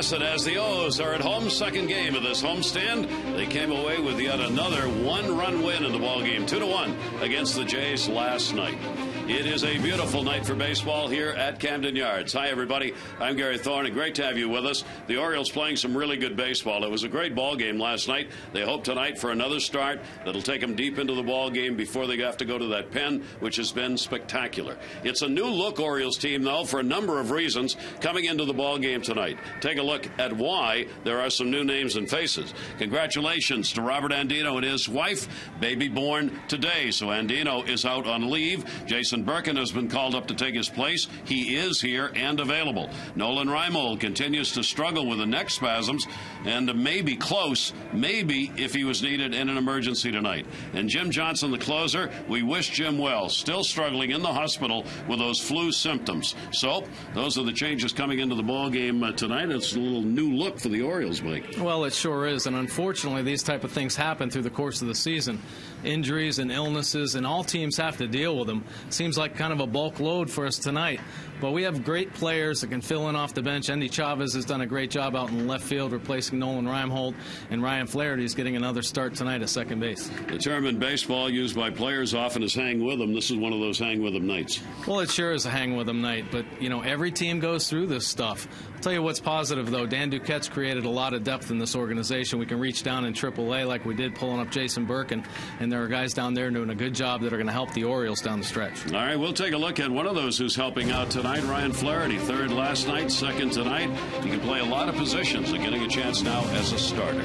Yes, and as the O's are at home, second game of this homestand, they came away with yet another one-run win in the ballgame, 2-1 against the Jays last night. It is a beautiful night for baseball here at Camden Yards. Hi, everybody. I'm Gary Thorne, and great to have you with us. The Orioles playing some really good baseball. It was a great ball game last night. They hope tonight for another start that'll take them deep into the ball game before they have to go to that pen, which has been spectacular. It's a new-look Orioles team, though, for a number of reasons coming into the ball game tonight. Take a look at why there are some new names and faces. Congratulations to Robert Andino and his wife, baby born today. So Andino is out on leave. Jason Birkin has been called up to take his place. He is here and available. Nolan Reimold continues to struggle with the neck spasms and may be close, maybe if he was needed in an emergency tonight. And Jim Johnson, the closer, we wish Jim well. Still struggling in the hospital with those flu symptoms. So those are the changes coming into the ball game tonight. It's a little new look for the Orioles, Mike. Well, it sure is, and unfortunately these type of things happen through the course of the season. Injuries and illnesses, and all teams have to deal with them. Seems like kind of a bulk load for us tonight, but we have great players that can fill in off the bench. Andy Chavez has done a great job out in left field replacing Nolan Reimold, and Ryan Flaherty is getting another start tonight at second base. The term in baseball used by players often is hang with them. This is one of those hang with them nights. Well, it sure is a hang with them night, but you know, every team goes through this stuff. I'll tell you what's positive, though. Dan Duquette's created a lot of depth in this organization. We can reach down in AAA like we did pulling up Jason Birkin, and there are guys down there doing a good job that are going to help the Orioles down the stretch. All right, we'll take a look at one of those who's helping out tonight, Ryan Flaherty. Third last night, second tonight. He can play a lot of positions and getting a chance now as a starter.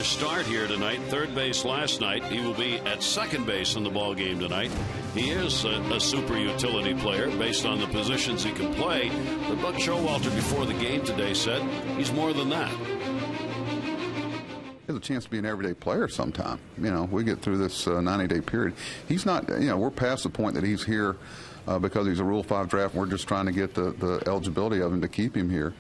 Start here tonight, third base last night. He will be at second base in the ball game tonight. He is a super utility player based on the positions he can play. But Buck Showalter before the game today said he's more than that. He has a chance to be an everyday player sometime. You know, we get through this 90-day period. He's not, you know, we're past the point that he's here because he's a Rule 5 draft. We're just trying to get the eligibility of him to keep him here.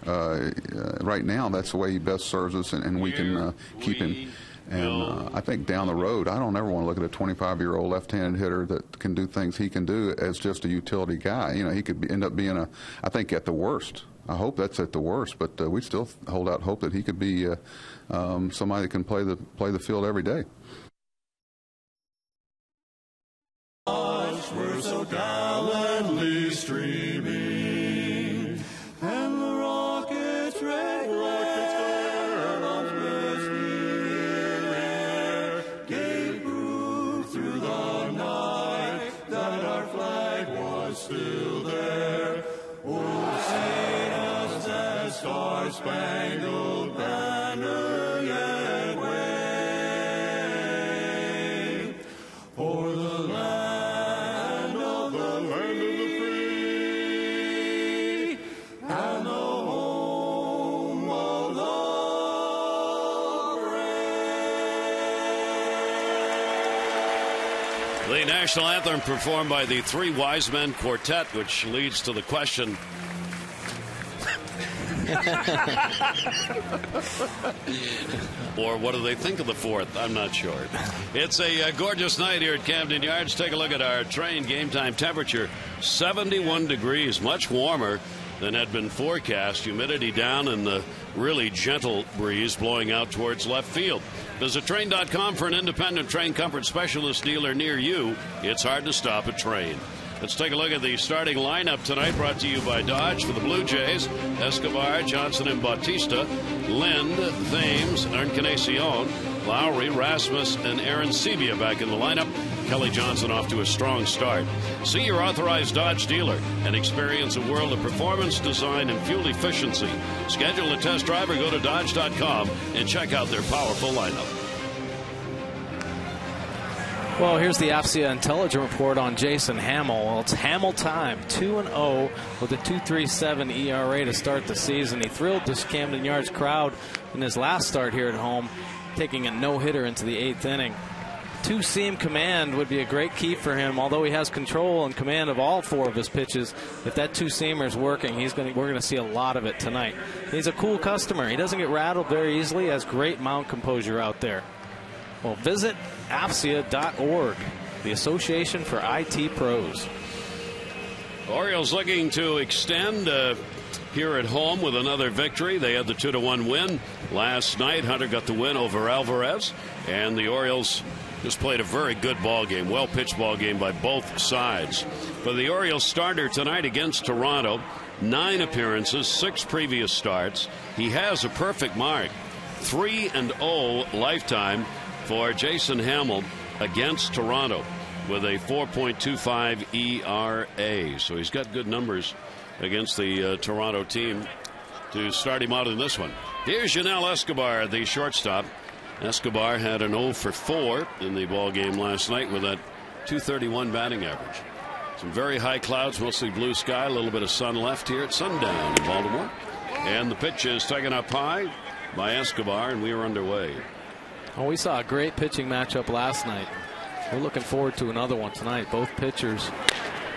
Right now, that's the way he best serves us, and we can keep him. And I think down the road, I don't ever want to look at a 25-year-old left-handed hitter that can do things he can do as just a utility guy. You know, he could end up being I think at the worst. I hope that's at the worst, but we still hold out hope that he could be somebody that can play the field every day. We're so gallantly streaming, and the rockets red glare of glistening air gave proof through the night that our flag was still there. Oh, sing us that star-spangled banner yet wave, for the land of the free and the home of the brave. The national anthem performed by the Three Wise Men Quartet, which leads to the question. Or what do they think of the fourth? I'm not sure. It's a gorgeous night here at Camden Yards. Take a look at our train game time temperature. 71 degrees, much warmer than had been forecast. Humidity down and the really gentle breeze blowing out towards left field. Visit Train.com for an independent train comfort specialist dealer near you. It's hard to stop a train. Let's take a look at the starting lineup tonight, brought to you by Dodge. For the Blue Jays, Escobar, Johnson, and Bautista, Lind, Thames, Encarnacion, Lowry, Rasmus, and Aaron Sebia back in the lineup. Kelly Johnson off to a strong start. See your authorized Dodge dealer and experience a world of performance, design, and fuel efficiency. Schedule a test drive or go to Dodge.com and check out their powerful lineup. Well, here's the AFCIA Intelligence Report on Jason Hamill. Well, it's Hamill time, 2-0 with a 2.37 ERA to start the season. He thrilled this Camden Yards crowd in his last start here at home, taking a no-hitter into the 8th inning. Two-seam command would be a great key for him, although he has control and command of all 4 of his pitches. If that two-seamer is working, we're going to see a lot of it tonight. He's a cool customer. He doesn't get rattled very easily, has great mound composure out there. Well, visit AFCIA.org, the Association for IT Pros. Orioles looking to extend here at home with another victory. They had the 2-1 win last night. Hunter got the win over Alvarez, and the Orioles just played a very good ball game, well-pitched ball game by both sides. For the Orioles starter tonight against Toronto, 9 appearances, 6 previous starts. He has a perfect mark, 3-0 lifetime for Jason Hamill against Toronto with a 4.25 ERA. So he's got good numbers against the Toronto team to start him out in this one. Here's Janel Escobar, the shortstop. Escobar had an 0 for 4 in the ball game last night with that .231 batting average. Some very high clouds, mostly blue sky, a little bit of sun left here at sundown in Baltimore. And the pitch is taken up high by Escobar, and we are underway. Well, we saw a great pitching matchup last night. We're looking forward to another one tonight. Both pitchers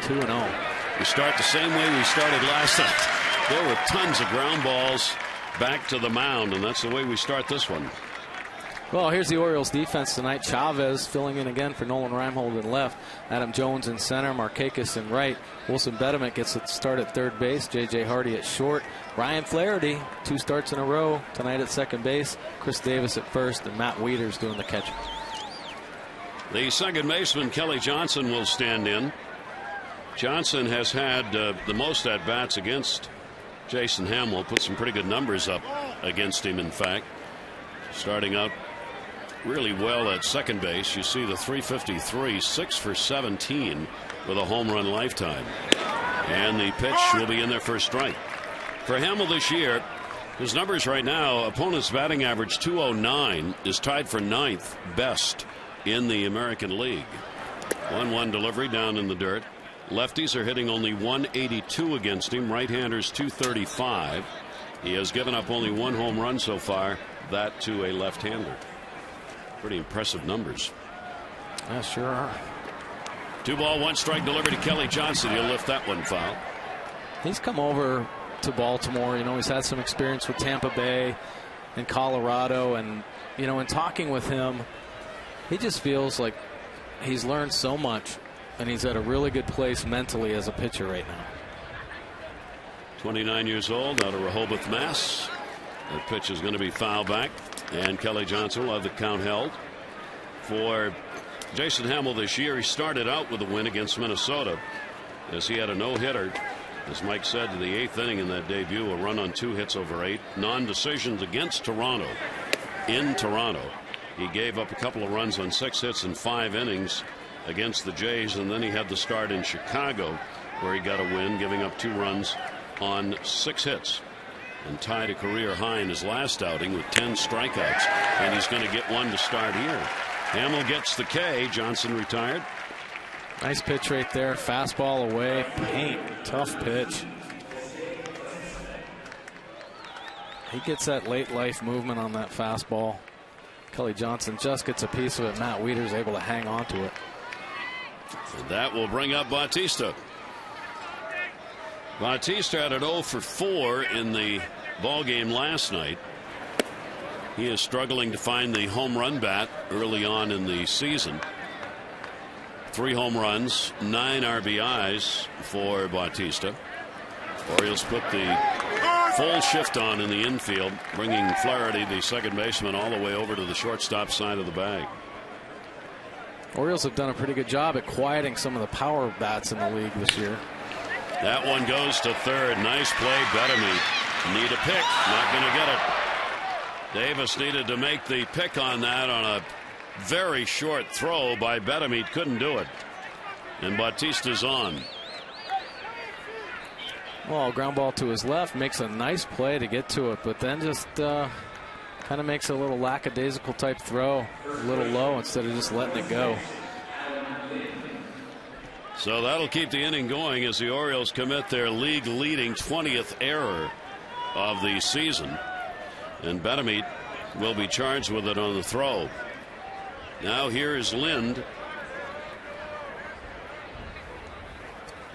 2-0. We start the same way we started last night. There were tons of ground balls back to the mound, and that's the way we start this one. Well, here's the Orioles defense tonight. Chavez filling in again for Nolan Reimhold in left. Adam Jones in center. Markakis in right. Wilson Bedemet gets a start at third base. J.J. Hardy at short. Ryan Flaherty, 2 starts in a row tonight at second base. Chris Davis at first, and Matt Wieters doing the catching. The second baseman, Kelly Johnson, will stand in. Johnson has had the most at-bats against Jason Hamill. Put some pretty good numbers up against him, in fact. Starting out really well at second base. You see the .353, 6 for 17 with a home run lifetime. And the pitch will be in there for a strike. For Hamill this year, his numbers right now, opponent's batting average .209 is tied for 9th best in the American League. 1-1 delivery down in the dirt. Lefties are hitting only .182 against him. Right-handers .235. He has given up only 1 home run so far, that to a left-hander. Pretty impressive numbers. Yeah, sure are. 2 ball, 1 strike delivery to Kelly Johnson. He'll lift that one foul. He's come over to Baltimore. You know, he's had some experience with Tampa Bay and Colorado, and you know, in talking with him, he just feels like he's learned so much, and he's at a really good place mentally as a pitcher right now. 29 years old, out of Rehoboth, Mass. That pitch is going to be foul back. And Kelly Johnson will have the count held. For Jason Hamill this year, he started out with a win against Minnesota as he had a no-hitter. As Mike said, in the 8th inning in that debut, a run on 2 hits over 8. Non-decisions against Toronto. In Toronto, he gave up a couple of runs on 6 hits in 5 innings against the Jays, and then he had the start in Chicago where he got a win, giving up 2 runs on 6 hits. And tied a career high in his last outing with 10 strikeouts. And he's going to get one to start here. Hamill gets the K. Johnson retired. Nice pitch right there. Fastball away. Paint. Tough pitch. He gets that late life movement on that fastball. Kelly Johnson just gets a piece of it. Matt Wieters able to hang on to it. And that will bring up Bautista. Bautista had an 0 for 4 in the ball game last night. He is struggling to find the home run bat early on in the season. 3 home runs, 9 RBIs for Bautista. Orioles put the full shift on in the infield, bringing Flaherty, the second baseman, all the way over to the shortstop side of the bag. Orioles have done a pretty good job at quieting some of the power bats in the league this year. That one goes to third. Nice play, Bettamy. Need a pick. Not going to get it. Davis needed to make the pick on that on a very short throw by Bettamy. Couldn't do it. And Bautista's on. Well, ground ball to his left, makes a nice play to get to it, but then just kind of makes a little lackadaisical type throw, a little low instead of just letting it go. So that'll keep the inning going as the Orioles commit their league leading 20th error of the season. And Bettamy will be charged with it on the throw. Now here is Lind.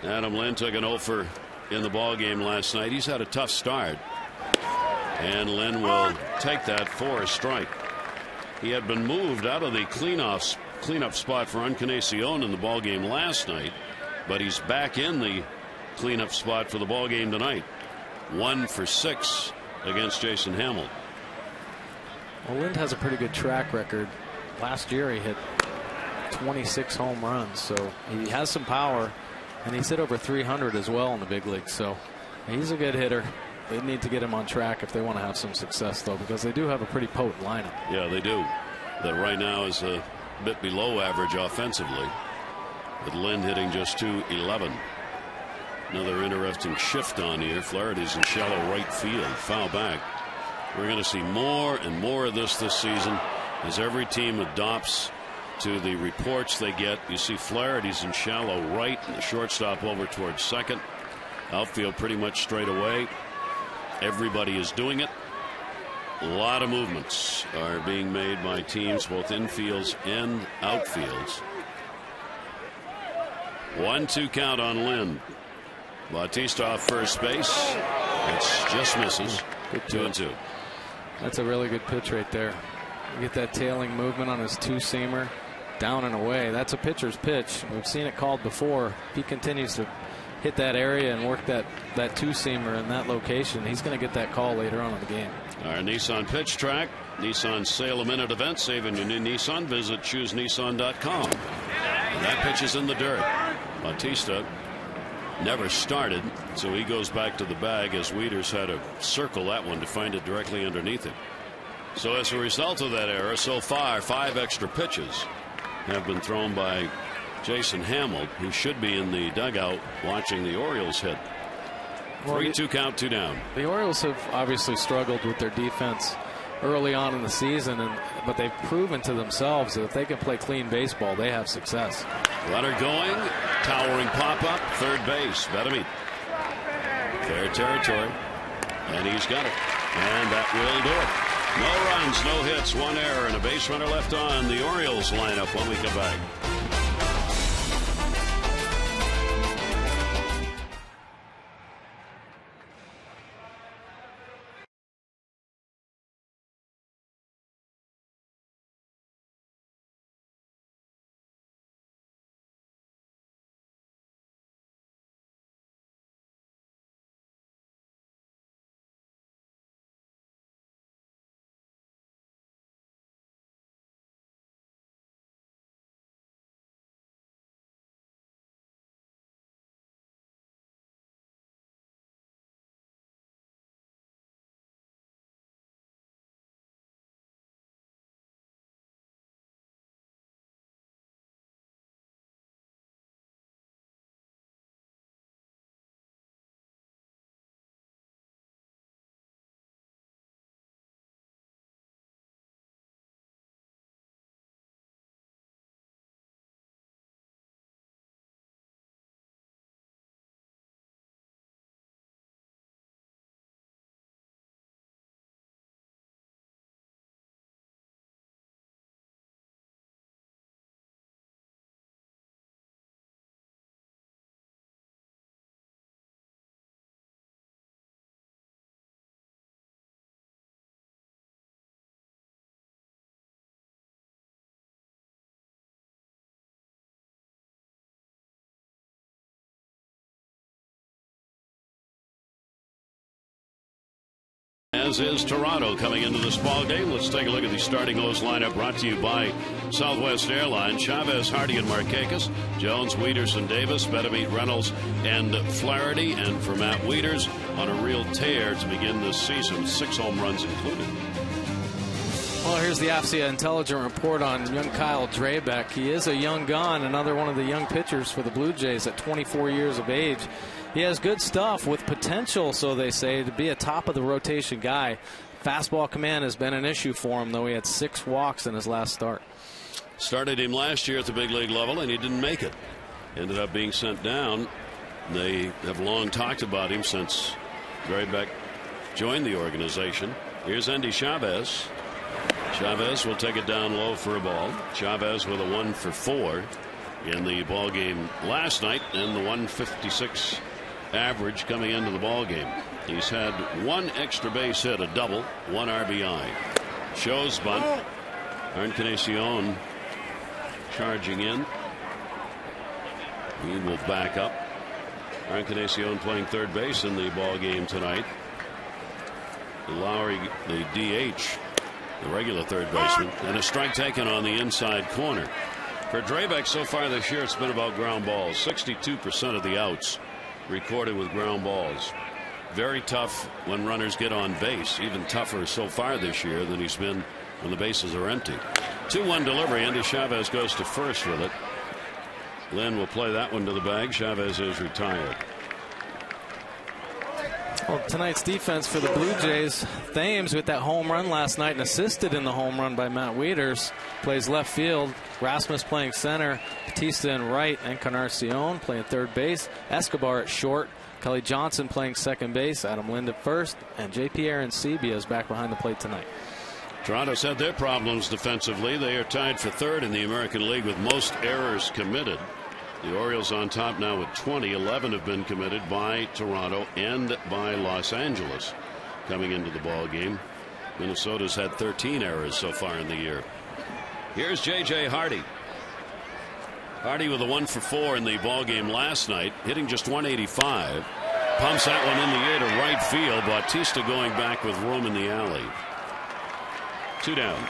Adam Lind took an 0 for in the ball game last night. He's had a tough start. And Lind will take that for a strike. He had been moved out of the cleanup spot for Encarnacion in the ball game last night, but he's back in the cleanup spot for the ball game tonight. 1 for 6 against Jason Hamill. Well, Lind has a pretty good track record. Last year he hit 26 home runs, so he has some power, and he's hit over 300 as well in the big leagues, so he's a good hitter. They need to get him on track if they want to have some success, though, because they do have a pretty potent lineup. Yeah, they do. That right now is a bit below average offensively, with Lind hitting just .211. Another interesting shift on here. Flaherty's in shallow right field, foul back. We're going to see more and more of this season as every team adopts to the reports they get. You see Flaherty's in shallow right, and the shortstop over towards second. Outfield pretty much straight away. Everybody is doing it. A lot of movements are being made by teams, both infields and outfields. 1-2 count on Lind. Bautista off first base. It's just misses. Good 2-2. That's a really good pitch right there. You get that tailing movement on his two-seamer, down and away. That's a pitcher's pitch. We've seen it called before. If he continues to hit that area and work that two-seamer in that location, he's going to get that call later on in the game. Our Nissan pitch track. Nissan Sale a Minute event. Saving your new Nissan. Visit choosenissan.com. And that pitch is in the dirt. Bautista never started, so he goes back to the bag as Wieters had to circle that one to find it directly underneath it. So as a result of that error, so far 5 extra pitches have been thrown by Jason Hamill, who should be in the dugout watching the Orioles hit. 3-2 count, 2 down. The Orioles have obviously struggled with their defense early on in the season, but they've proven to themselves that if they can play clean baseball, they have success. Runner going, towering pop-up, third base, Bettamy. Fair territory, and he's got it. And that will do it. No runs, no hits, 1 error, and a base runner left on the Orioles lineup when we come back. as is Toronto coming into this ball game. Let's take a look at the starting O's lineup brought to you by Southwest Airlines. Chavez, Hardy, and Markakis. Jones, Wieters, and Davis. Betemeet, Reynolds, and Flaherty. And for Matt Wieters, on a real tear to begin this season, 6 home runs included. Well, here's the AFCIA Intelligent report on young Kyle Drabek. He is a young gun, another one of the young pitchers for the Blue Jays at 24 years of age. He has good stuff with potential, so they say, to be a top-of-the-rotation guy. Fastball command has been an issue for him, though he had 6 walks in his last start. Started him last year at the big league level, and he didn't make it. Ended up being sent down. They have long talked about him since Drabek joined the organization. Here's Endy Chavez. Chavez will take it down low for a ball. Chavez with a 1 for 4 in the ball game last night, and the 156 average coming into the ball game. He's had 1 extra base hit, a double, 1 RBI. Shows bunt. Encarnacion charging in. He will back up. Encarnacion playing third base in the ball game tonight. Lowry, the DH, the regular third baseman, and a strike taken on the inside corner. For Drabek so far this year, it's been about ground balls. 62% of the outs recorded with ground balls. Very tough when runners get on base. Even tougher so far this year than he's been when the bases are empty. 2-1 delivery. Endy Chavez goes to first with it. Lynn will play that one to the bag. Chavez is retired. Well, tonight's defense for the Blue Jays, Thames with that home run last night and assisted in the home run by Matt Wieters, plays left field. Rasmus playing center, Batista in right, Encarnacion playing third base, Escobar at short, Kelly Johnson playing second base, Adam Lind at first, and J.P. Arencibia is back behind the plate tonight. Toronto's had their problems defensively. They are tied for third in the American League with most errors committed. The Orioles on top now with 20. 11 have been committed by Toronto and by Los Angeles coming into the ball game. Minnesota's had 13 errors so far in the year. Here's J.J. Hardy. Hardy with a 1 for 4 in the ball game last night, hitting just 185. Pumps that one in the air to right field. Bautista going back with room in the alley. 2 down.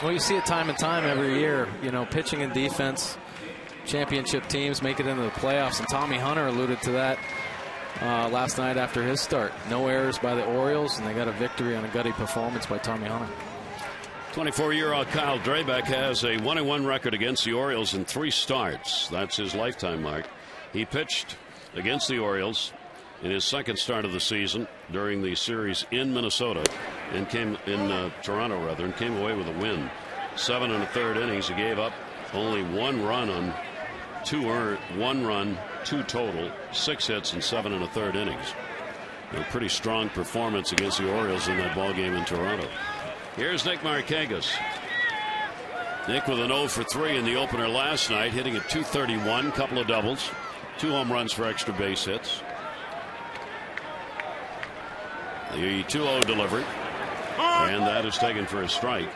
Well, you see it time and time every year. You know, pitching and defense, championship teams make it into the playoffs, and Tommy Hunter alluded to that last night after his start. No errors by the Orioles, and they got a victory on a gutty performance by Tommy Hunter. 24-year-old Kyle Drabek has a 1-1 record against the Orioles in 3 starts. That's his lifetime mark. He pitched against the Orioles in his second start of the season during the series in Minnesota, and came in Toronto rather, and came away with a win. 7 1/3 innings. He gave up only 1 run on 2 earned, 1 run, 2 total, 6 hits in 7 1/3 innings. A pretty strong performance against the Orioles in that ball game in Toronto. Here's Nick Markakis. Nick with an 0 for 3 in the opener last night, hitting at .231, couple of doubles, 2 home runs for extra base hits. The 2-0 delivery, and that is taken for a strike.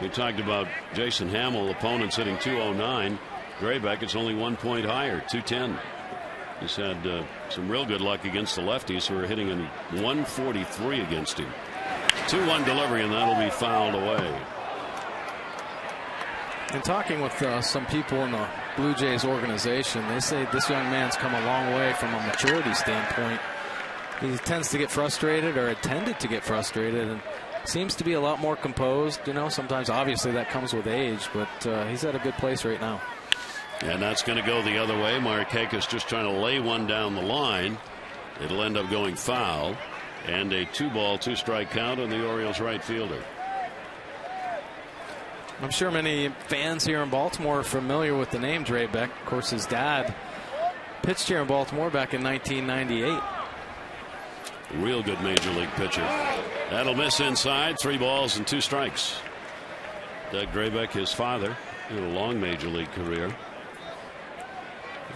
We talked about Jason Hamill, opponents hitting .209. Drabek, it's only 1 point higher, .210. He's had some real good luck against the lefties, who are hitting in .143 against him. 2-1 delivery, and that'll be fouled away. In talking with some people in the Blue Jays organization, they say this young man's come a long way from a maturity standpoint. He tends to get frustrated, or tended to get frustrated, and seems to be a lot more composed. You know, sometimes obviously that comes with age, but he's at a good place right now. And that's going to go the other way. Markakis just trying to lay one down the line. It'll end up going foul, and a 2-ball, 2-strike count on the Orioles right fielder. I'm sure many fans here in Baltimore are familiar with the name Drabek. Of course, his dad pitched here in Baltimore back in 1998. Real good major league pitcher. That'll miss inside. 3 balls and 2 strikes. Doug Drabek, his father, had a long major league career.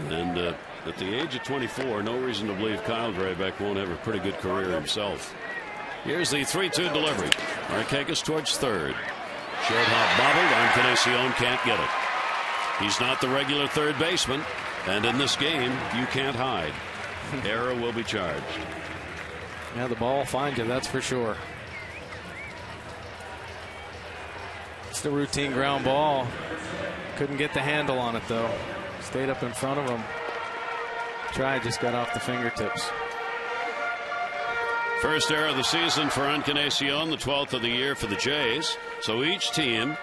And at the age of 24, no reason to believe Kyle Drabek won't have a pretty good career himself. Here's the 3-2 delivery. Markakis towards third. Short hop bobbled. Encarnacion can't get it. He's not the regular third baseman, and in this game, you can't hide. Error will be charged. Yeah, the ball will find you, that's for sure. It's the routine ground ball. Couldn't get the handle on it, though. Stayed up in front of him. Try just got off the fingertips. First error of the season for Encarnacion, the 12th of the year for the Jays. So each team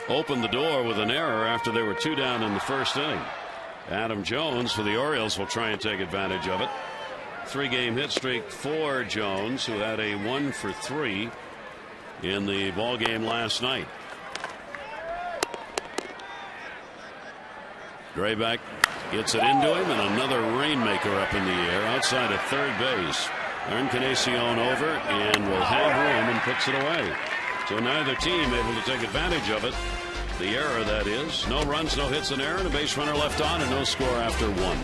opened the door with an error after they were 2 down in the first inning. Adam Jones for the Orioles will try and take advantage of it. 3-game hit streak for Jones, who had a 1 for 3 in the ball game last night. Drayback gets it into him, and another rainmaker up in the air outside of third base. Encarnacion over and will have room and puts it away. So neither team able to take advantage of it. The error, that is. No runs, no hits, an error, and a base runner left on, and no score after 1.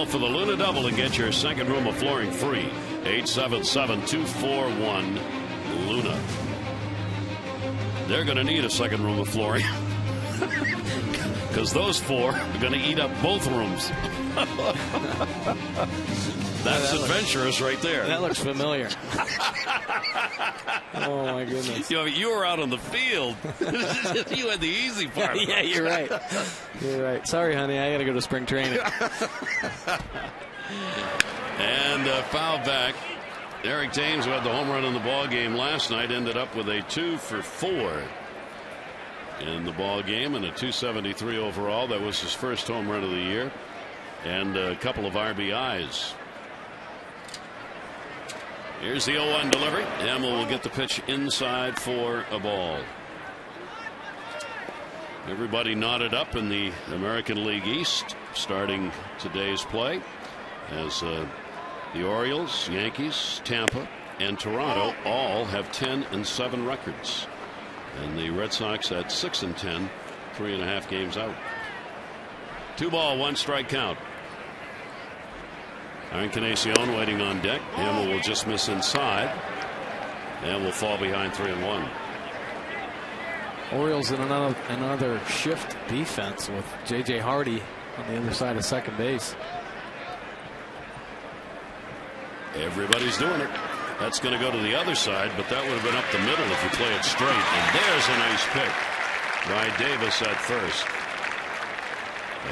For the Luna Double and get your second room of flooring free. 877-241-LUNA. They're going to need a second room of flooring because those 4 are going to eat up both rooms. That's adventurous right there. That looks familiar. Oh, my goodness. You were out on the field. You had the easy part. Yeah, you're right. You're right. Sorry, honey. I got to go to spring training. And foul back. Eric Thames, who had the home run in the ball game last night, ended up with a 2 for 4 in the ball game and a 273 overall. That was his first home run of the year and a couple of RBIs. Here's the 0-1 delivery. Hamill will get the pitch inside for a ball. Everybody knotted up in the American League East starting today's play as the Orioles, Yankees, Tampa, and Toronto all have 10-7 records. And the Red Sox at 6-10, 3.5 games out. 2 ball, 1 strike count. Encarnacion waiting on deck. Hamill will just miss inside and will fall behind 3-1. Orioles in another shift defense with J.J. Hardy on the other side of second base. Everybody's doing it. That's going to go to the other side, but that would have been up the middle if you play it straight. And there's a nice pick by Davis at first.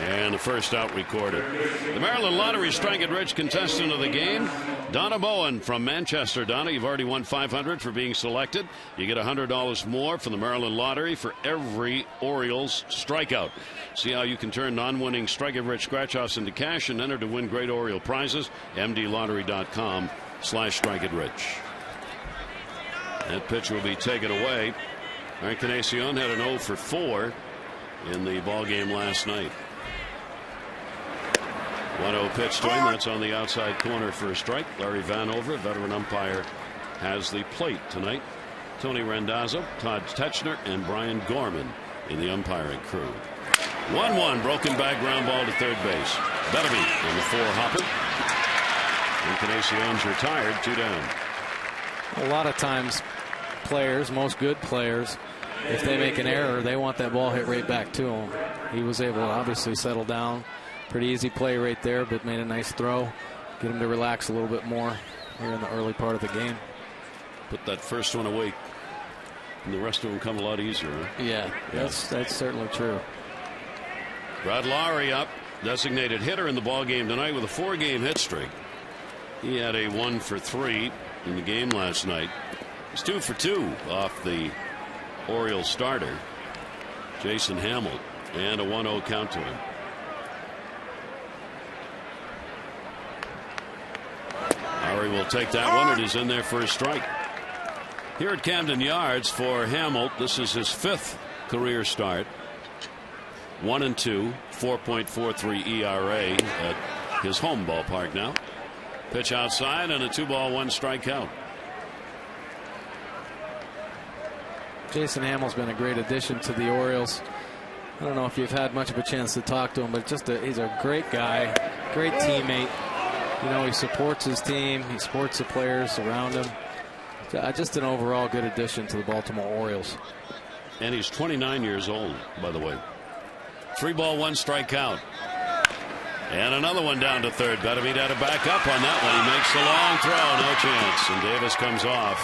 And the first out recorded. The Maryland Lottery Strike It Rich contestant of the game, Donna Bowen from Manchester. Donna, you've already won $500 for being selected. You get $100 more from the Maryland Lottery for every Orioles strikeout. See how you can turn non-winning Strike It Rich scratch-offs into cash and enter to win great Oriole prizes. MDLottery.com/strikeitrich. That pitch will be taken away. Encarnacion had an 0 for 4 in the ball game last night. 1-0 pitch to him. That's on the outside corner for a strike. Larry Vanover, veteran umpire, has the plate tonight. Tony Randazzo, Todd Techner, and Brian Gorman in the umpiring crew. 1-1, broken back ground ball to third base. Betteby on the 4-hopper. Encarnacion's retired, 2 down. A lot of times players, most good players, if they make an error, they want that ball hit right back to him. He was able to obviously settle down. Pretty easy play right there, but made a nice throw. Get him to relax a little bit more here in the early part of the game. Put that first one away, and the rest of them come a lot easier. Huh? Yeah, that's certainly true. Brad Lowry up, designated hitter in the ball game tonight with a 4-game hit streak. He had a 1 for 3 in the game last night. He's 2 for 2 off the Orioles starter, Jason Hamill, and a 1-0 count to him. Lowry will take that one. It is in there for a strike. Here at Camden Yards for Hamill, this is his 5th career start. 1-2, 4.43 ERA at his home ballpark now. Pitch outside and a 2-ball 1-strike count. Jason Hamill's been a great addition to the Orioles. I don't know if you've had much of a chance to talk to him, but he's a great guy, great teammate. You know, he supports his team, he supports the players around him. Just an overall good addition to the Baltimore Orioles. And he's 29 years old, by the way. 3-ball 1-strike count. And another one down to third. Betteby had to back up on that one. He makes the long throw. No chance. And Davis comes off.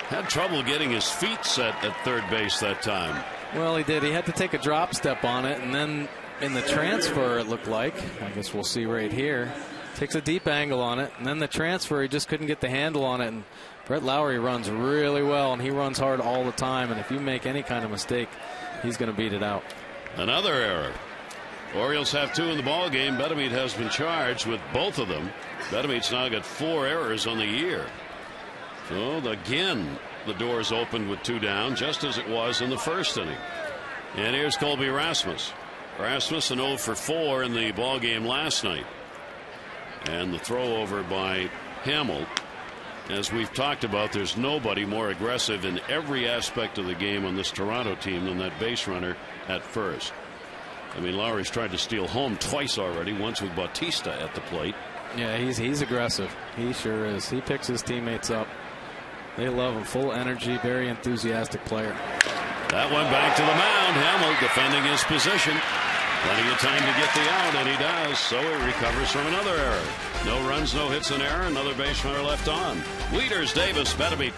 Had trouble getting his feet set at third base that time. Well, he did. He had to take a drop step on it. And then in the transfer, it looked like, I guess we'll see right here, takes a deep angle on it. And then the transfer, he just couldn't get the handle on it. And Brett Lowry runs really well. And he runs hard all the time. And if you make any kind of mistake, he's going to beat it out. Another error. Orioles have 2 in the ball game. Betteby has been charged with both of them. Betteby's now got 4 errors on the year. So again, the doors opened with 2 down, just as it was in the first inning. And here's Colby Rasmus. Rasmus an 0 for 4 in the ball game last night. And the throw over by Hamill. As we've talked about, there's nobody more aggressive in every aspect of the game on this Toronto team than that base runner at first. I mean, Lowry's tried to steal home twice already, once with Bautista at the plate. Yeah, he's aggressive. He sure is. He picks his teammates up. They love him. Full energy, very enthusiastic player. That went back to the mound. Hamill defending his position. Plenty of time to get the out, and he does. So he recovers from another error. No runs, no hits, an error. Another base runner left on. Wieters, Davis, Betteby.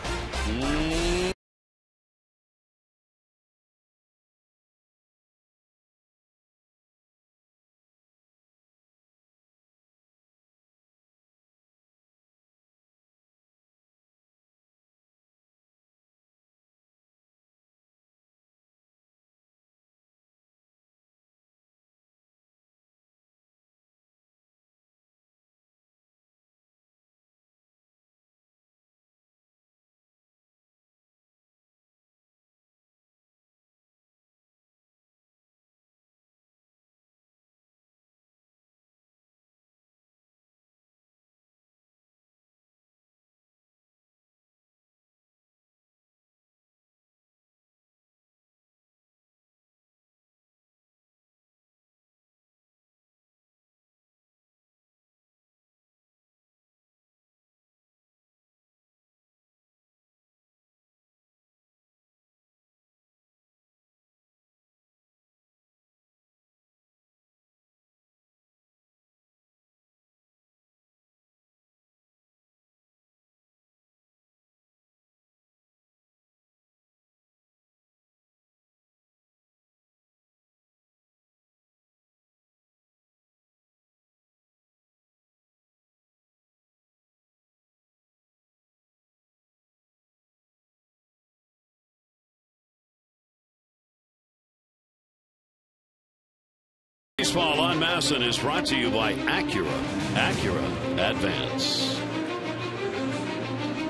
Baseball on Masson is brought to you by Acura. Acura Advance.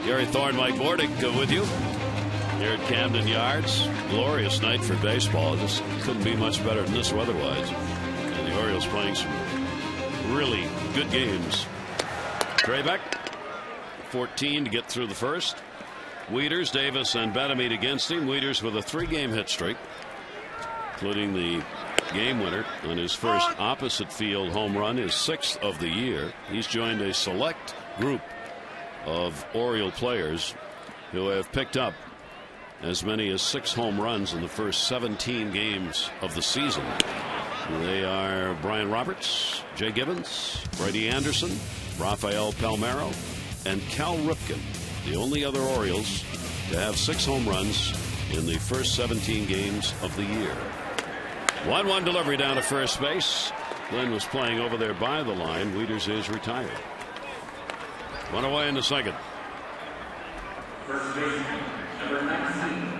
Gary Thorne, Mike Bordick with you here at Camden Yards. Glorious night for baseball. Just couldn't be much better than this weather-wise. And the Orioles playing some really good games. Drabek, 14 to get through the first. Wieters, Davis, and Betteby against him. Wieters with a 3-game hit streak. including the game winner on his first opposite field home run, his 6th of the year. He's joined a select group of Oriole players who have picked up as many as 6 home runs in the first 17 games of the season. They are Brian Roberts, Jay Gibbons, Brady Anderson, Rafael Palmeiro, and Cal Ripken, the only other Orioles to have 6 home runs in the first 17 games of the year. 1-1 delivery down to first base. Glenn was playing over there by the line. Wieters is retired. 1 away in the second. First baseman, number 19.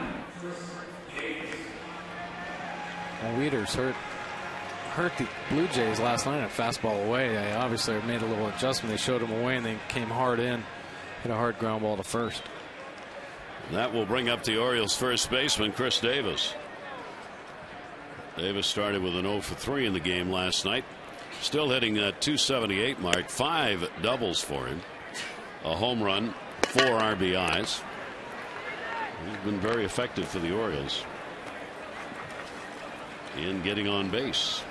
Well, Wieters hurt the Blue Jays last night at fastball away. They obviously made a little adjustment. They showed him away and they came hard in. Hit a hard ground ball to first. That will bring up the Orioles first baseman, Chris Davis. Davis started with an 0 for 3 in the game last night. Still hitting that 278 mark. 5 doubles for him. A home run, 4 RBIs. He's been very effective for the Orioles in getting on base.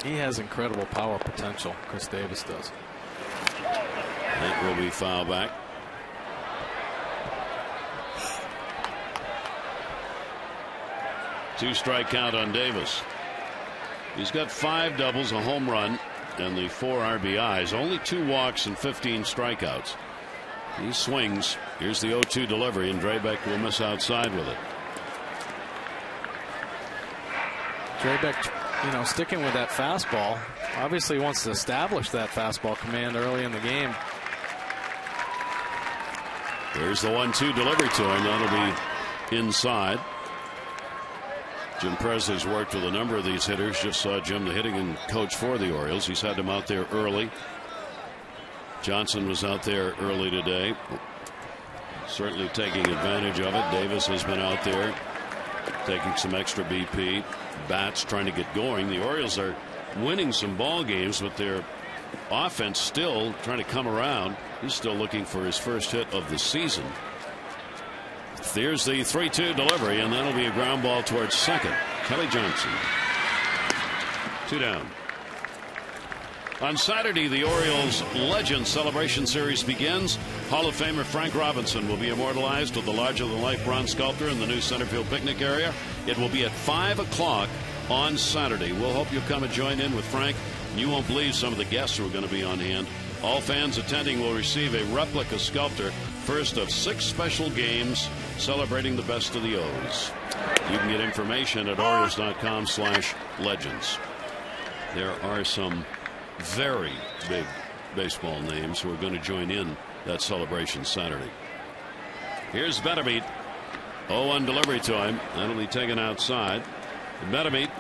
He has incredible power potential. Chris Davis does. That will be foul back. Two strike count on Davis. He's got 5 doubles, a home run, and the 4 RBIs. Only 2 walks and 15 strikeouts. He swings. Here's the 0-2 delivery, and Drabek will miss outside with it. Drabek, sticking with that fastball. Obviously wants to establish that fastball command early in the game. There's the 1-2 delivery to him. That'll be inside. Jim Presley's worked with a number of these hitters. Just saw Jim, the hitting coach for the Orioles. He's had them out there early. Johnson was out there early today. Certainly taking advantage of it. Davis has been out there taking some extra BP. Bats trying to get going. The Orioles are winning some ball games, but their offense still trying to come around. He's still looking for his first hit of the season. There's the 3-2 delivery, and that'll be a ground ball towards second. Kelly Johnson. 2 down. On Saturday, the Orioles Legend Celebration Series begins. Hall of Famer Frank Robinson will be immortalized with the larger-than-life bronze sculpture in the new Centerfield picnic area. It will be at 5 o'clock on Saturday. We'll hope you'll come and join in with Frank. You won't believe some of the guests who are going to be on hand. All fans attending will receive a replica sculpture, first of 6 special games celebrating the best of the O's. You can get information at Orioles.com/legends. There are some very big baseball names who are going to join in that celebration Saturday. Here's Benavides. 0-1 delivery to him. That'll be taken outside. Benavides,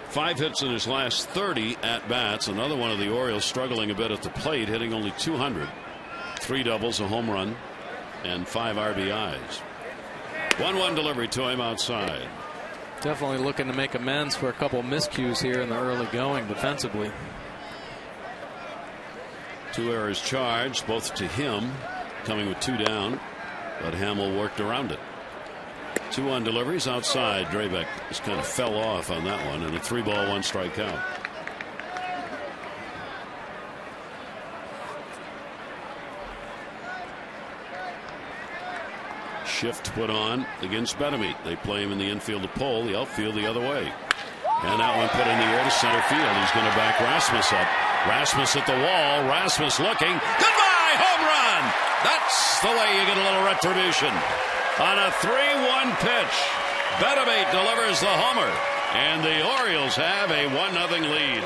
5 hits in his last 30 at bats. Another one of the Orioles struggling a bit at the plate, hitting only 200. 3 doubles, a home run, and 5 RBIs. 1-1 delivery to him outside. Definitely looking to make amends for a couple miscues here in the early going defensively. 2 errors charged, both to him, coming with 2 down, but Hamill worked around it. 2-1 deliveries outside. Drabek just kind of fell off on that one, and a 3-ball 1-strike count. Shift put on against Benavides. They play him in the infield to Pole, the outfield the other way. And that one put in the air to center field. He's going to back Rasmus up. Rasmus at the wall. Rasmus looking. Goodbye, home run. That's the way you get a little retribution. On a 3-1 pitch, Benavides delivers the homer, and the Orioles have a 1-0 lead.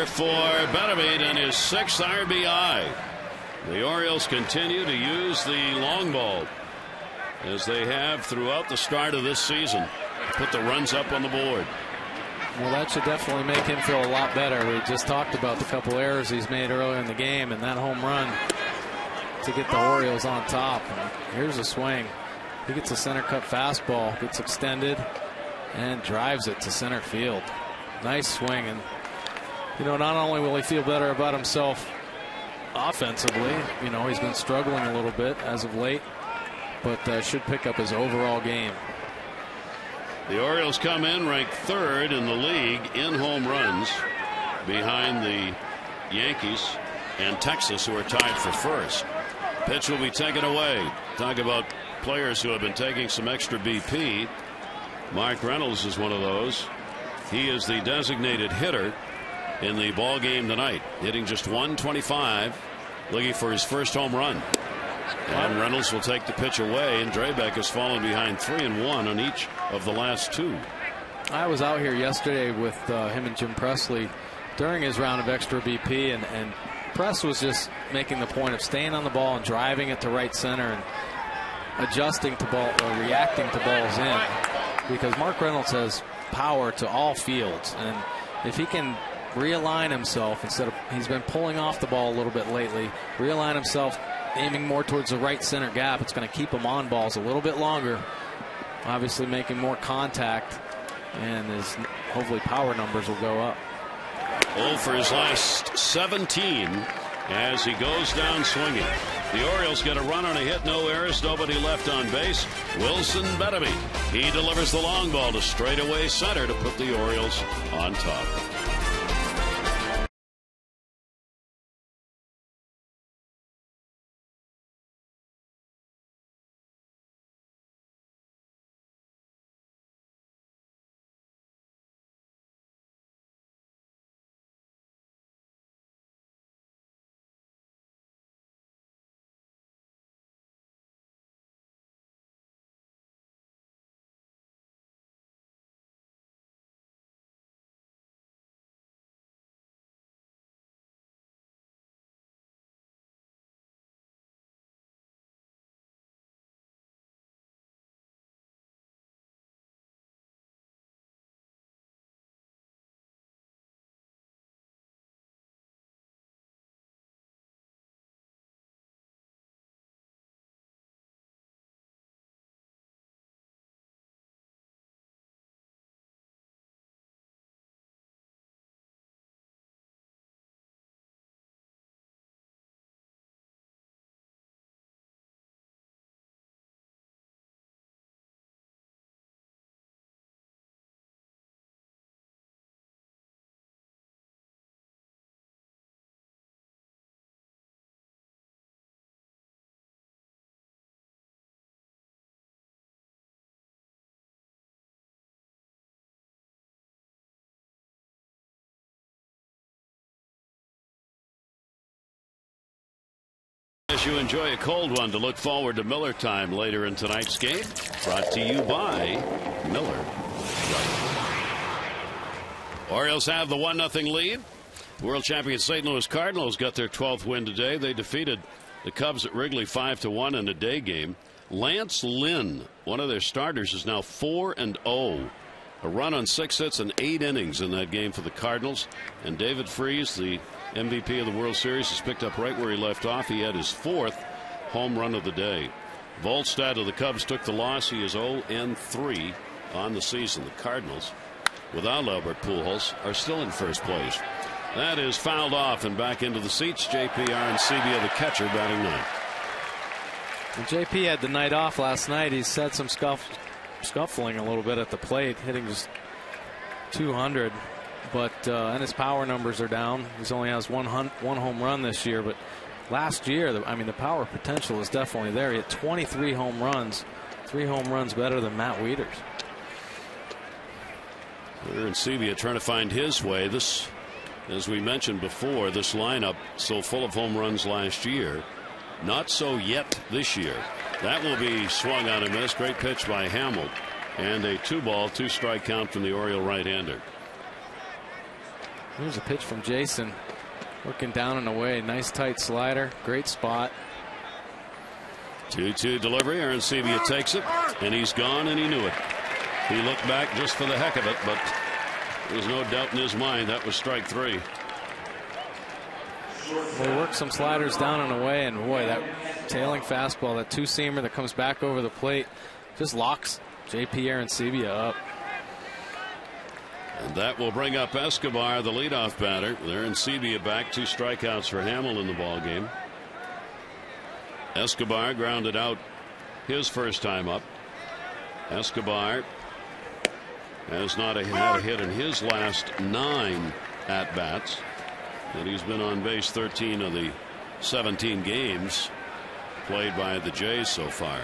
For Benavides and his 6th RBI. The Orioles continue to use the long ball as they have throughout the start of this season to put the runs up on the board. Well, that should definitely make him feel a lot better. We just talked about the couple errors he's made earlier in the game, and that home run to get the Orioles on top. And here's a swing. He gets a center cut fastball, gets extended, and drives it to center field. Nice swing, and not only will he feel better about himself offensively, he's been struggling a little bit as of late, but should pick up his overall game. The Orioles come in ranked 3rd in the league in home runs, behind the Yankees and Texas, who are tied for 1st. Pitch will be taken away. Talk about players who have been taking some extra BP. Mark Reynolds is one of those. He is the designated hitter in the ball game tonight, hitting just 125, looking for his first home run. And Reynolds will take the pitch away, and Drabek has fallen behind 3-1 on each of the last 2. I was out here yesterday with him and Jim Presley during his round of extra BP, and Press was just making the point of staying on the ball and driving it to right center and adjusting to ball or reacting to balls in, because Mark Reynolds has power to all fields, and if he can realign himself, instead of, he's been pulling off the ball a little bit lately, realign himself aiming more towards the right center gap, it's going to keep him on balls a little bit longer, obviously making more contact, and his hopefully power numbers will go up. 0 for his last 17 as he goes down swinging. The Orioles get a run on a hit, no errors, nobody left on base. Wilson Bettamy, he delivers the long ball to straightaway center to put the Orioles on top. As you enjoy a cold one, to look forward to Miller time later in tonight's game, brought to you by Miller. Orioles have the 1-0 lead. World champion St. Louis Cardinals got their 12th win today. They defeated the Cubs at Wrigley 5-1 in a day game. Lance Lynn, one of their starters, is now 4-0. A run on 6 hits and 8 innings in that game for the Cardinals. And David Freese, the MVP of the World Series, has picked up right where he left off. He had his 4th home run of the day. Volstad of the Cubs took the loss. He is 0-3 on the season. The Cardinals, without Albert Pujols, are still in first place. That is fouled off and back into the seats. JP Arancibia, the catcher, batting ninth. And JP had the night off last night. He's had some scuffling a little bit at the plate, hitting just 200. But and his power numbers are down. He's only has one home run this year, but last year, the power potential is definitely there. He had 23 home runs, 3 home runs better than Matt Wieters. Arancibia trying to find his way. This, as we mentioned before, this lineup so full of home runs last year, not so yet this year. That will be swung on and missed. Great pitch by Hamill, and a 2-ball, 2-strike count from the Oriole right-hander. Here's a pitch from Jason, looking down and away. Nice tight slider, great spot. 2-2 delivery. Arancibia takes it, and he's gone, and he knew it. He looked back just for the heck of it, but there's no doubt in his mind that was strike 3. They work some sliders down and away, and boy, that tailing fastball, that 2-seamer that comes back over the plate, just locks JP Arancibia up. And that will bring up Escobar, the leadoff batter. There in Sebia back. 2 strikeouts for Hamill in the ball game. Escobar grounded out his first time up. Escobar has not had a hit in his last 9 at-bats. And he's been on base 13 of the 17 games played by the Jays so far.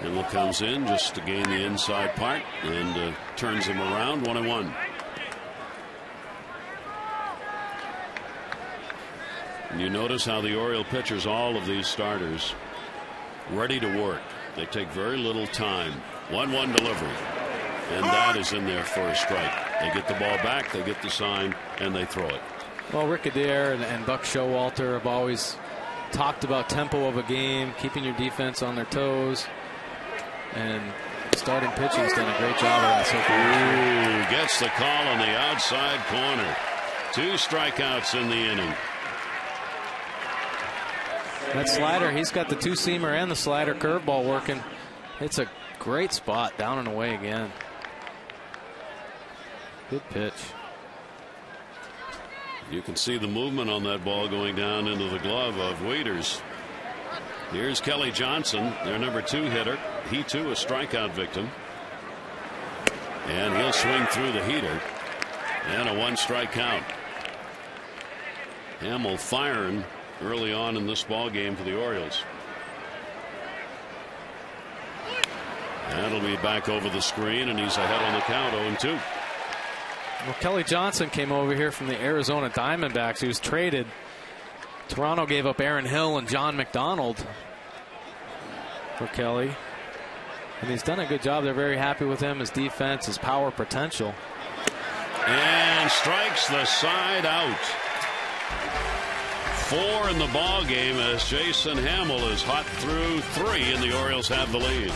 Hill comes in just to gain the inside part and turns him around. 1-1. And you notice how the Oriole pitchers, all of these starters, ready to work. They take very little time. 1-1 delivery. And that is in there for a strike. They get the ball back, they get the sign, and they throw it. Well, Rick Adair and Buck Showalter have always talked about tempo of a game, keeping your defense on their toes. And starting pitching's done a great job of that so far. Ooh, gets the call on the outside corner. 2 strikeouts in the inning. That slider, he's got the 2-seamer and the slider curveball working. It's a great spot, down and away again. Good pitch. You can see the movement on that ball going down into the glove of Waiters. Here's Kelly Johnson, their number 2 hitter. He too a strikeout victim. And he'll swing through the heater. And a 1-strike count. Hamill firing early on in this ball game for the Orioles. That'll be back over the screen, and he's ahead on the count, 0-2. Well, Kelly Johnson came over here from the Arizona Diamondbacks. He was traded. Toronto gave up Aaron Hill and John McDonald for Kelly. And he's done a good job. They're very happy with him, his defense, his power potential. And strikes the side out. 4 in the ball game as Jason Hamill is hot through 3, and the Orioles have the lead.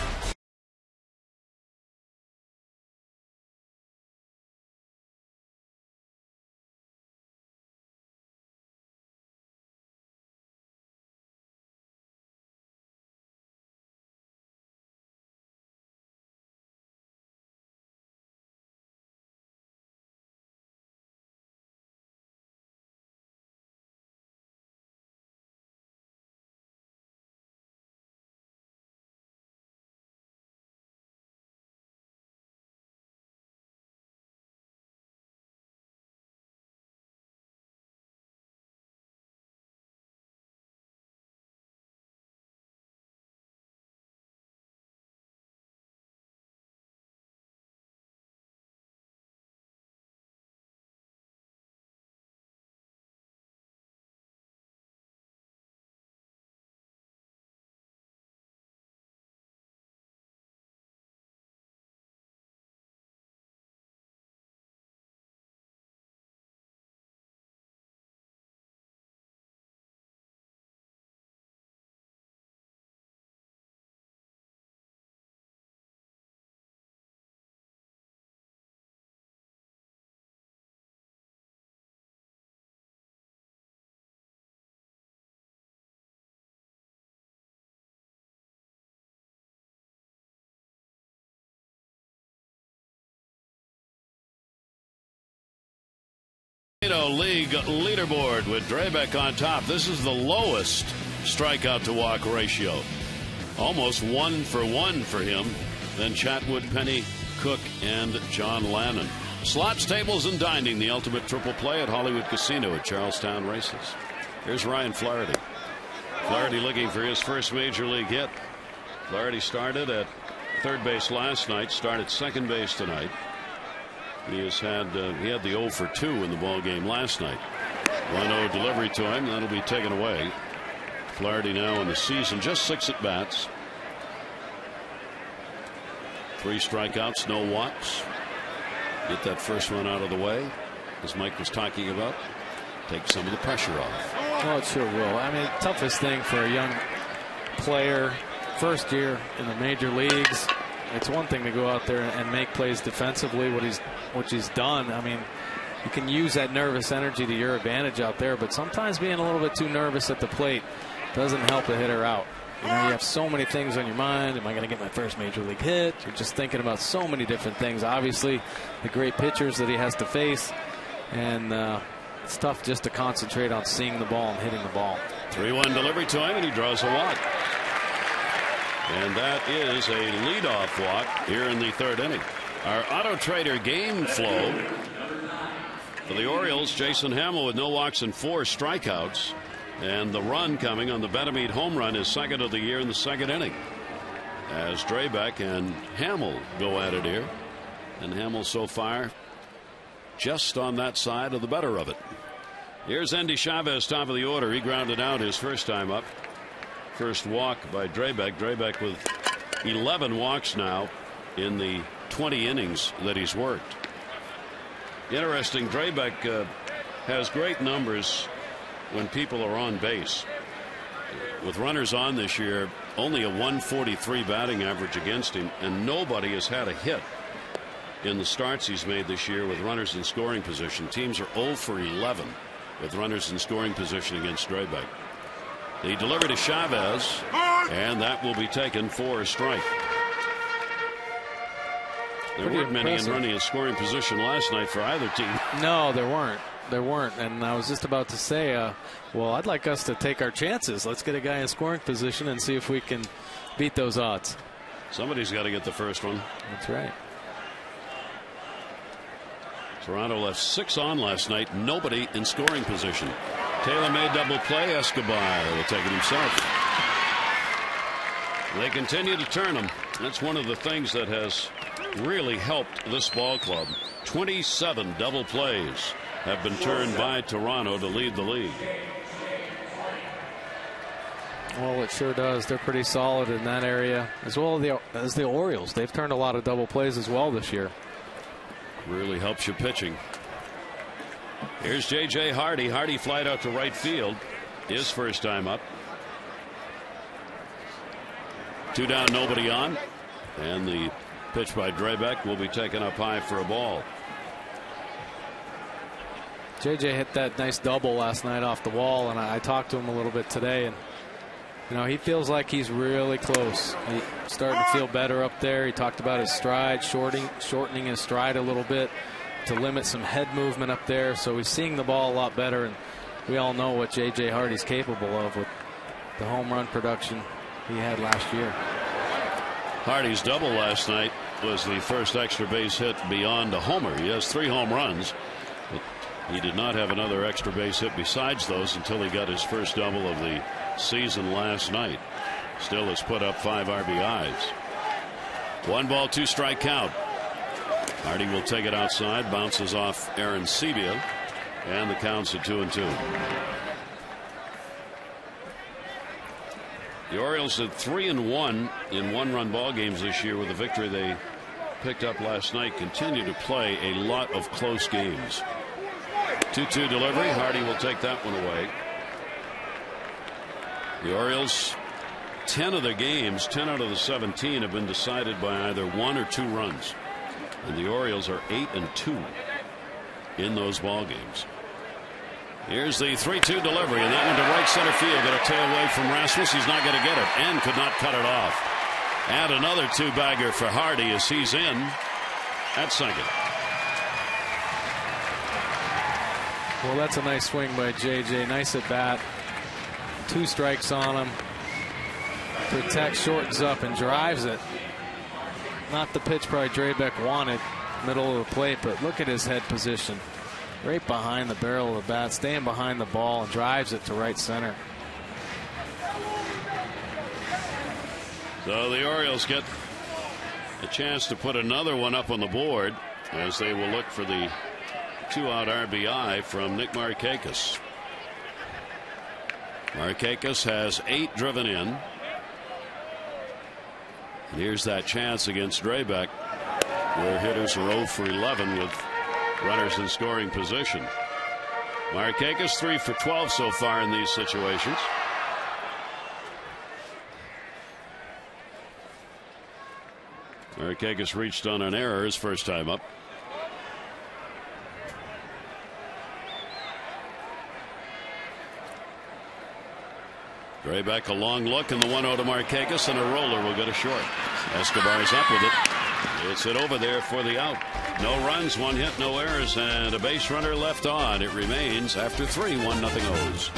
League leaderboard with Drabek on top. This is the lowest strikeout to walk ratio. Almost 1 for 1 for him. Then Chatwood, Penny, Cook, and John Lannon. Slots, tables, and dining. The ultimate triple play at Hollywood Casino at Charlestown Races. Here's Ryan Flaherty. Flaherty looking for his first major league hit. Flaherty started at third base last night. Started second base tonight. He had the 0 for 2 in the ball game last night. 1-0 delivery to him. That'll be taken away. Flaherty now in the season, just 6 at bats. 3 strikeouts, no walks. Get that first one out of the way, as Mike was talking about. Take some of the pressure off. Oh, it sure will. I mean, toughest thing for a young player, first year in the major leagues. It's one thing to go out there and make plays defensively, what he's done. I mean, you can use that nervous energy to your advantage out there, but sometimes being a little bit too nervous at the plate doesn't help the hitter out. You know, you have so many things on your mind. Am I going to get my first major league hit? You're just thinking about so many different things. Obviously, the great pitchers that he has to face, and it's tough just to concentrate on seeing the ball and hitting the ball. 3-1 delivery to him, and he draws a walk. And that is a leadoff walk here in the 3rd inning. Our Auto Trader game flow for the Orioles: Jason Hamill with no walks and 4 strikeouts. And the run coming on the Benameed home run is 2nd of the year in the 2nd inning, as Drabek and Hamill go at it here. And Hamill so far just on that side of the better of it. Here's Endy Chavez, top of the order. He grounded out his first time up. First walk by Drabek. Drabek with 11 walks now in the 20 innings that he's worked. Interesting, Drabek has great numbers when people are on base. With runners on this year, only a 143 batting average against him, and nobody has had a hit in the starts he's made this year with runners in scoring position. Teams are 0 for 11 with runners in scoring position against Drabek. The delivery to Chavez, and that will be taken for a strike. There weren't many in running in scoring position last night for either team. No, there weren't. There weren't. And I was just about to say, well, I'd like us to take our chances. Let's get a guy in scoring position and see if we can beat those odds. Somebody's got to get the first one. That's right. Toronto left 6 on last night. Nobody in scoring position. Taylor made double play. Escobar will take it himself. They continue to turn them. That's one of the things that has really helped this ball club. 27 double plays have been turned by Toronto to lead the league. Well, it sure does. They're pretty solid in that area, as well as the Orioles. They've turned a lot of double plays as well this year. Really helps you pitching. Here's J.J. Hardy. Hardy flied out to right field. His first time up. 2 down, nobody on. And the pitch by Drabek will be taken up high for a ball. J.J. hit that nice double last night off the wall, and I talked to him a little bit today, and you know, he feels like he's really close. He's starting to feel better up there. He talked about his stride, shortening his stride a little bit to limit some head movement up there. So he's seeing the ball a lot better, and we all know what J.J. Hardy's capable of with the home run production he had last year. Hardy's double last night was the first extra base hit beyond a homer. He has 3 home runs. He did not have another extra base hit besides those until he got his first double of the season last night. Still has put up 5 RBIs. 1 ball, 2 strike count. Hardy will take it outside, bounces off Aaron Sebia, and the count's at 2-2. The Orioles at 3-1 in 1-run ball games this year with the victory they picked up last night. Continue to play a lot of close games. 2-2 delivery. Hardy will take that one away. The Orioles, 10 of their games, 10 out of the 17 have been decided by either 1 or 2 runs. And the Orioles are 8-2 in those ball games. Here's the 3-2 delivery, and that one to right center field. Got a tail away from Rasmus. He's not going to get it, and could not cut it off. And another 2-bagger for Hardy as he's in at second. Well, that's a nice swing by J.J. Nice at bat. 2 strikes on him. Protects, shortens up, and drives it. Not the pitch probably Drabek wanted, middle of the plate, but look at his head position. Right behind the barrel of the bat, staying behind the ball, and drives it to right center. So the Orioles get a chance to put another one up on the board as they will look for the 2-out RBI from Nick Markakis. Markakis has 8 driven in. And here's that chance against Drabek, where hitters are 0 for 11 with runners in scoring position. Markakis 3 for 12 so far in these situations. Markakis reached on an error his first time up. Draybeck a long look, and the 1-0 to Markakis, and a roller will go to short. Escobar's up with it. It's it over there for the out. No runs, 1 hit, no errors, and a base runner left on. It remains after 3, 1-0 O's.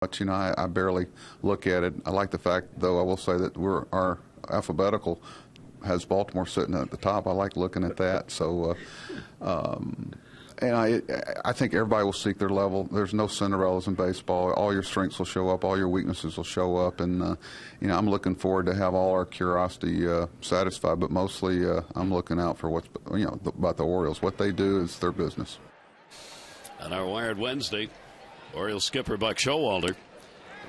But, you know, I barely look at it. I like the fact, though, I will say that our alphabetical has Baltimore sitting at the top. I like looking at that. So, and I think everybody will seek their level. There's no Cinderellas in baseball. All your strengths will show up. All your weaknesses will show up. And, you know, I'm looking forward to have all our curiosity satisfied. But mostly I'm looking out for what's, you know, about the Orioles. What they do is their business. On our Wired Wednesday, Orioles skipper Buck Showalter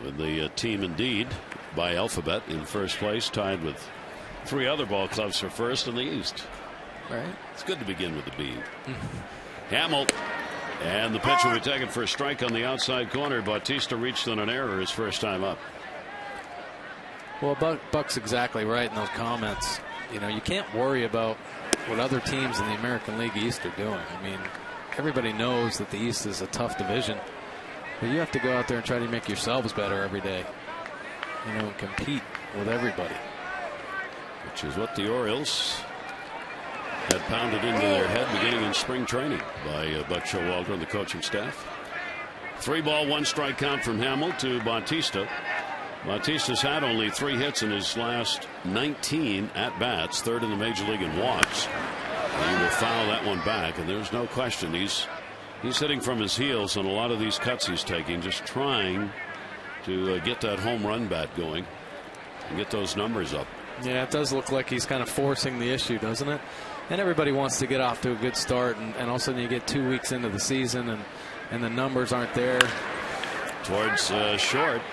with the team indeed by alphabet in first place, tied with 3 other ball clubs for first in the East. Right. It's good to begin with the B. Hamill, and the pitch will be taken for a strike on the outside corner. Bautista reached on an error his first time up. Well, Buck's exactly right in those comments. You know, you can't worry about what other teams in the American League East are doing. I mean, everybody knows that the East is a tough division. But you have to go out there and try to make yourselves better every day. You know, and compete with everybody. Which is what the Orioles had pounded into their head beginning in spring training by Buck Showalter and the coaching staff. 3-ball, 1-strike count from Hamill to Bautista. Bautista's had only 3 hits in his last 19 at-bats, 3rd in the major league in walks. He will foul that one back, and there's no question he's hitting from his heels on a lot of these cuts he's taking, just trying to get that home run bat going and get those numbers up. Yeah, it does look like he's kind of forcing the issue, doesn't it? And everybody wants to get off to a good start, and all of a sudden you get 2 weeks into the season and the numbers aren't there. Towards short.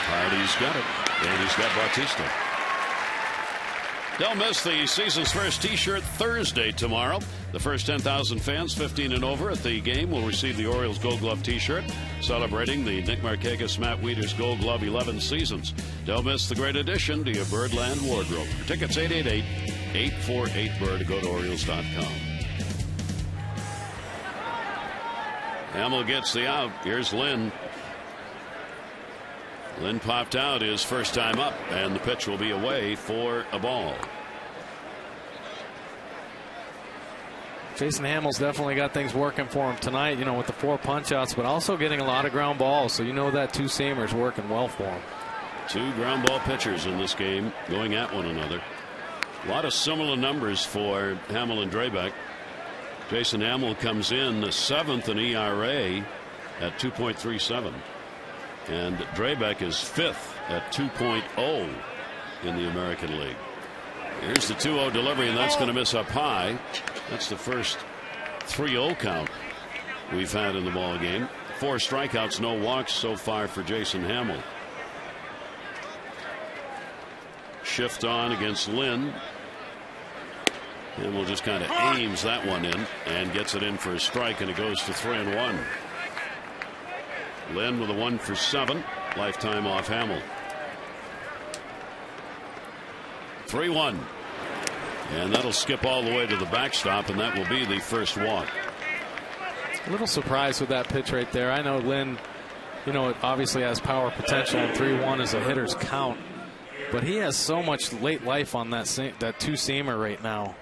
Hardy's got it, and he's got Bautista. Don't miss the season's first T-shirt Thursday tomorrow. The first 10,000 fans 15 and over at the game will receive the Orioles Gold Glove T-shirt, celebrating the Nick Markakis, Matt Wieters Gold Glove 11 seasons. Don't miss the great addition to your Birdland wardrobe. For tickets, 888-848-BIRD. Go to Orioles.com. Hamill gets the out. Here's Lynn. Lynn popped out his first time up, and the pitch will be away for a ball. Jason Hamill's definitely got things working for him tonight, you know, with the 4 punch-outs, but also getting a lot of ground balls, so you know that 2-seamer's working well for him. 2 ground ball pitchers in this game going at one another. A lot of similar numbers for Hamill and Draybeck. Jason Hamill comes in the 7th in ERA at 2.37. And Draybeck is 5th at 2.0 in the American League. Here's the 2-0 delivery, and that's going to miss up high. That's the first 3-0 count we've had in the ball game. 4 strikeouts, no walks so far for Jason Hamill. Shift on against Lynn. Hamill just kind of aims that one in and gets it in for a strike, and it goes to 3-1. Lynn with a 1 for 7. Lifetime off Hamill. 3-1. And that'll skip all the way to the backstop, and that will be the first walk. A little surprised with that pitch right there. I know Lynn, it obviously has power potential, and 3-1 is a hitter's count. But he has so much late life on that two-seamer right now.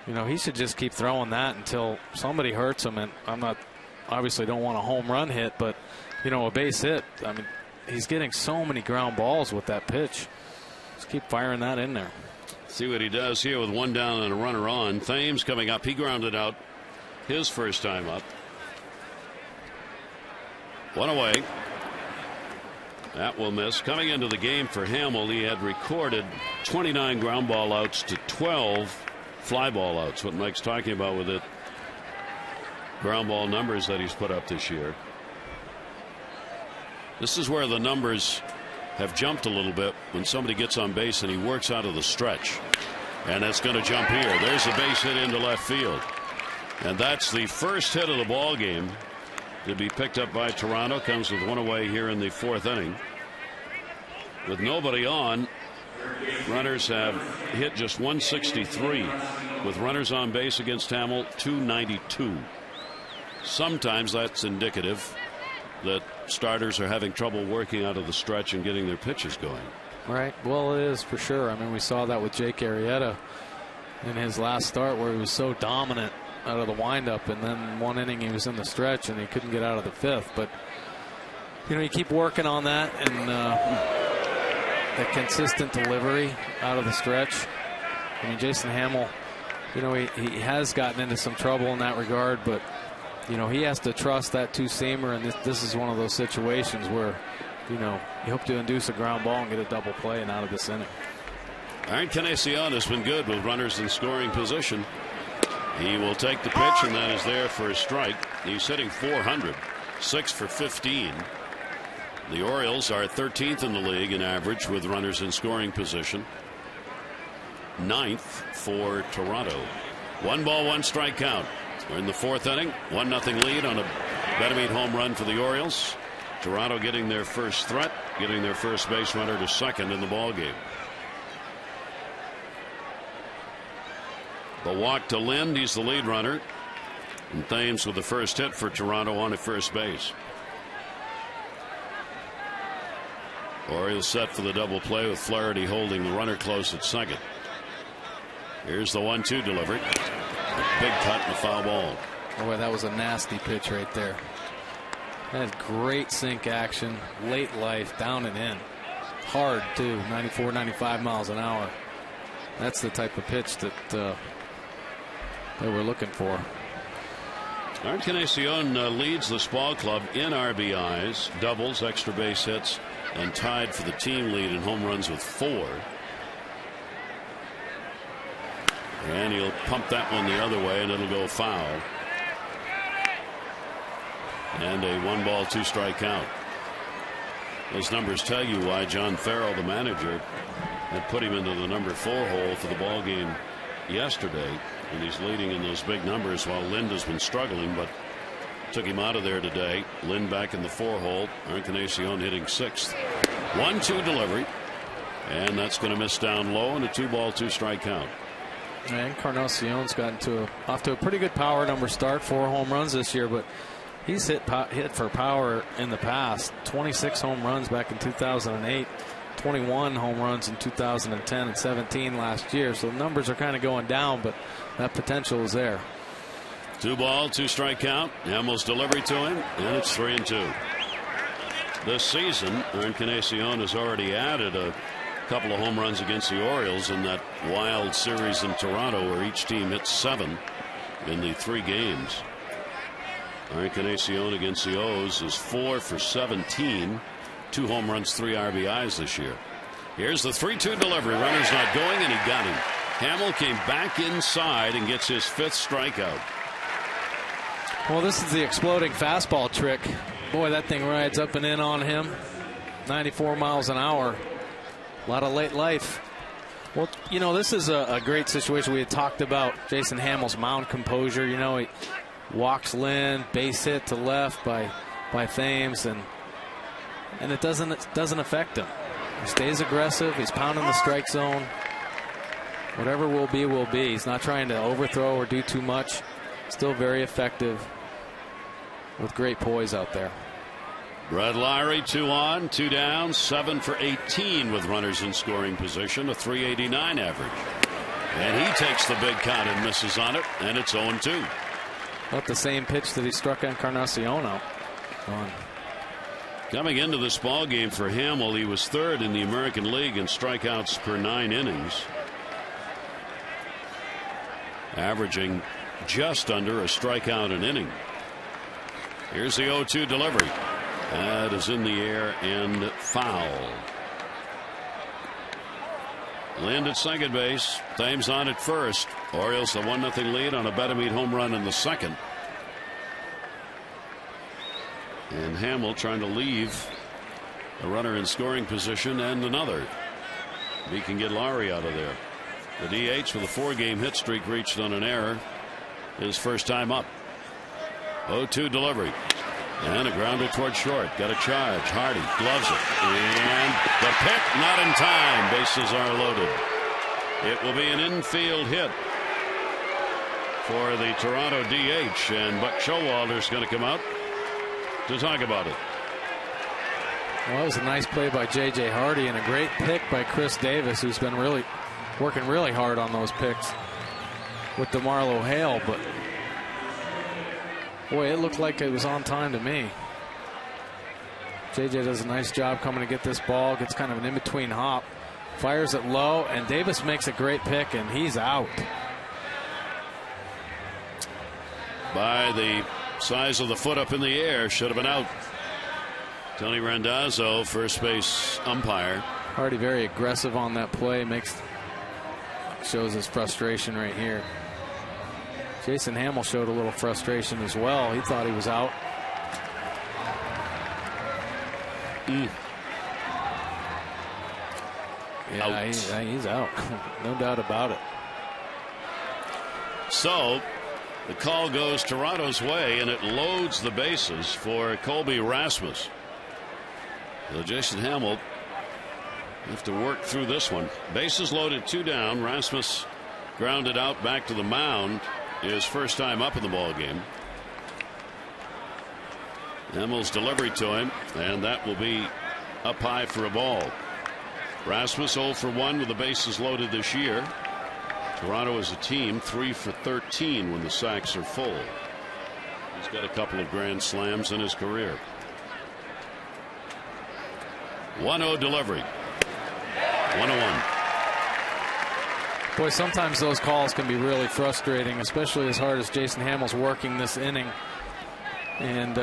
He should just keep throwing that until somebody hurts him. And I'm not, obviously don't want a home run hit, but, a base hit. I mean, he's getting so many ground balls with that pitch. Just keep firing that in there. See what he does here with 1 down and a runner on. Thames coming up. He grounded out his first time up. 1 away. That will miss. Coming into the game for Hamill, he had recorded 29 ground ball outs to 12 fly ball outs. What Mike's talking about with it. Ground ball numbers that he's put up this year. This is where the numbers have jumped a little bit when somebody gets on base and he works out of the stretch. And that's going to jump here. There's a base hit into left field. And that's the first hit of the ball game to be picked up by Toronto. Comes with 1 away here in the 4th inning. With nobody on, runners have hit just 163. With runners on base against Hamill, 292. Sometimes that's indicative that starters are having trouble working out of the stretch and getting their pitches going. Right. Well, it is for sure. I mean, we saw that with Jake Arrieta in his last start, where he was so dominant out of the windup, and then 1 inning he was in the stretch and he couldn't get out of the 5th. But you keep working on that, and the consistent delivery out of the stretch. I mean, Jason Hamill, he has gotten into some trouble in that regard, but he has to trust that two-seamer, and this is one of those situations where you hope to induce a ground ball and get a double play and out of this inning. Aaron Encarnacion has been good with runners in scoring position. He will take the pitch, and that is there for a strike. He's hitting .400, 6 for 15. The Orioles are 13th in the league in average with runners in scoring position. 9th for Toronto. 1 ball, 1 strike count. We're in the 4th inning. 1-0 lead on a Betemit home run for the Orioles. Toronto getting their first threat, getting their first base runner to second in the ball game. The walk to Lind. He's the lead runner. And Thames with the first hit for Toronto on at first base. Orioles set for the double play with Flaherty holding the runner close at second. Here's the 1-2 delivery. A big cut and a foul ball. Boy, that was a nasty pitch right there. That had great sink action, late life, down and in. Hard, too, 94, 95 miles an hour. That's the type of pitch that they were looking for. Encarnacion leads this ball club in RBIs, doubles, extra base hits, and tied for the team lead in home runs with 4. And he'll pump that one the other way, and it'll go foul. And a 1 ball, 2 strike count. Those numbers tell you why John Farrell, the manager, had put him into the number 4 hole for the ball game yesterday. And he's leading in those big numbers while Lind has been struggling, but took him out of there today. Lind back in the 4 hole. Encarnacion hitting 6th. 1-2 delivery. And that's going to miss down low, and a 2 ball, 2 strike count. Encarnacion's gotten off to a pretty good power number start. 4 home runs this year, but he's hit for power in the past. 26 home runs back in 2008. 21 home runs in 2010 and 17 last year. So the numbers are kind of going down, but that potential is there. 2 ball, 2 strike count. Hamill's delivery to him, and it's 3-2. This season, Encarnacion has already added a couple of home runs against the Orioles in that wild series in Toronto where each team hit 7 in the 3 games. Encarnacion against the O's is 4 for 17. 2 home runs, 3 RBIs this year. Here's the 3-2 delivery. Runner's not going, and he got him. Hamill came back inside and gets his 5th strikeout. Well, this is the exploding fastball trick. Boy, that thing rides up and in on him. 94 miles an hour. A lot of late life. Well, you know, this is a great situation. We had talked about Jason Hamill's mound composure. You know, he walks Lynn, base hit to left by Thames, and it doesn't affect him. He stays aggressive. He's pounding the strike zone. Whatever will be, will be. He's not trying to overthrow or do too much. Still very effective with great poise out there. Brett Lowry, 2 on, 2 down, 7 for 18 with runners in scoring position, a .389 average. And he takes the big count and misses on it, and it's 0-2. About the same pitch that he struck Encarnacion on. Coming into this ball game for Hamill, he was 3rd in the American League in strikeouts per 9 innings, averaging just under a strikeout an inning. Here's the 0-2 delivery. That is in the air and foul. Lind at second base. Thames on at first. Orioles a 1-0 lead on a Betemit home run in the second. And Hamill trying to leave a runner in scoring position and another. He can get Lowry out of there. The DH with a 4-game hit streak reached on an error. His first time up. 0-2 delivery. And a grounder toward short. Got a charge. Hardy gloves it. And the pick not in time. Bases are loaded. It will be an infield hit for the Toronto DH. And Buck Showalter's going to come out to talk about it. Well, that was a nice play by J.J. Hardy and a great pick by Chris Davis, who's been working really hard on those picks with DeMarlo Hale, but boy, it looked like it was on time to me. JJ does a nice job coming to get this ball, gets kind of an in-between hop, fires it low, and Davis makes a great pick, and he's out. By the size of the foot up in the air, should have been out. Tony Randazzo, first base umpire. Hardy very aggressive on that play, shows his frustration right here. Jason Hamill showed a little frustration as well. He thought he was out. Yeah, he's out. No doubt about it. So the call goes Toronto's way, and it loads the bases for Colby Rasmus. So Jason Hamill have to work through this one. Bases loaded, 2 down. Rasmus grounded out back to the mound. His first time up in the ball game. Hamill's delivery to him, and that will be up high for a ball. Rasmus 0 for 1 with the bases loaded this year. Toronto as a team 3 for 13 when the sacks are full. He's got a couple of grand slams in his career. 1-0 delivery. 1-1. Boy, sometimes those calls can be really frustrating, especially as hard as Jason Hamill's working this inning. And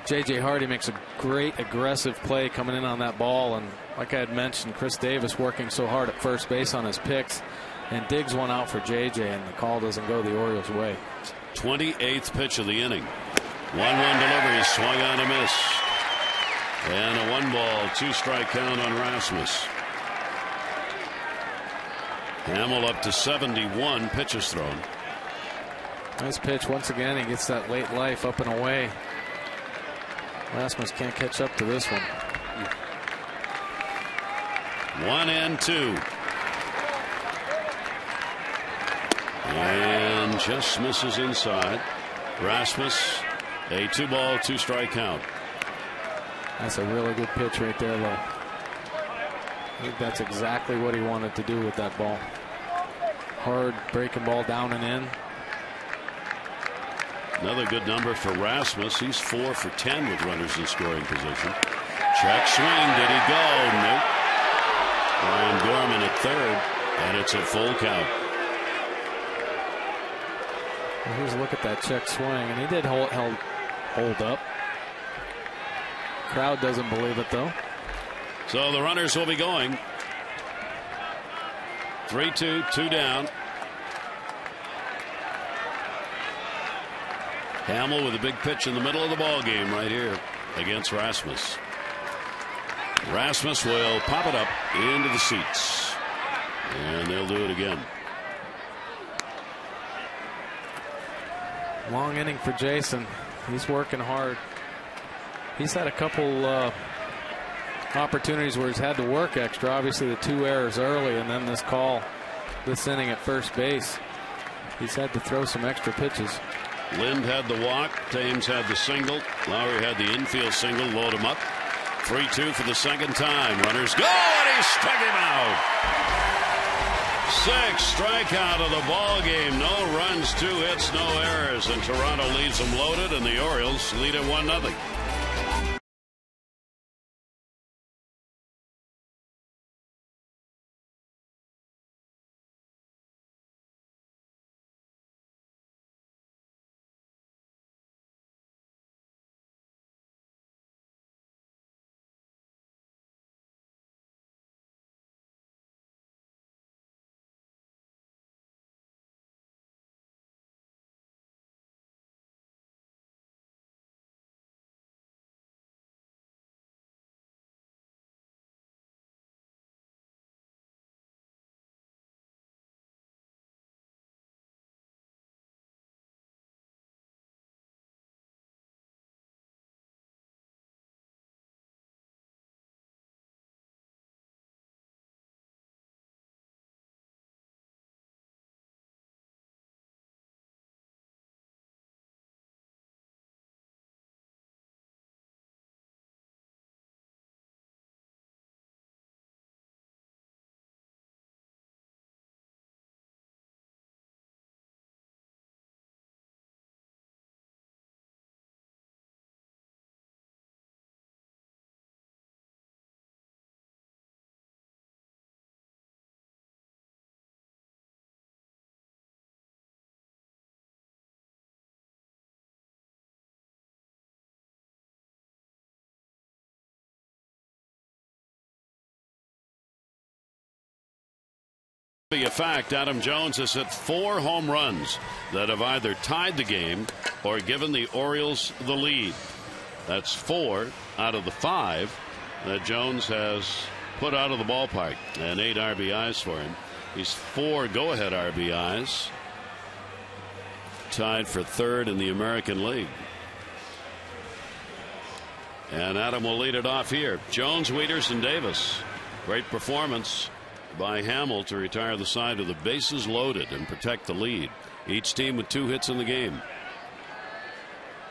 J.J. Hardy makes a great aggressive play coming in on that ball. And like I had mentioned, Chris Davis working so hard at first base on his picks, and digs one out for J.J., and the call doesn't go the Orioles' way. 28th pitch of the inning. 1-1 delivery, swung on a miss. And a 1-ball, 2-strike count on Rasmus. Hamill up to 71 pitches thrown. Nice pitch once again. He gets that late life up and away. Rasmus can't catch up to this one. 1-2. And just misses inside. Rasmus, a 2-ball, 2-strike count. That's a really good pitch right there, though. I think that's exactly what he wanted to do with that ball. Hard breaking ball down and in. Another good number for Rasmus. He's 4 for 10 with runners in scoring position. Check swing. Did he go? Nope. Ryan Gorman at third, and it's a full count. Well, here's a look at that check swing, and he did hold up. Crowd doesn't believe it, though. So the runners will be going. 3-2, 2 down. Hamill with a big pitch in the middle of the ball game right here against Rasmus. Rasmus will pop it up into the seats. And they'll do it again. Long inning for Jason. He's working hard. He's had a couple opportunities where he's had to work extra. Obviously the 2 errors early and then this call this inning at first base. He's had to throw some extra pitches. Lind had the walk. Thames had the single. Lowry had the infield single. Load him up. 3-2 for the second time. Runners go, and he struck him out. 6th strikeout of the ball game. No runs, 2 hits, no errors, and Toronto leaves them loaded, and the Orioles lead at 1-0. Be a fact, Adam Jones has hit 4 home runs that have either tied the game or given the Orioles the lead. That's 4 out of the 5 that Jones has put out of the ballpark, and 8 RBIs for him. He's 4 go-ahead RBIs, tied for 3rd in the American League. And Adam will lead it off here. Jones, Wieters, and Davis. Great performance by Hamill to retire the side with the bases loaded and protect the lead. Each team with 2 hits in the game.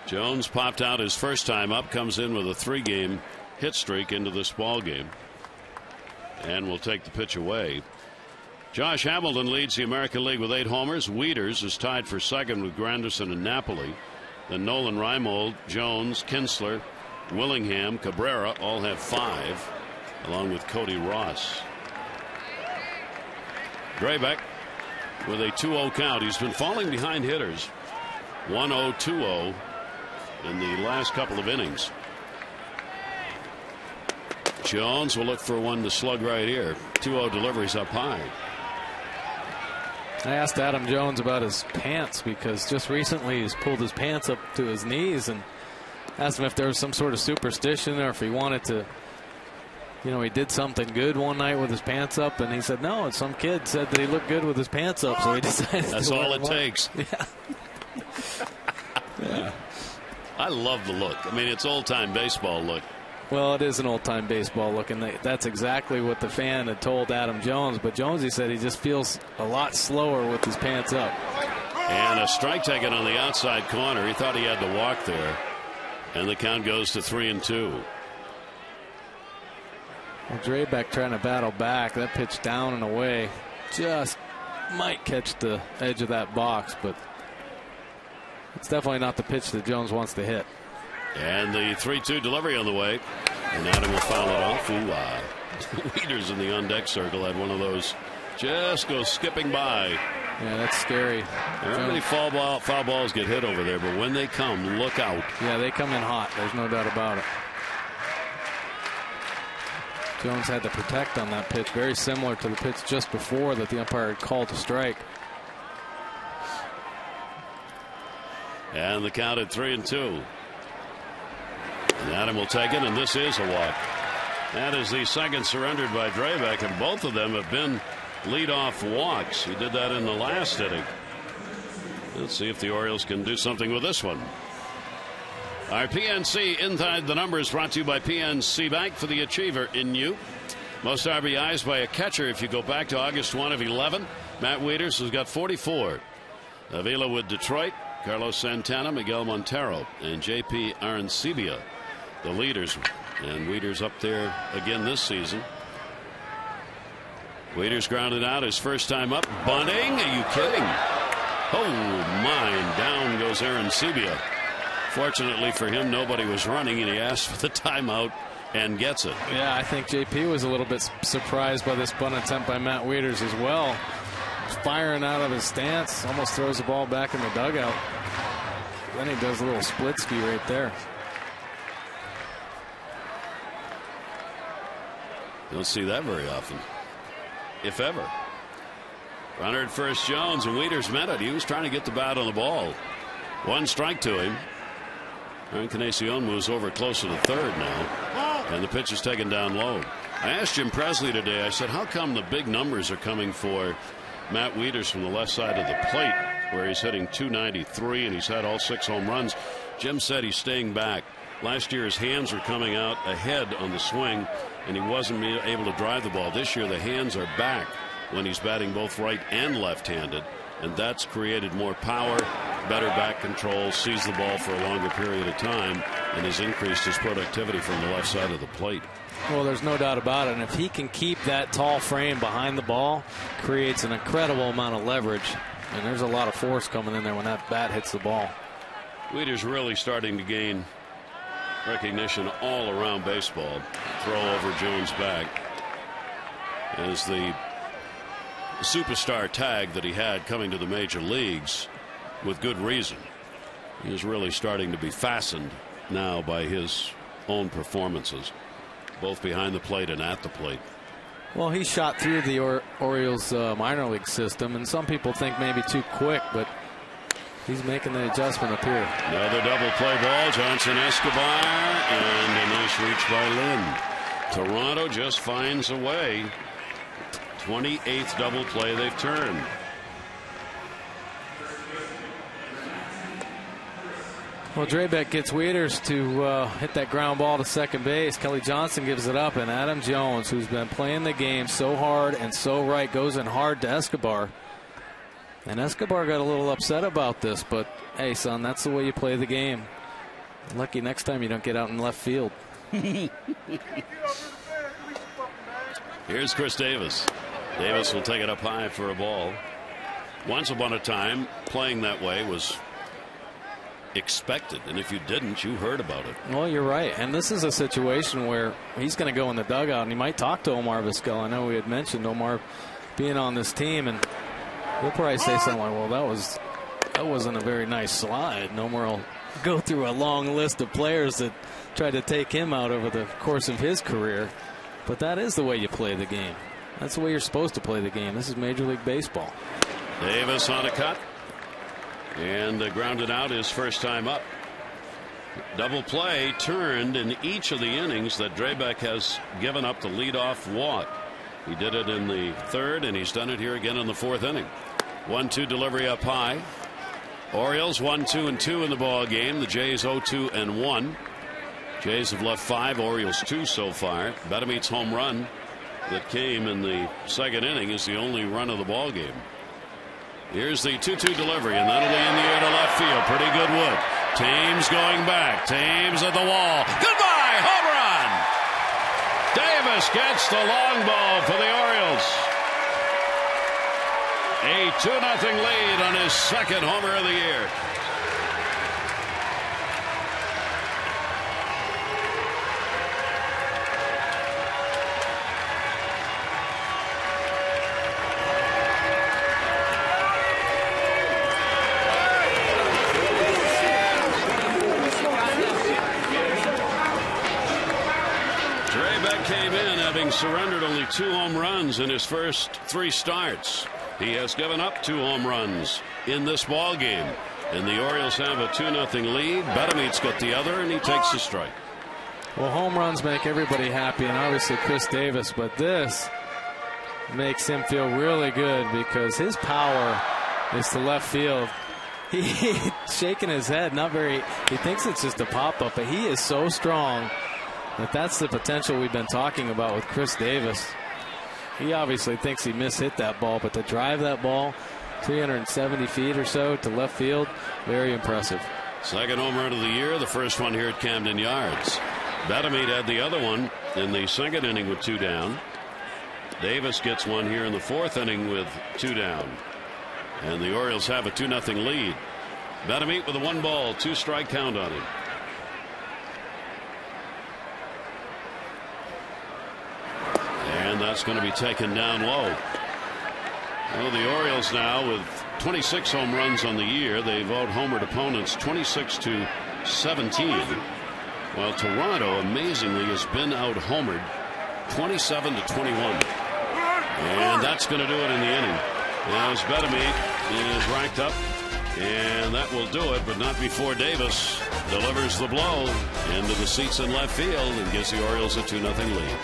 Jones popped out his first time up, comes in with a 3-game hit streak into this ball game, and will take the pitch away. Josh Hamilton leads the American League with 8 homers. Wieters is tied for 2nd with Granderson and Napoli. Then Nolan Reimold, Jones, Kinsler, Willingham, Cabrera all have 5, along with Cody Ross. Drabek with a 2-0 count. He's been falling behind hitters. 1-0, 2-0 in the last couple of innings. Jones will look for one to slug right here. 2-0 deliveries up high. I asked Adam Jones about his pants because just recently he's pulled his pants up to his knees, and asked him if there was some sort of superstition or if he wanted to, you know, he did something good one night with his pants up, and he said no, some kid said that he looked good with his pants up, so he decided that's all it takes. Yeah. Yeah. I love the look. I mean, it's old-time baseball look. Well, it is an old-time baseball look, and that's exactly what the fan had told Adam Jones. But Jonesy said he just feels a lot slower with his pants up. And a strike taken on the outside corner. He thought he had to walk there. And the count goes to 3-2. Well, Drabek trying to battle back. That pitch down and away just might catch the edge of that box, but it's definitely not the pitch that Jones wants to hit. And the 3-2 delivery on the way. And Adam will foul it off. Wieters in the on-deck circle had one of those just go skipping by. Yeah, that's scary. There are many foul balls get hit over there, but when they come, look out. Yeah, they come in hot. There's no doubt about it. Jones had to protect on that pitch, very similar to the pitch just before that the umpire had called to strike. And the count at 3-2. And Adam will take it, and this is a walk. That is the second surrendered by Drabek, and both of them have been leadoff walks. He did that in the last inning. Let's see if the Orioles can do something with this one. Our PNC Inside the Numbers brought to you by PNC Bank for the achiever in you. Most RBIs by a catcher if you go back to August 1 of 11. Matt Wieters has got 44. Avila with Detroit, Carlos Santana, Miguel Montero, and J.P. Arancibia, the leaders. And Wieters up there again this season. Wieters grounded out his first time up. Bunting, are you kidding? Oh, my, down goes Arancibia. Fortunately for him, nobody was running, and he asked for the timeout and gets it. Yeah, I think JP was a little bit surprised by this bunt attempt by Matt Wieters as well. Firing out of his stance, almost throws the ball back in the dugout. Then he does a little split ski right there. Don't see that very often, if ever. Runner at first, Jones, and Wieters met it. He was trying to get the bat on the ball. One strike to him. Encarnacion moves over closer to third now, and the pitch is taken down low. I asked Jim Presley today, I said, how come the big numbers are coming for Matt Wieters from the left side of the plate, where he's hitting .293 and he's had all 6 home runs? Jim said he's staying back. Last year his hands were coming out ahead on the swing, and he wasn't able to drive the ball. This year the hands are back when he's batting both right and left-handed, and that's created more power, better back control, sees the ball for a longer period of time, and has increased his productivity from the left side of the plate. Well, there's no doubt about it. And if he can keep that tall frame behind the ball, creates an incredible amount of leverage. And there's a lot of force coming in there when that bat hits the ball. Wieters really starting to gain recognition all around baseball. Throw over Jones' back as the superstar tag that he had coming to the major leagues with good reason. He is really starting to be fastened now by his own performances, both behind the plate and at the plate. Well, he shot through the Orioles minor league system, and some people think maybe too quick, but he's making the adjustment up here. Another double play ball. Johnson Escobar, and a nice reach by Lynn. Toronto just finds a way. 28th double play they've turned. Well, Drabek gets Wieters to hit that ground ball to second base. Kelly Johnson gives it up, and Adam Jones, who's been playing the game so hard and so right, goes in hard to Escobar. And Escobar got a little upset about this, but hey, son, that's the way you play the game. Lucky next time you don't get out in left field. Here's Chris Davis. Davis will take it up high for a ball. Once upon a time, playing that way was expected, and if you didn't, you heard about it. Well, you're right, and this is a situation where he's going to go in the dugout, and he might talk to Omar Vizquel. I know we had mentioned Omar being on this team, and he'll probably say something like, well, that wasn't a very nice slide. And Omar will go through a long list of players that tried to take him out over the course of his career, but that is the way you play the game. That's the way you're supposed to play the game. This is Major League Baseball. Davis on a cut, and grounded out his first time up. Double play turned in each of the innings that Drabek has given up the leadoff walk. He did it in the third, and he's done it here again in the fourth inning. 1-2 delivery up high. Orioles 1-2-2 in the ball game. The Jays 0-2-1. Jays have left 5, Orioles 2 so far. Batamit's home run that came in the second inning is the only run of the ball game. Here's the 2-2 delivery, and that'll be in the air to left field. Pretty good wood. Thames going back. Thames at the wall. Goodbye. Home run. Davis gets the long ball for the Orioles. A 2-0 lead on his second homer of the year. Surrendered only 2 home runs in his first 3 starts. He has given up 2 home runs in this ball game, and the Orioles have a 2-0 lead. Batamit's got the other, and he takes the strike. Well, home runs make everybody happy, and obviously Chris Davis, but this makes him feel really good because his power is to left field. He's shaking his head, not very. He thinks it's just a pop-up, but he is so strong that that's the potential we've been talking about with Chris Davis. He obviously thinks he mishit that ball, but to drive that ball 370 feet or so to left field, very impressive. Second home run of the year, the first one here at Camden Yards. Batamete had the other one in the second inning with 2 down. Davis gets one here in the fourth inning with 2 down. And the Orioles have a 2-0 lead. Batamete with a 1-ball, 2-strike count on him. And that's going to be taken down low. Well, the Orioles now with 26 home runs on the year. They've out-homered opponents 26-17. While Toronto amazingly has been out-homered 27-21. And that's going to do it in the inning. As Batamete is racked up, and that will do it, but not before Davis delivers the blow into the seats in left field and gives the Orioles a 2-0 lead.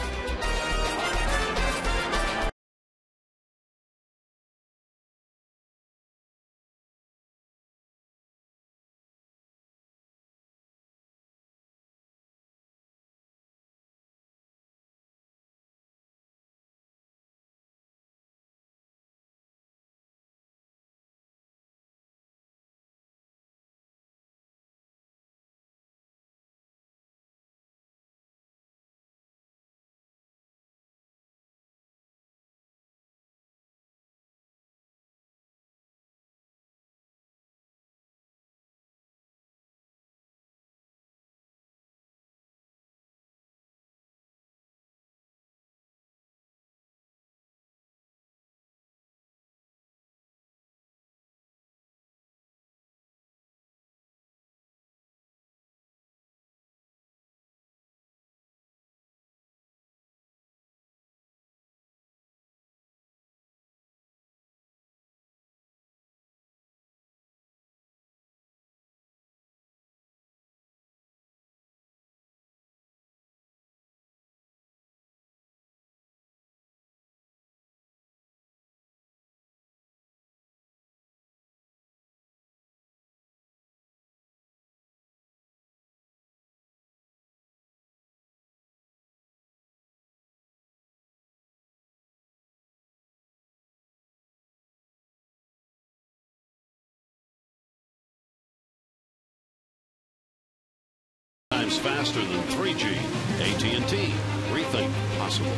Times faster than 3G. AT&T. Rethink possible.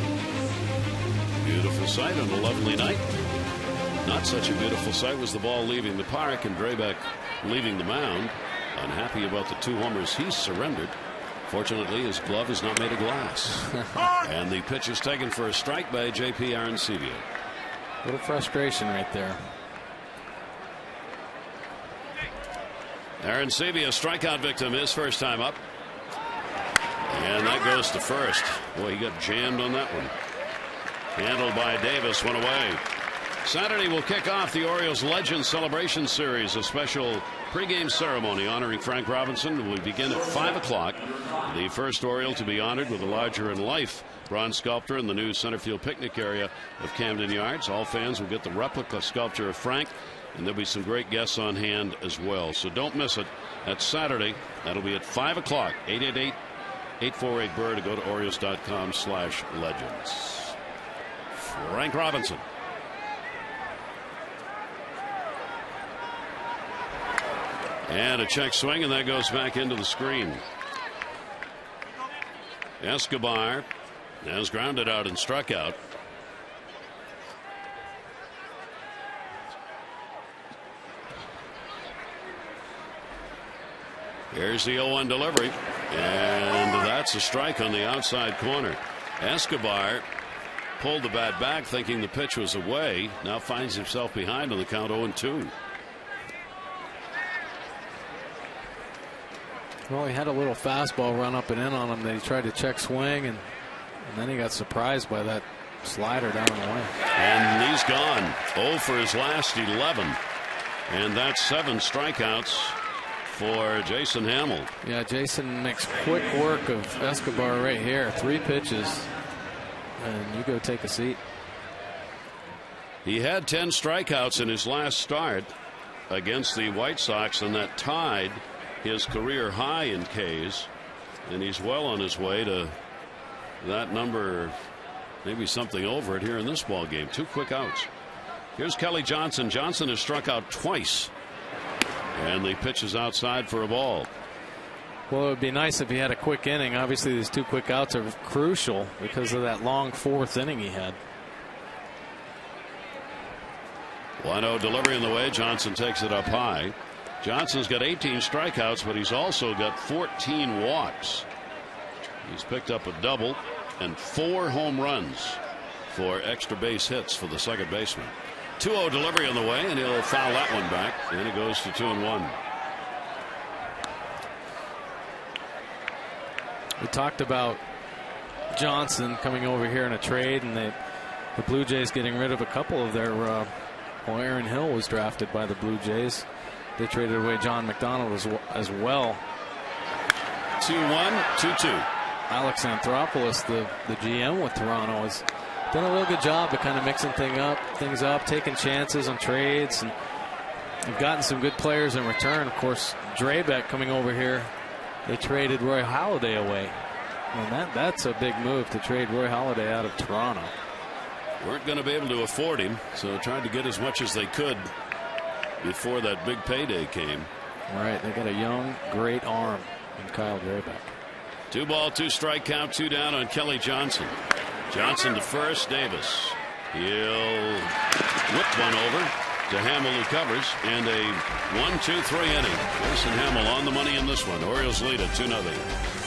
Beautiful sight on a lovely night. Not such a beautiful sight was the ball leaving the park and Drabek leaving the mound. Unhappy about the 2 homers he surrendered. Fortunately, his glove is not made of glass. And the pitch is taken for a strike by J.P. Arencibia. A little frustration right there. Arencibia, strikeout victim, his first time up. And that goes to first. Boy, he got jammed on that one. Handled by Davis, one away. Saturday will kick off the Orioles Legends Celebration Series, a special pregame ceremony honoring Frank Robinson. Will begin at 5 o'clock. The first Oriole to be honored with a larger-in-life bronze sculpture in the new center field picnic area of Camden Yards. All fans will get the replica sculpture of Frank, and there'll be some great guests on hand as well. So don't miss it. That's Saturday. That'll be at 5 o'clock. 888-848-BIRD to go to Orioles.com/legends. Frank Robinson. And a check swing, and that goes back into the screen. Escobar has grounded out and struck out. Here's the 0-1 delivery, and that's a strike on the outside corner. Escobar pulled the bat back thinking the pitch was away. Now finds himself behind on the count 0-2. Well, he had a little fastball run up and in on him that he tried to check swing, and then he got surprised by that slider down the line. And he's gone. 0 for his last 11. And that's 7 strikeouts for Jason Hamill. Yeah, Jason makes quick work of Escobar right here. 3 pitches, and you go take a seat. He had 10 strikeouts in his last start against the White Sox, and that tied his career high in Ks, and he's well on his way to that number, maybe something over it here in this ball game. 2 quick outs. Here's Kelly Johnson. Johnson has struck out twice, and the pitch is outside for a ball. Well, it would be nice if he had a quick inning. Obviously, these 2 quick outs are crucial because of that long 4th inning he had. 1-0 delivery in the way. Johnson takes it up high. Johnson's got 18 strikeouts, but he's also got 14 walks. He's picked up a double and 4 home runs for extra base hits for the second baseman. 2-0 delivery on the way, and he'll foul that one back, and it goes to 2-1. We talked about Johnson coming over here in a trade, and the Blue Jays getting rid of a couple of their well, Aaron Hill was drafted by the Blue Jays. They traded away John McDonald as well. 2-1, 2-2. Alex Anthopoulos, the GM with Toronto, has done a real good job of kind of mixing things up, taking chances on trades, and they've gotten some good players in return. Of course, Drabek coming over here, they traded Roy Halladay away. And that's a big move to trade Roy Halladay out of Toronto. Weren't going to be able to afford him, so tried to get as much as they could before that big payday came. Right, they got a young, great arm in Kyle Drabek. 2 ball, 2 strike count, 2 down on Kelly Johnson. Johnson to first. Davis. He'll whip one over to Hamill, who covers, and a 1-2-3 inning. Jason Hamill on the money in this one. Orioles lead at 2-0.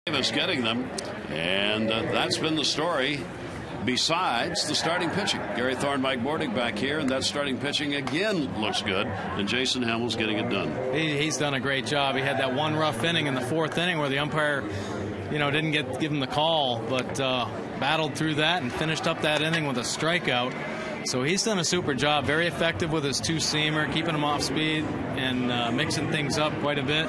Davis getting them, and that's been the story besides the starting pitching. Gary Thorne, Mike Bordig back here, and that starting pitching again looks good, and Jason Hamill's getting it done. He's done a great job. He had that one rough inning in the 4th inning where the umpire, didn't give him the call, but battled through that and finished up that inning with a strikeout. So he's done a super job, very effective with his 2-seamer, keeping him off speed and mixing things up quite a bit.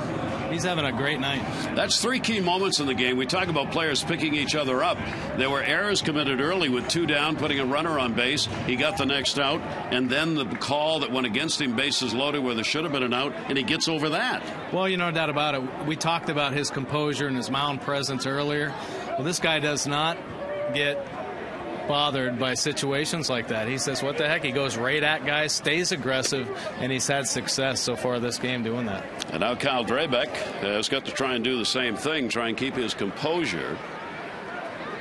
He's having a great night. That's 3 key moments in the game. We talk about players picking each other up. There were errors committed early with 2 down, putting a runner on base. He got the next out, and then the call that went against him, bases loaded, where there should have been an out, and he gets over that. Well, no doubt about it. We talked about his composure and his mound presence earlier. Well, this guy does not get bothered by situations like that. He says, what the heck? He goes right at guys, stays aggressive, and he's had success so far this game doing that. And now Kyle Drabek has got to try and do the same thing, try and keep his composure.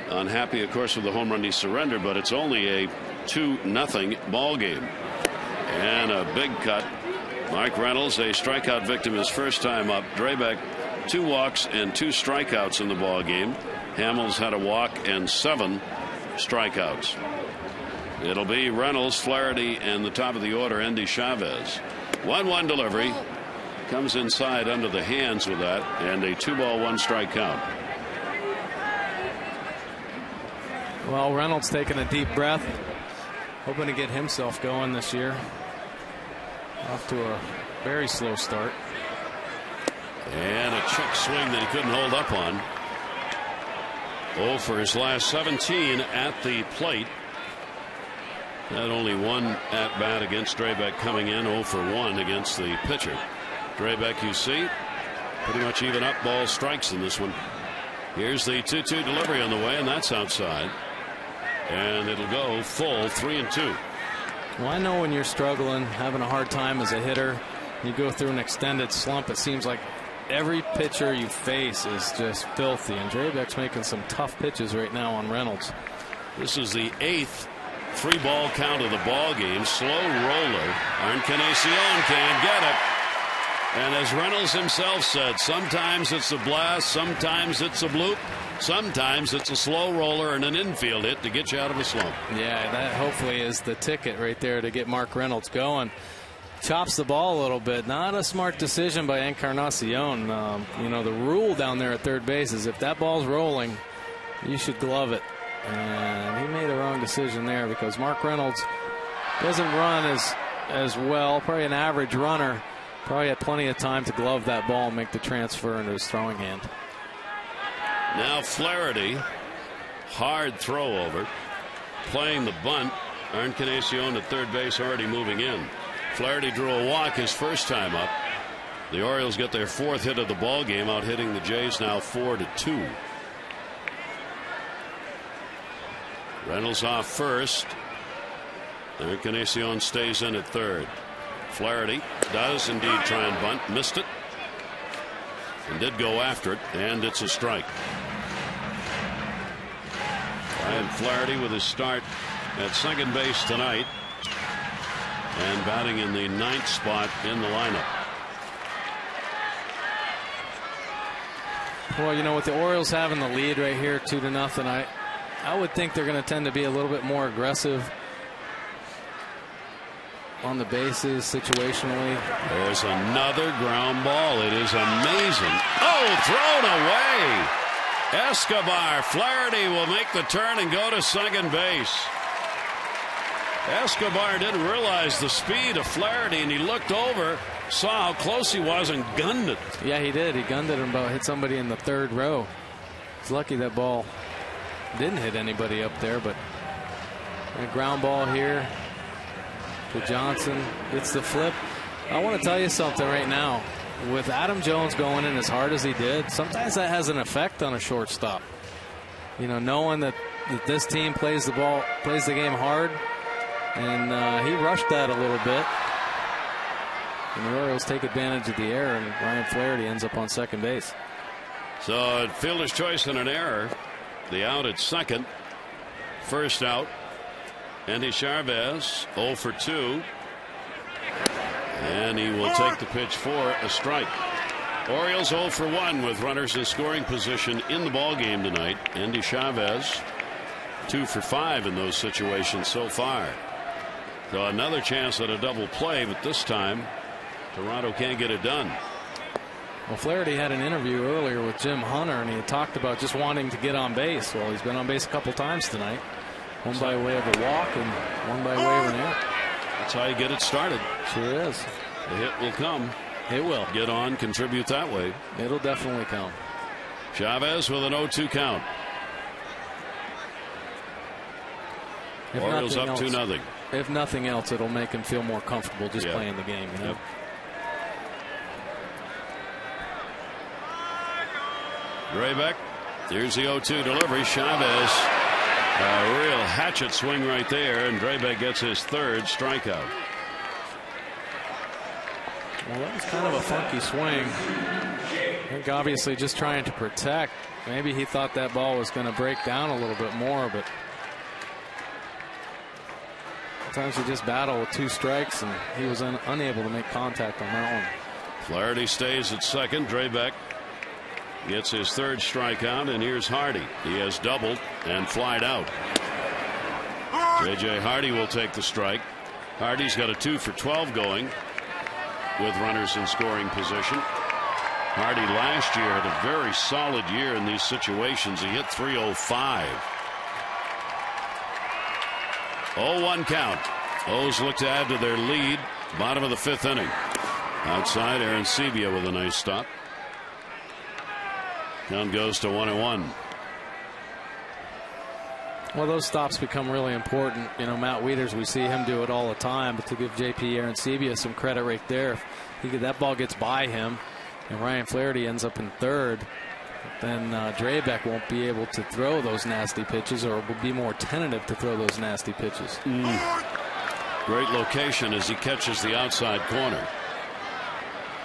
Unhappy, of course, with the home run he surrendered, but it's only a 2-0 ball game. And a big cut. Mike Reynolds, a strikeout victim his first time up. Drabek, 2 walks and 2 strikeouts in the ball game. Hamill's had a walk and 7 strikeouts. It'll be Reynolds, Flaherty, and the top of the order, Endy Chavez. 1-1 delivery. Comes inside under the hands with that, and a 2-ball, 1-strike count. Well, Reynolds taking a deep breath, hoping to get himself going this year. Off to a very slow start. And a check swing that he couldn't hold up on. 0 for his last 17 at the plate. Had only 1 at bat against Drabek coming in. 0 for 1 against the pitcher. Drabek, you see, Pretty much even up ball strikes in this one. Here's the 2-2 delivery on the way, and that's outside. And it'll go full 3-2. Well, I know when you're struggling, having a hard time as a hitter, you go through an extended slump, it seems like every pitcher you face is just filthy. And Drabek's making some tough pitches right now on Reynolds. This is the 8th 3-ball count of the ball game. Slow roller. Encarnacion can't get it. And as Reynolds himself said, sometimes it's a blast, sometimes it's a bloop, sometimes it's a slow roller and an infield hit to get you out of a slump. Yeah, that hopefully is the ticket right there to get Mark Reynolds going. Chops the ball a little bit. Not a smart decision by Encarnacion. You know, the rule down there at third base is if that ball's rolling, you should glove it. And he made a wrong decision there because Mark Reynolds doesn't run as well, probably an average runner. Probably had plenty of time to glove that ball and make the transfer into his throwing hand. Now Flaherty, hard throw over, playing the bunt. Encarnacion at third base already moving in. Flaherty drew a walk his first time up. The Orioles get their 4th hit of the ball game, out hitting the Jays now 4-2. Reynolds off first. Encarnacion stays in at third. Flaherty does indeed try and bunt, missed it, and did go after it, and it's a strike. Ryan Flaherty with his start at second base tonight, and batting in the 9th spot in the lineup. Well, you know, with the Orioles having the lead right here 2-0, I would think they're going to tend to be a little bit more aggressive on the bases situationally. There's another ground ball. It is amazing. Oh, thrown away. Escobar. Flaherty will make the turn and go to second base. Escobar didn't realize the speed of Flaherty, and he looked over, saw how close he was, and gunned it. Yeah, he did. He gunned it and about hit somebody in the third row. He's lucky that ball didn't hit anybody up there, but a ground ball here to Johnson. Gets the flip. I want to tell you something right now. With Adam Jones going in as hard as he did, sometimes that has an effect on a shortstop. You know, knowing that this team plays the game hard, and he rushed that a little bit. And the Orioles take advantage of the error, and Ryan Flaherty ends up on second base. So fielder's choice and an error. The out at second. First out. Andy Chavez 0 for 2. And he will take the pitch for a strike. Orioles 0 for 1 with runners in scoring position in the ball game tonight. Andy Chavez 2 for 5 in those situations so far. So another chance at a double play, but this time Toronto can't get it done. Well, Flaherty had an interview earlier with Jim Hunter, and he had talked about just wanting to get on base. Well, he's been on base a couple times tonight. One by way of a walk and one by way of an error. That's how you get it started. Sure is. The hit will come. It will. Get on, contribute that way. It'll definitely come. Chavez with an 0-2 count. Orioles up 2-0. If nothing else, it'll make him feel more comfortable just playing the game. You know? Drabek. Here's the 0-2 delivery. Chavez. A real hatchet swing right there, and Drabek gets his third strikeout. Well, that was kind of a funky swing. I think obviously just trying to protect. Maybe he thought that ball was going to break down a little bit more, but sometimes you just battle with 2 strikes, and he was unable to make contact on that one. Flaherty stays at second. Drabek gets his third strikeout, and here's Hardy. He has doubled and flied out. J.J. Hardy will take the strike. Hardy's got a 2 for 12 going with runners in scoring position. Hardy last year had a very solid year in these situations. He hit .305. 0-1 count. O's look to add to their lead. Bottom of the 5th inning. Outside, Aaron Sebia with a nice stop. Count goes to 1-1. Well, those stops become really important. You know, Matt Wieters, we see him do it all the time, but to give Aaron Sebia some credit right there, if that ball gets by him, And Ryan Flaherty ends up in third. Then Drabek won't be able to throw those nasty pitches, or will be more tentative to throw those nasty pitches. Great location as he catches the outside corner.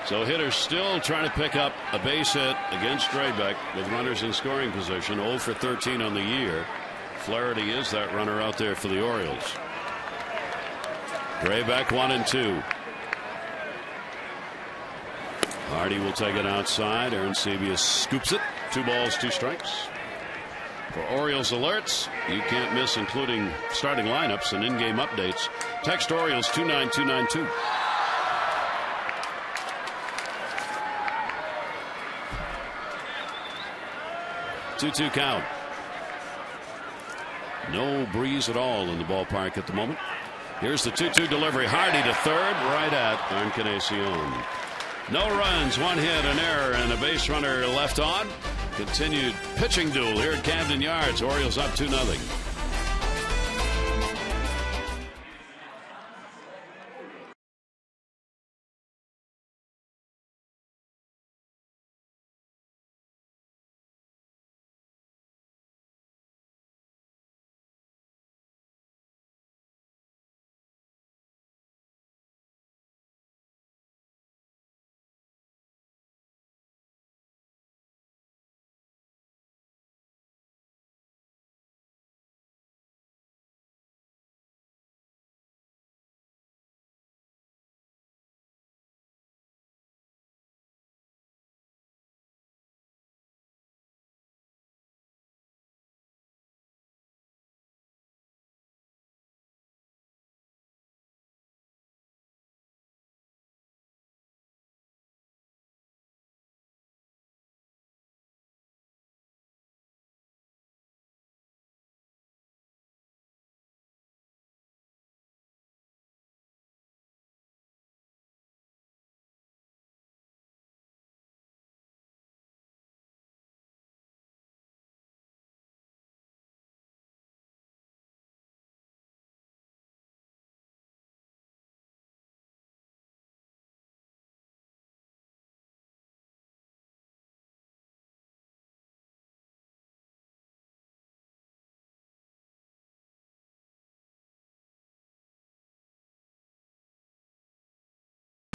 So hitters still trying to pick up a base hit against Drabek with runners in scoring position. 0 for 13 on the year. Flaherty is that runner out there for the Orioles. Drabek 1-2. Hardy will take it outside. Aaron Sebius scoops it. 2 balls, 2 strikes. For Orioles alerts, you can't miss, including starting lineups and in-game updates. Text Orioles 29292. Two count. No breeze at all in the ballpark at the moment. Here's the 2-2 delivery. Hardy to third, right at Encarnacion. No runs, 1 hit, an error, and a base runner left on. Continued pitching duel here at Camden Yards. Orioles up 2-0.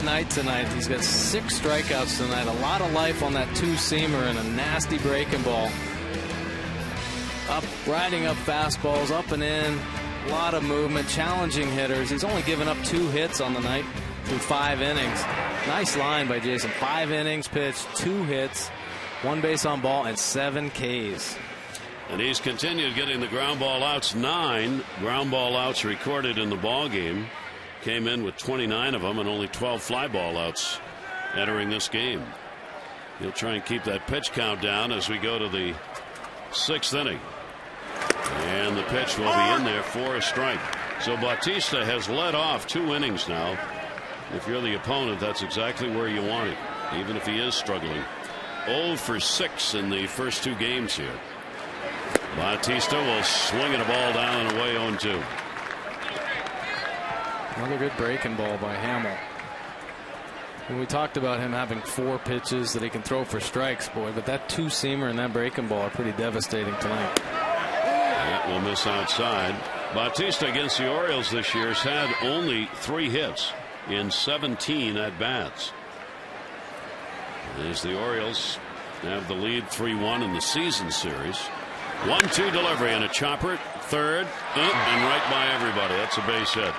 Night tonight. He's got 6 strikeouts tonight. A lot of life on that 2-seamer and a nasty breaking ball. Up, riding up fastballs, up and in. A lot of movement, challenging hitters. He's only given up 2 hits on the night through 5 innings. Nice line by Jason. 5 innings pitched, 2 hits, 1 base on ball, and 7 Ks. And he's continued getting the ground ball outs. 9 ground ball outs recorded in the ball game. Came in with 29 of them and only 12 fly ball outs entering this game. He'll try and keep that pitch count down as we go to the 6th inning. And the pitch will be in there for a strike. So Bautista has led off 2 innings now. If you're the opponent, that's exactly where you want it, even if he is struggling. 0 for 6 in the first 2 games here. Bautista will swing at a ball down and away 0-2. Another good breaking ball by Hamill. And we talked about him having 4 pitches that he can throw for strikes, boy, but that 2-seamer and that breaking ball are pretty devastating tonight. That will miss outside. Bautista against the Orioles this year has had only 3 hits in 17 at bats. As the Orioles have the lead 3-1 in the season series. 1-2 delivery and a chopper, third, and right by everybody. That's a base hit.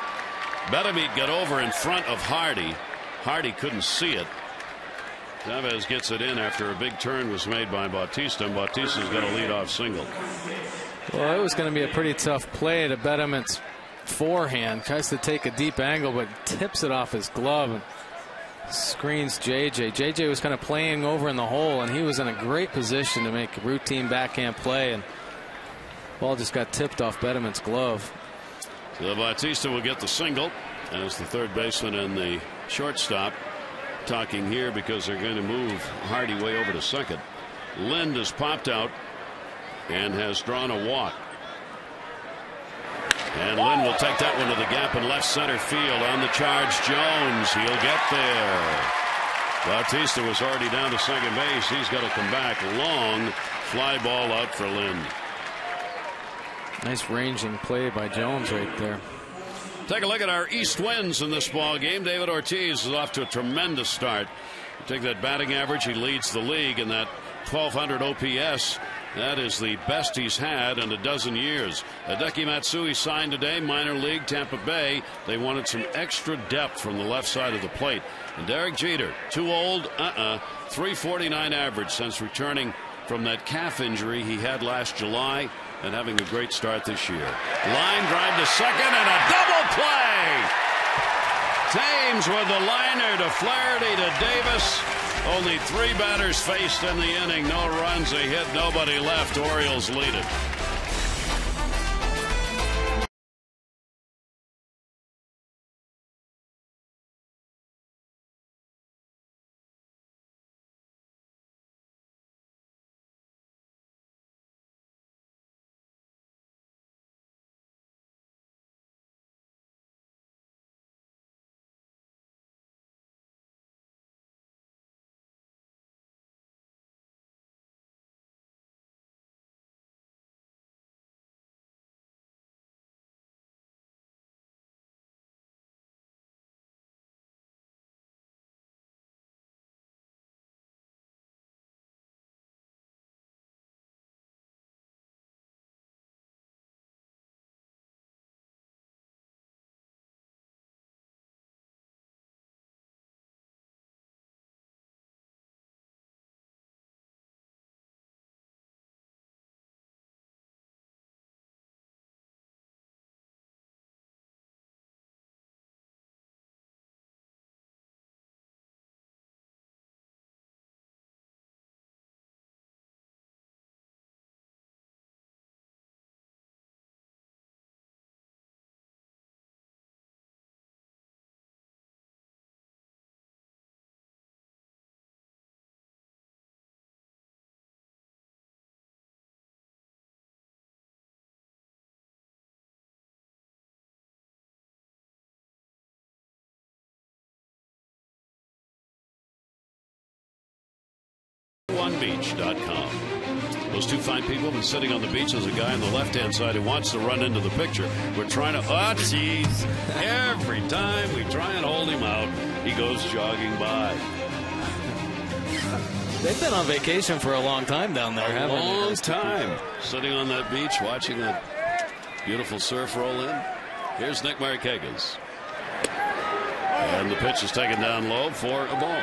Betamit got over in front of Hardy. Hardy couldn't see it. Chavez gets it in after a big turn was made by Bautista, and Bautista's got a leadoff single. Well, it was going to be a pretty tough play to Betamit's forehand. Tries to take a deep angle, but tips it off his glove and screens JJ. JJ was kind of playing over in the hole, and he was in a great position to make a routine backhand play, and ball just got tipped off Betamit's glove. So Bautista will get the single as the third baseman and the shortstop talking here because they're going to move Hardy way over to second. Lind has popped out and has drawn a walk. And Lind will take that one to the gap in left center field on the charge. Jones, he'll get there. Bautista was already down to second base. He's got to come back. Long fly ball out for Lind. Nice ranging play by Jones right there. Take a look at our east winds in this ball game. David Ortiz is off to a tremendous start. You take that batting average, he leads the league in that 1200 OPS. That is the best he's had in a dozen years. Hideki Matsui signed today, minor league, Tampa Bay. They wanted some extra depth from the left side of the plate. And Derek Jeter, too old, 349 average since returning from that calf injury he had last July, and having a great start this year. Line drive to second and a double play. Thames with the liner to Flaherty to Davis. Only 3 batters faced in the inning. No runs, a hit, nobody left. Orioles lead it. OneBeach.com. Those two fine people have been sitting on the beach. There's a guy on the left-hand side who wants to run into the picture. We're trying to, oh, jeez. Every time we try and hold him out, he goes jogging by. They've been on vacation for a long time down there, haven't they? A long time. Sitting on that beach, watching that beautiful surf roll in. Here's Nick Markakis. And the pitch is taken down low for a ball.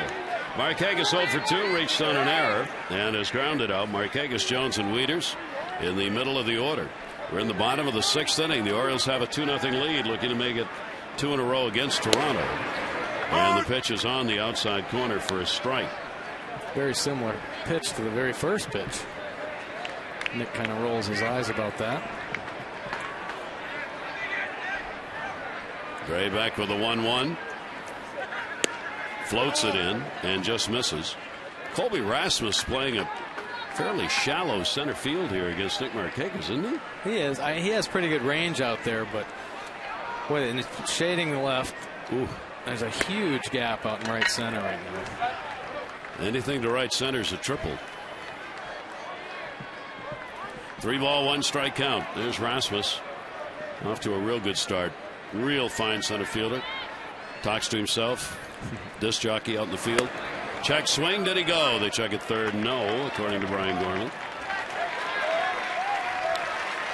Markakis 0 for 2, reached on an error and is grounded out. Markakis, Jones, and Wieters in the middle of the order. We're in the bottom of the 6th inning. The Orioles have a 2-0 lead, looking to make it 2 in a row against Toronto. And the pitch is on the outside corner for a strike. Very similar pitch to the very first pitch. Nick kind of rolls his eyes about that. Gray back with a 1-1. Floats it in and just misses. Colby Rasmus playing a fairly shallow center field here against Nick Markakis, isn't he? He is. He has pretty good range out there, but boy, and it's shading the left. Ooh. There's a huge gap out in right center right now. Anything to right center is a triple. 3 ball, 1 strike count. There's Rasmus. Off to a real good start. Real fine center fielder. Talks to himself. Disc jockey out in the field. Check swing. Did he go? They check at third. No, according to Brian Gorman.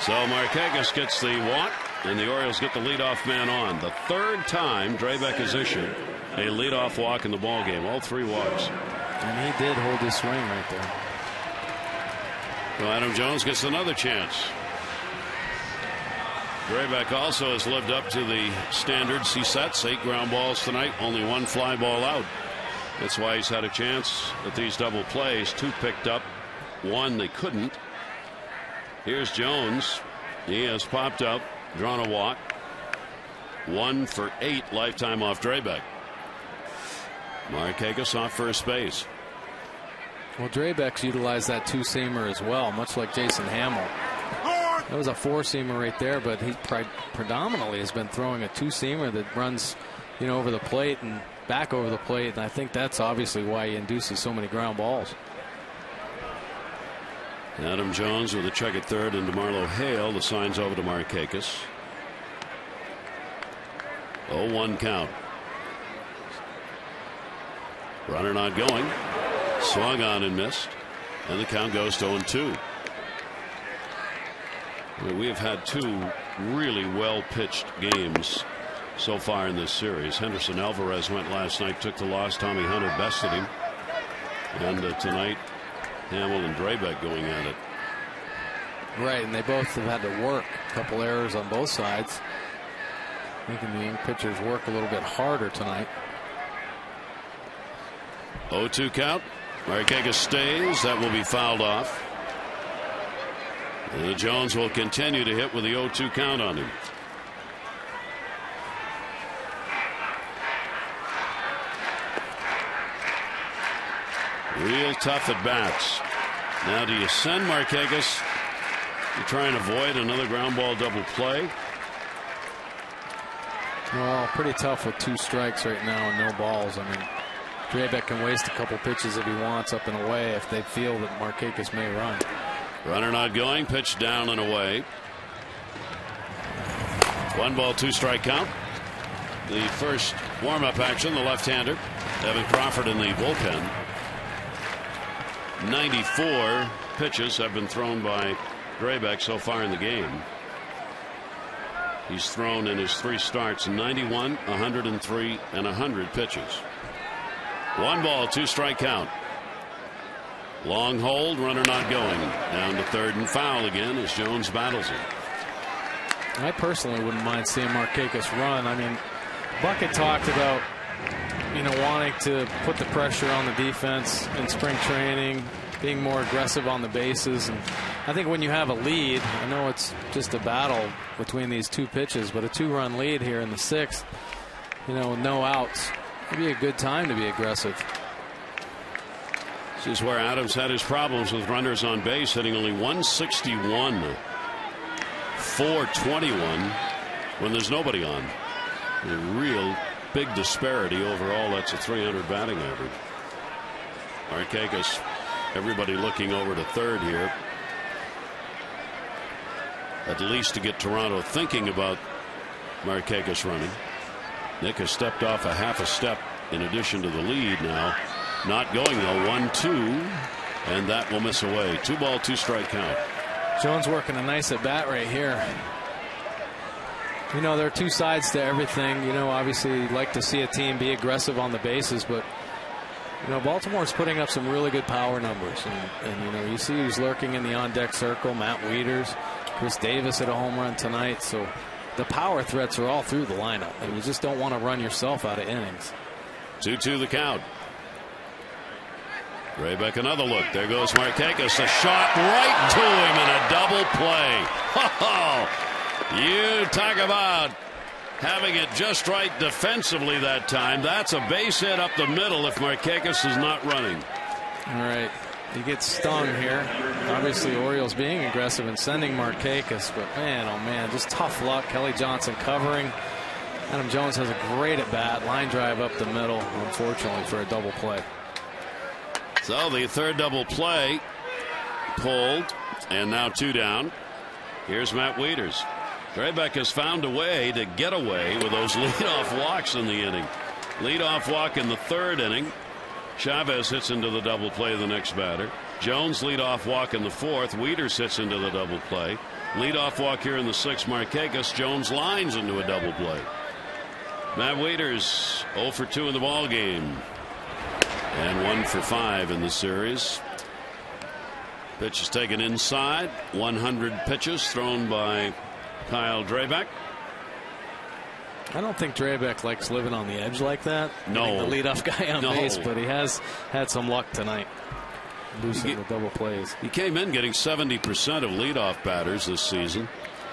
So Markakis gets the walk, and the Orioles get the leadoff man on. The 3rd time Drabek has issued a leadoff walk in the ball game. All 3 walks. And he did hold his swing right there. Well, Adam Jones gets another chance. Drabek also has lived up to the standards he sets. 8 ground balls tonight, only 1 fly ball out. That's why he's had a chance at these double plays. 2 picked up, 1 they couldn't. Here's Jones. He has popped up, drawn a walk. 1 for 8 lifetime off Drabek. Markakis off first base. Well, Drabek's utilized that 2-seamer as well, much like Jason Hamill. That was a 4-seamer right there, but he predominantly has been throwing a 2-seamer that runs over the plate and back over the plate, and I think that's obviously why he induces so many ground balls. Adam Jones with a check at third, and DeMarlo Hale. The sign's over to Markakis. 0-1 count. Runner not going. Swung on and missed. And the count goes to 0-2. We have had two really well pitched games so far in this series. Henderson Alvarez went last night, took the loss. Tommy Hunter bested him. And tonight, Hamill and Drabek going at it. Right, and they both have had to work. A couple errors on both sides, making the young pitchers work a little bit harder tonight. 0-2 count. Markakis stays. That will be fouled off. And Jones will continue to hit with the 0-2 count on him. Real tough at bats. Now, do you send Markakis to try and avoid another ground ball double play? Well, pretty tough with 2 strikes right now and no balls. I mean, Drabek can waste a couple pitches if he wants up and away if they feel that Markakis may run. Runner not going. Pitch down and away. 1 ball, 2 strike count. The first warm-up action, the left-hander, Evan Crawford in the bullpen. 94 pitches have been thrown by Drabek so far in the game. He's thrown in his 3 starts 91, 103, and 100 pitches. 1 ball, 2 strike count. Long hold, runner not going. Down to third and foul again as Jones battles him. I personally wouldn't mind seeing Markakis run. I mean, Bucket talked about wanting to put the pressure on the defense in spring training, being more aggressive on the bases. And I think when you have a lead, I know it's just a battle between these 2 pitches, but a 2-run lead here in the 6th, with no outs, it'd be a good time to be aggressive. This is where Adams had his problems with runners on base, hitting only 161, 421 when there's nobody on. A real big disparity overall. That's a 300 batting average. Markakis, everybody looking over to third here, at least to get Toronto thinking about Markakis running. Nick has stepped off a half a step in addition to the lead now. Not going though. 1-2, and that will miss away. 2 ball, 2 strike count. Jones working a nice at bat right here. There are 2 sides to everything. Obviously you'd like to see a team be aggressive on the bases, but Baltimore's putting up some really good power numbers, and you see who's lurking in the on-deck circle. Matt Wieters, Chris Davis hit a home run tonight, so the power threats are all through the lineup, and you just don't want to run yourself out of innings. 2-2 the count. Drabek another look. There goes Markakis. A shot right to him and a double play. Oh, you talk about having it just right defensively that time. That's a base hit up the middle if Markakis is not running. All right. He gets stung here. Obviously, Orioles being aggressive and sending Markakis, but man, oh man, just tough luck. Kelly Johnson covering. Adam Jones has a great at bat. Line drive up the middle, unfortunately, for a double play. So the third double play pulled, and now 2 down. Here's Matt Wieters. Drabek has found a way to get away with those leadoff walks in the inning. Leadoff walk in the 3rd inning. Chavez hits into the double play of the next batter. Jones leadoff walk in the 4th. Wieters hits into the double play. Leadoff walk here in the 6th. Markakis. Jones lines into a double play. Matt Wieters 0 for 2 in the ball game. And 1 for 5 in the series. Pitch is taken inside. 100 pitches thrown by Kyle Drabek. I don't think Drabek likes living on the edge like that. No. The leadoff guy on base, but he has had some luck tonight. Losing the double plays. He came in getting 70% of leadoff batters this season,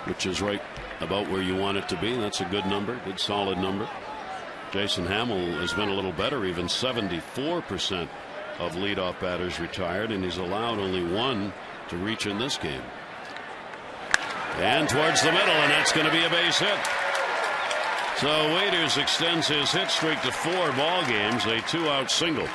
which is right about where you want it to be. That's a good number, good solid number. Jason Hamill has been a little better, even 74% of leadoff batters retired, and he's allowed only 1 to reach in this game. And towards the middle, and that's going to be a base hit. So Waiters extends his hit streak to 4 ball games, a 2-out single.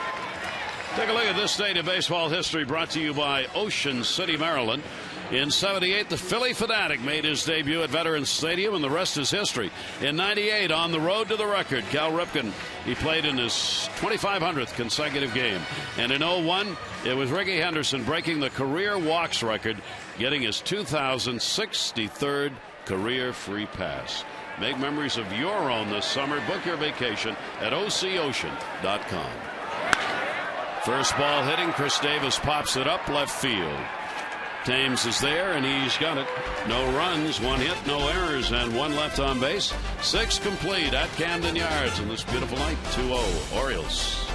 Take a look at this day of baseball history, brought to you by Ocean City, Maryland. In '78, the Philly Fanatic made his debut at Veterans Stadium, and the rest is history. In '98, on the road to the record, Cal Ripken, he played in his 2,500th consecutive game. And in '01, it was Rickey Henderson breaking the career walks record, getting his 2,063rd career free pass. Make memories of your own this summer. Book your vacation at OCOcean.com. First ball hitting, Chris Davis pops it up left field. Thames is there, and he's got it. No runs, 1 hit, no errors, and 1 left on base. 6 complete at Camden Yards on this beautiful night. 2-0 Orioles.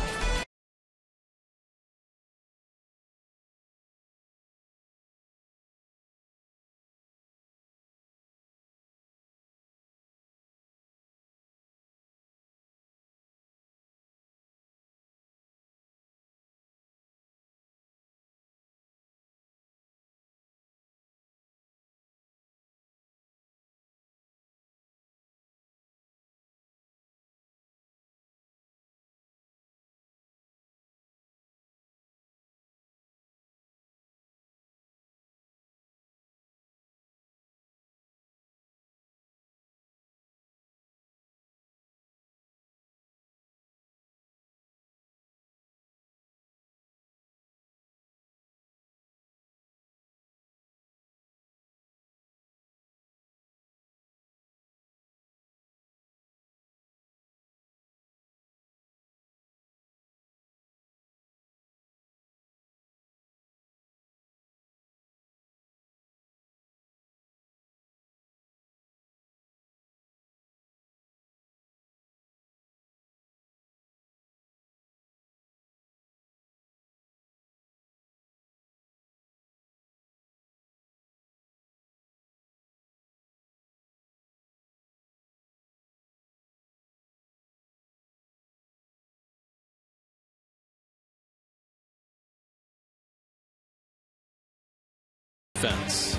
Defense.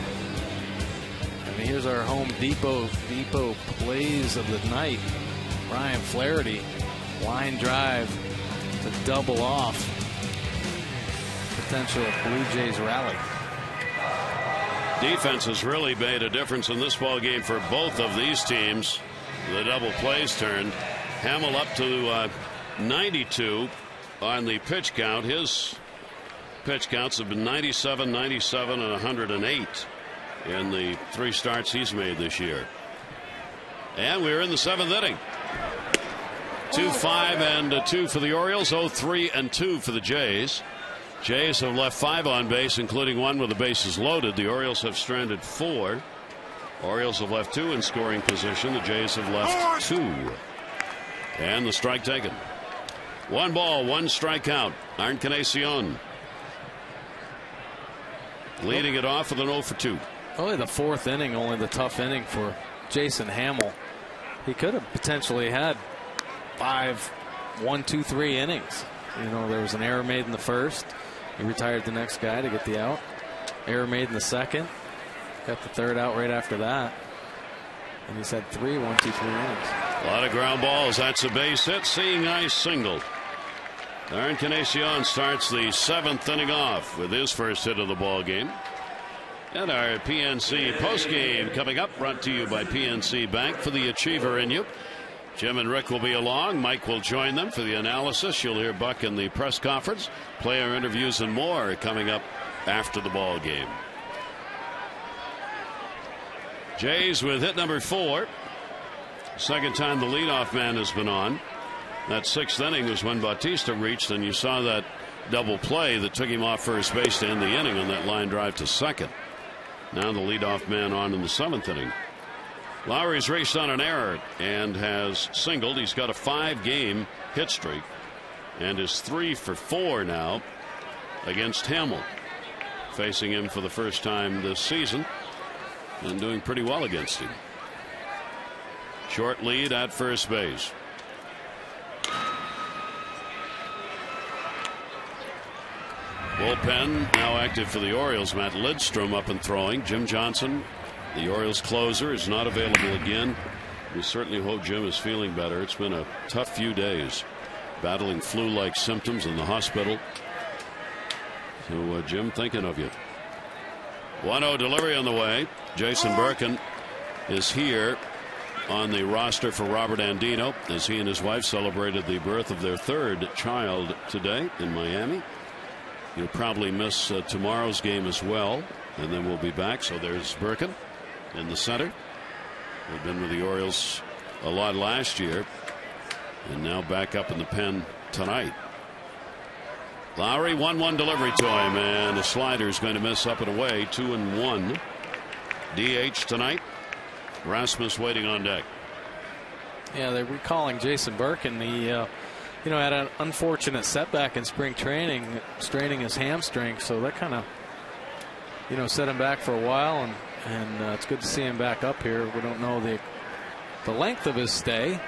And here's our Home Depot plays of the night. Ryan Flaherty, line drive to double off potential Blue Jays rally. Defense has really made a difference in this ball game for both of these teams. The double plays turned. Hamill up to 92 on the pitch count. His pitch counts have been 97, 97, and 108 in the 3 starts he's made this year. And we're in the 7th inning. 2-5-2 for the Orioles, 0-3-2 for the Jays. Jays have left 5 on base, including 1 with the bases loaded. The Orioles have stranded 4. Orioles have left 2 in scoring position. The Jays have left 2. And the strike taken. 1 ball, 1 strikeout. Encarnacion leading it off with an 0-for-2. Only the 4th inning, only the tough inning for Jason Hamill. He could have potentially had 5 1-2-3 innings. You know, there was an error made in the first. He retired the next guy to get the out. Error made in the second. Got the 3rd out right after that. And he's had 3 1-2-3 innings. A lot of ground balls. That's a base hit. Seeing eye single. Encarnacion starts the 7th inning off with his first hit of the ball game. And our PNC postgame coming up, brought to you by PNC Bank. For the achiever in you, Jim and Rick will be along. Mike will join them for the analysis. You'll hear Buck in the press conference. Player interviews and more coming up after the ball game. Jays with hit number 4. Second time the leadoff man has been on. That 6th inning was when Bautista reached, and you saw that double play that took him off first base to end the inning on that line drive to second. Now the leadoff man on in the 7th inning. Lowry's raced on an error and has singled. He's got a 5-game hit streak and is 3 for 4 now against Hamill. Facing him for the first time this season and doing pretty well against him. Short lead at first base. Bullpen now active for the Orioles. Matt Lidstrom up and throwing. Jim Johnson, the Orioles closer, is not available again We certainly hope Jim is feeling better. It's been a tough few days, battling flu-like symptoms in the hospital. So Jim, thinking of you. 1-0 delivery on the way. Jason Birkin is here on the roster for Robert Andino as he and his wife celebrated the birth of their third child today in Miami. You'll probably miss tomorrow's game as well, and then we'll be back. So there's Birkin in the center. We've been with the Orioles a lot last year, and now back up in the pen tonight. Lowry, 1-1 delivery to him, and the slider is going to miss up and away. 2-1. DH tonight. Rasmus waiting on deck. Yeah, they're recalling Jason Birkin. He had an unfortunate setback in spring training, straining his hamstring, so that kind of set him back for a while, and it's good to see him back up here. We don't know the length of his stay,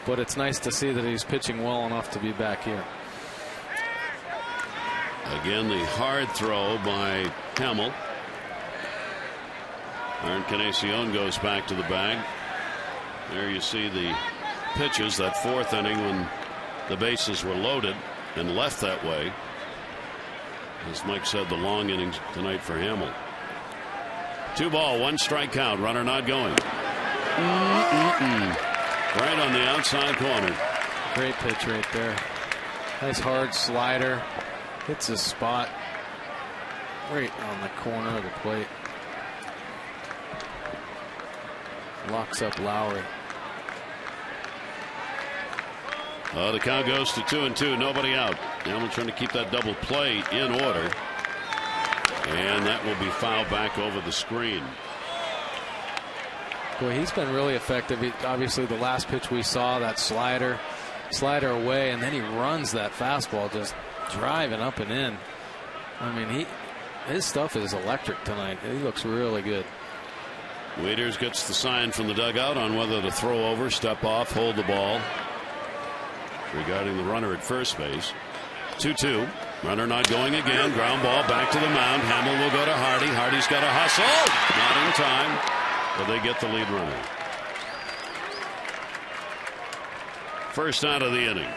but it's nice to see that he's pitching well enough to be back here. Again, the hard throw by Hamill. Encarnacion goes back to the bag. There you see the pitches, that fourth inning when the bases were loaded and left that way. As Mike said, the long innings tonight for Hamill. 2 ball, 1 strike count. Runner not going. Right on the outside corner. Great pitch right there. Nice hard slider. Hits his spot right on the corner of the plate. Locks up Lowry. The count goes to 2-2. Nobody out. Hamill trying to keep that double play in order. And that will be fouled back over the screen. Boy, he's been really effective. Obviously, the last pitch we saw, that slider away, and then he runs that fastball just driving up and in. I mean, his stuff is electric tonight. He looks really good. Waiters gets the sign from the dugout on whether to throw over, step off, hold the ball. Regarding the runner at first base. 2-2. Runner not going again. Ground ball back to the mound. Hamill will go to Hardy. Hardy's got a hustle. Not in time, but they get the lead runner. First out of the inning.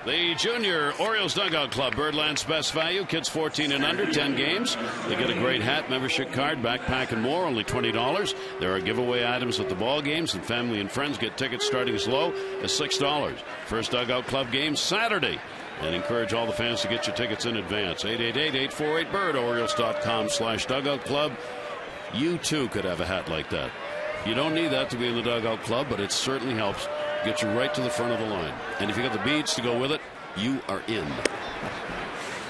The Junior Orioles Dugout Club, Birdland's best value. Kids 14 and under, 10 games. They get a great hat, membership card, backpack, and more, only $20. There are giveaway items at the ball games, and family and friends get tickets starting as low as $6. First Dugout Club game Saturday. And encourage all the fans to get your tickets in advance. 888-848-BIRD, Orioles.com/Dugout Club. You too could have a hat like that. You don't need that to be in the Dugout Club, but it certainly helps get you right to the front of the line. And if you got the beads to go with it, you are in.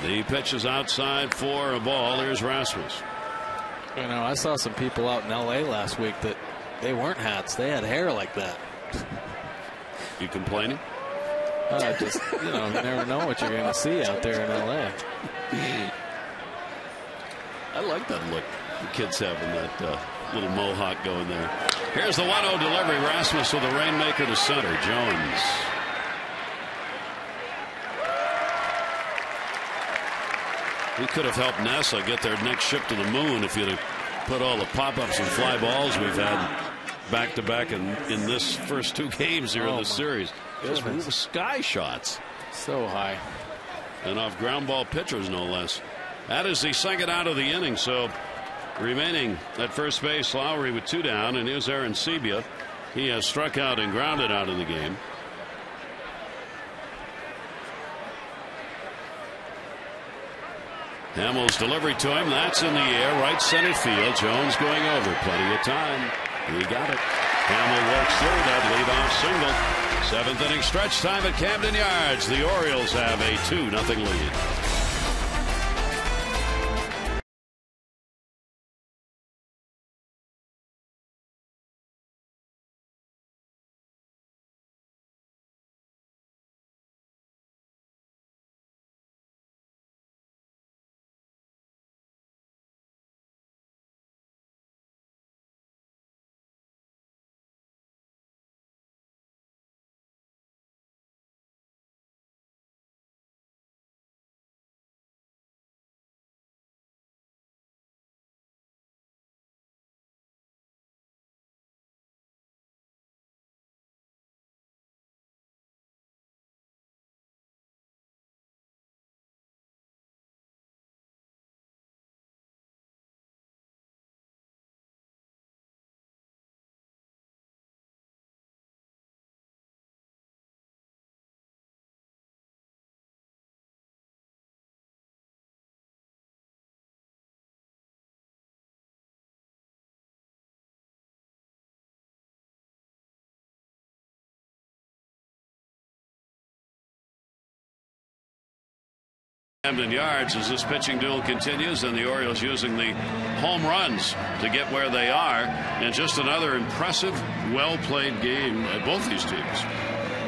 The pitch is outside for a ball. There's Rasmus. I saw some people out in L.A. last week that they weren't hats. They had hair like that. You complaining? Just, you never know what you're going to see out there in L.A. I like that look the kids have in that little mohawk going there. Here's the 1-0 delivery. Rasmus with a rainmaker to center. Jones. We could have helped NASA get their next ship to the moon if you'd have put all the pop-ups and fly balls we've had back-to-back in this first 2 games here in the series. Just move sky shots. So high. And off ground ball pitchers, no less. That is the second out of the inning. So remaining at first base, Lowry with 2 down, and here's Aaron Sebia. He has struck out and grounded out in the game. Hamill's delivery to him. That's in the air, right center field. Jones going over. Plenty of time. He got it. Hamill works through that leadoff single. 7th inning stretch time at Camden Yards. The Orioles have a 2-0 lead. Camden Yards as this pitching duel continues, and the Orioles using the home runs to get where they are. And just another impressive, well-played game by both these teams.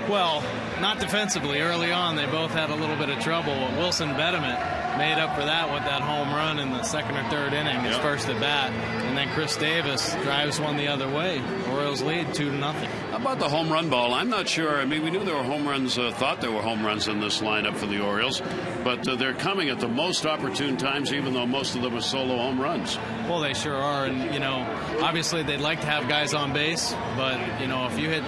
Well, not defensively. Early on, they both had a little bit of trouble. Wilson Betterment made up for that with that home run in the second or third inning, his first at bat. And then Chris Davis drives one the other way. Orioles lead 2-0. How about the home run ball? I'm not sure. I mean, we knew there were home runs, thought there were home runs in this lineup for the Orioles, but they're coming at the most opportune times, even though most of them were solo home runs. Well, they sure are. And, you know, obviously they'd like to have guys on base, but, you know, if you hit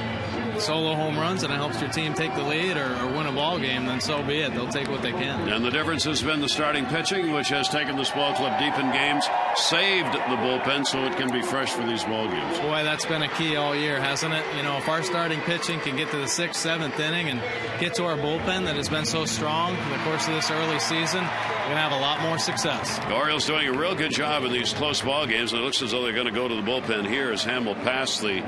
solo home runs and it helps your team take the lead or win a ball game, then so be it. They'll take what they can. And the difference has been the starting pitching, which has taken this ball club deep in games, saved the bullpen so it can be fresh for these ball games. Boy, that's been a key all year, hasn't it? You know, if our starting pitching can get to the 6th, 7th inning and get to our bullpen that has been so strong in the course of this early season, we're going to have a lot more success. The Orioles doing a real good job in these close ball games, and it looks as though they're going to go to the bullpen here as Hamill passed the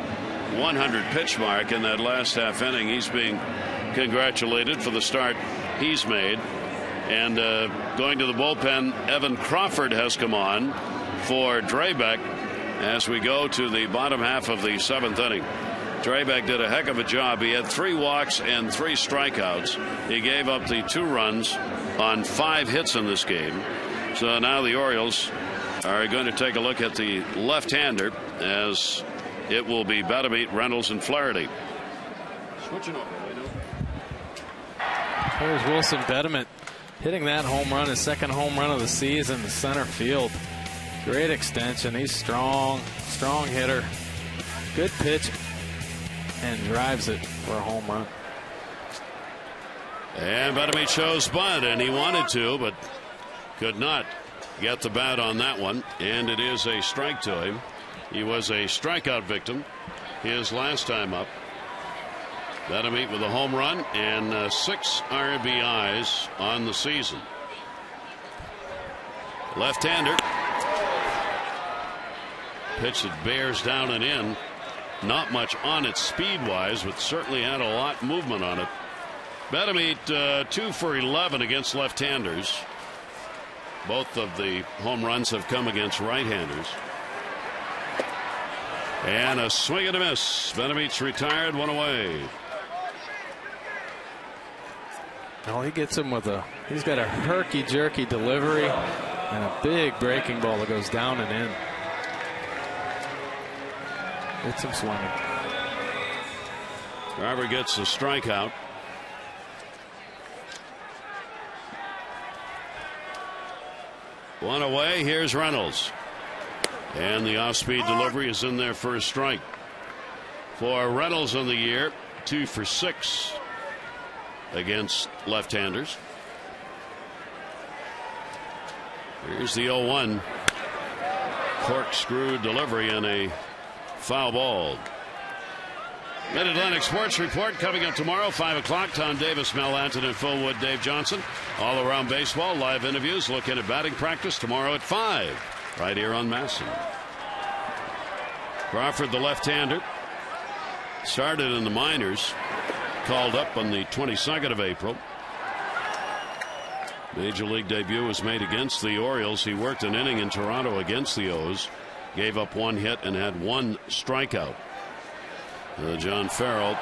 100 pitch mark in that last half inning. He's being congratulated for the start he's made. And going to the bullpen, Evan Crawford has come on for Drabek as we go to the bottom half of the 7th inning. Drabek did a heck of a job. He had 3 walks and 3 strikeouts. He gave up the 2 runs on 5 hits in this game. So now the Orioles are going to take a look at the left-hander as it will be Bettermeat, Reynolds, and Flaherty. Switching over. There's Wilson Betterment hitting that home run, his second home run of the season, to center field. Great extension. He's strong hitter. Good pitch, and drives it for a home run. And Bettermeat shows bunt, and he wanted to, but could not get the bat on that one. And it is a strike to him. He was a strikeout victim his last time up. Bettermeat with a home run and 6 RBIs on the season. Left-hander. Pitch that bears down and in. Not much on it speed-wise, but certainly had a lot of movement on it. Bettermeat 2 for 11 against left-handers. Both of the home runs have come against right-handers. And a swing and a miss. Bettermeat's retired, 1 away. Well, he gets him with he's got a herky-jerky delivery and a big breaking ball that goes down and in. Gets him swinging. Garver gets a strikeout. One away. Here's Reynolds. And the off-speed delivery is in there for a strike. For Reynolds on the year, 2 for 6 against left-handers. Here's the 0-1. Corkscrew delivery and a foul ball. Mid-Atlantic Sports Report coming up tomorrow, 5 o'clock. Tom Davis, Mel Anton, and Phil Wood, Dave Johnson. All around baseball, live interviews, looking at batting practice tomorrow at 5. Right here on Masson. Crawford, the left-hander, started in the minors, called up on the 22nd of April. Major League debut was made against the Orioles. He worked an inning in Toronto against the O's, gave up 1 hit and had 1 strikeout. John Farrell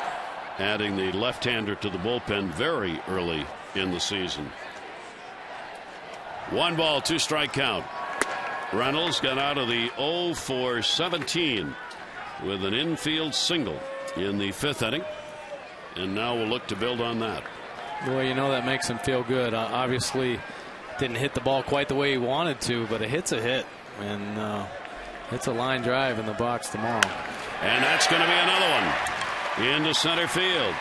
adding the left-hander to the bullpen very early in the season. 1 ball, 2 strike count. Reynolds got out of the 0 for 17 with an infield single in the 5th inning, and now we'll look to build on that. Boy, you know that makes him feel good. Obviously didn't hit the ball quite the way he wanted to, but a hit's a hit, and it's a line drive in the box tomorrow. And that's going to be another one into center field.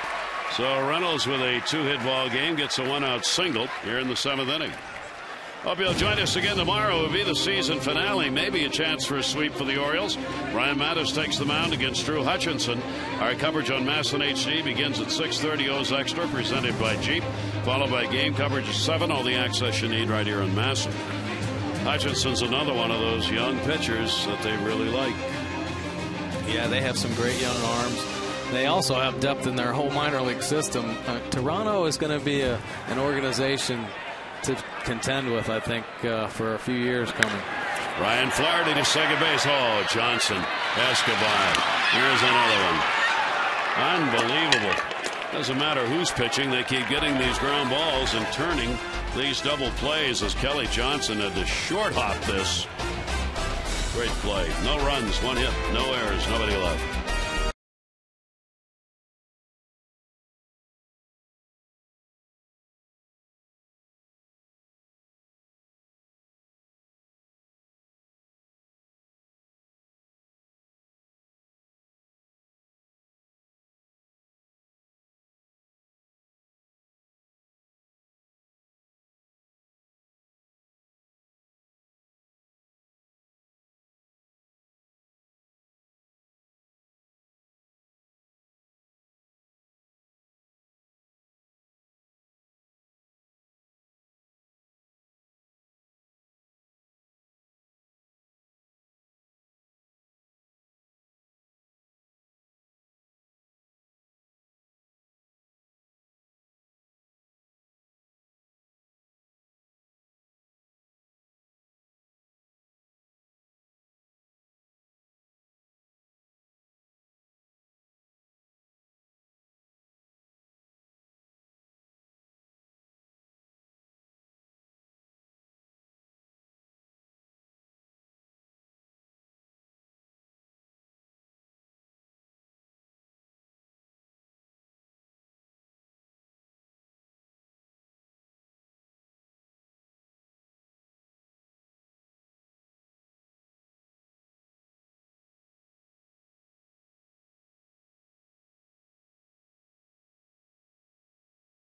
So Reynolds with a 2-hit ball game gets a 1-out single here in the 7th inning. Hope you'll join us again tomorrow. It will be the season finale. Maybe a chance for a sweep for the Orioles. Ryan Mattis takes the mound against Drew Hutchinson. Our coverage on Masson HD begins at 6:30. O's Extra, presented by Jeep, followed by game coverage at 7. All the access you need right here on Masson. Hutchinson's another one of those young pitchers that they really like. Yeah, they have some great young arms. They also have depth in their whole minor league system. Toronto is going to be an organization to contend with, I think, for a few years coming. Ryan Flaherty to second base. Oh, Johnson, Escobar. Here's another one. Unbelievable. Doesn't matter who's pitching. They keep getting these ground balls and turning these double plays as Kelly Johnson had to short hop this. Great play. No runs, 1 hit, no errors, nobody left.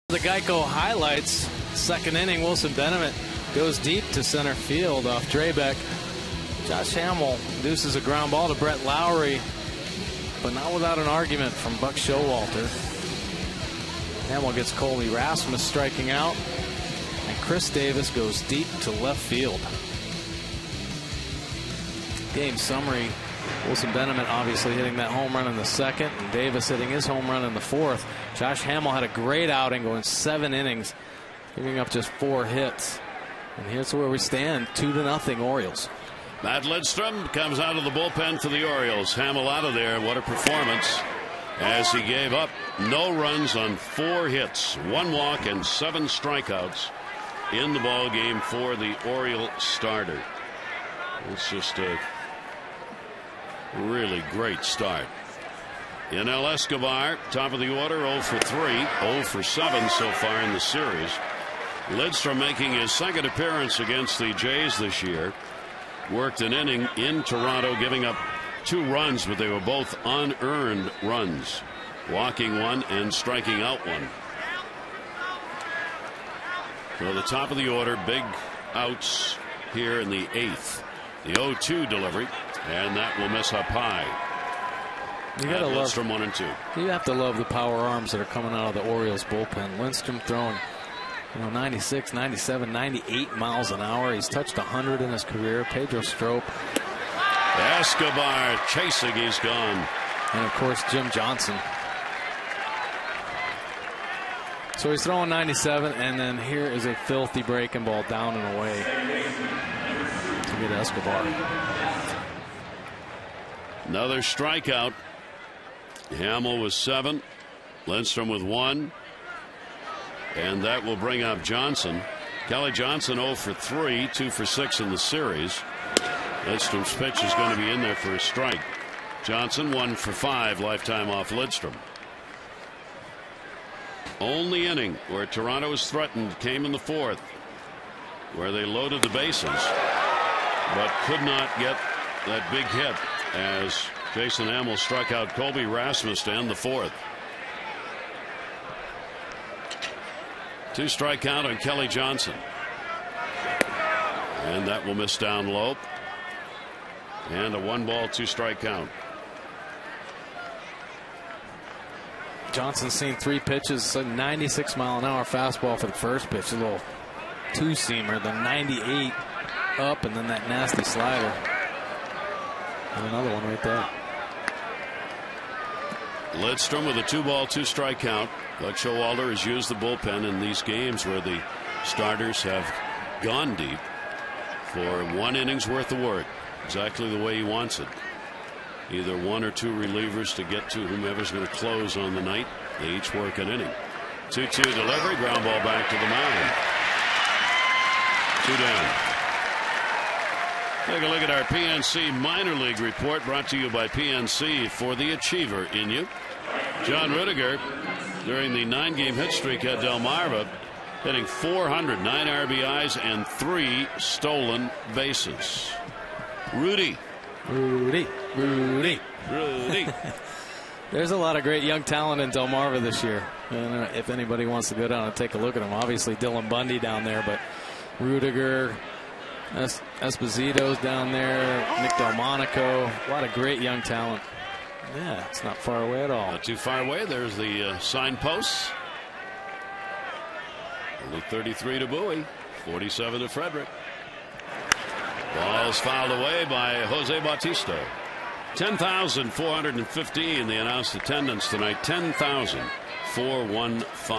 The Geico highlights, second inning, Wilson Benjamin goes deep to center field off Drabek. Josh Hamill induces a ground ball to Brett Lowry, but not without an argument from Buck Showalter. Hamill gets Colby Rasmus striking out, and Chris Davis goes deep to left field. Game summary. Wilson Benjamin obviously hitting that home run in the second, and Davis hitting his home run in the fourth. Josh Hamill had a great outing, going 7 innings, giving up just 4 hits. And here's where we stand, 2-0 Orioles. Matt Lidstrom comes out of the bullpen for the Orioles. Hamill out of there. What a performance, as he gave up no runs on 4 hits, 1 walk, and 7 strikeouts in the ball game for the Oriole starter. It's just a really great start. Yanel Escobar, top of the order, 0 for 3, 0 for 7 so far in the series. Lidstrom making his second appearance against the Jays this year. Worked an inning in Toronto, giving up 2 runs, but they were both unearned runs, walking 1 and striking out 1. So the top of the order, big outs here in the 8th. The 0-2 delivery, and that will miss up high. You gotta love Lidstrom 1 and 2. You have to love the power arms that are coming out of the Orioles bullpen. Lidstrom throwing, 96, 97, 98 miles an hour. He's touched 100 in his career. Pedro Strop. Escobar chasing, he's gone. And of course Jim Johnson. So he's throwing 97, and then here is a filthy breaking ball down and away to get Escobar. Another strikeout. Hamill with 7, Lidstrom with 1, and that will bring up Johnson. Kelly Johnson 0 for 3, 2 for 6 in the series. Lidstrom's pitch is going to be in there for a strike. Johnson 1 for 5 lifetime off Lidstrom. Only inning where Toronto was threatened came in the 4th, where they loaded the bases but could not get that big hit as Jason Hamill struck out Colby Rasmus to end the 4th. 2 strike count on Kelly Johnson, and that will miss down low, and a 1-ball 2-strike count. Johnson's seen 3 pitches, a 96 mile an hour fastball for the first pitch, a little 2-seamer, then 98 up, and then that nasty slider. And another one right there. Lidstrom with a 2-ball 2-strike count. Buck Showalter has used the bullpen in these games where the starters have gone deep for 1 inning's worth of work. Exactly the way he wants it. Either 1 or 2 relievers to get to whomever's going to close on the night. They each work an inning. 2-2 delivery. Ground ball back to the mound. 2 down. Take a look at our PNC minor league report, brought to you by PNC for the achiever in you. John Rudiger, during the 9-game hit streak at Delmarva, hitting 400, 9 RBIs, and 3 stolen bases. Rudy. There's a lot of great young talent in Delmarva this year. And if anybody wants to go down and take a look at them, obviously Dylan Bundy down there, but Rudiger, Esposito's down there, Nick Delmonico, a lot of great young talent. Yeah, it's not far away at all. Not too far away. There's the signposts. Only 33 to Bowie, 47 to Frederick. Ball's fouled away by Jose Bautista. 10,415 the announced attendance tonight. 10,415.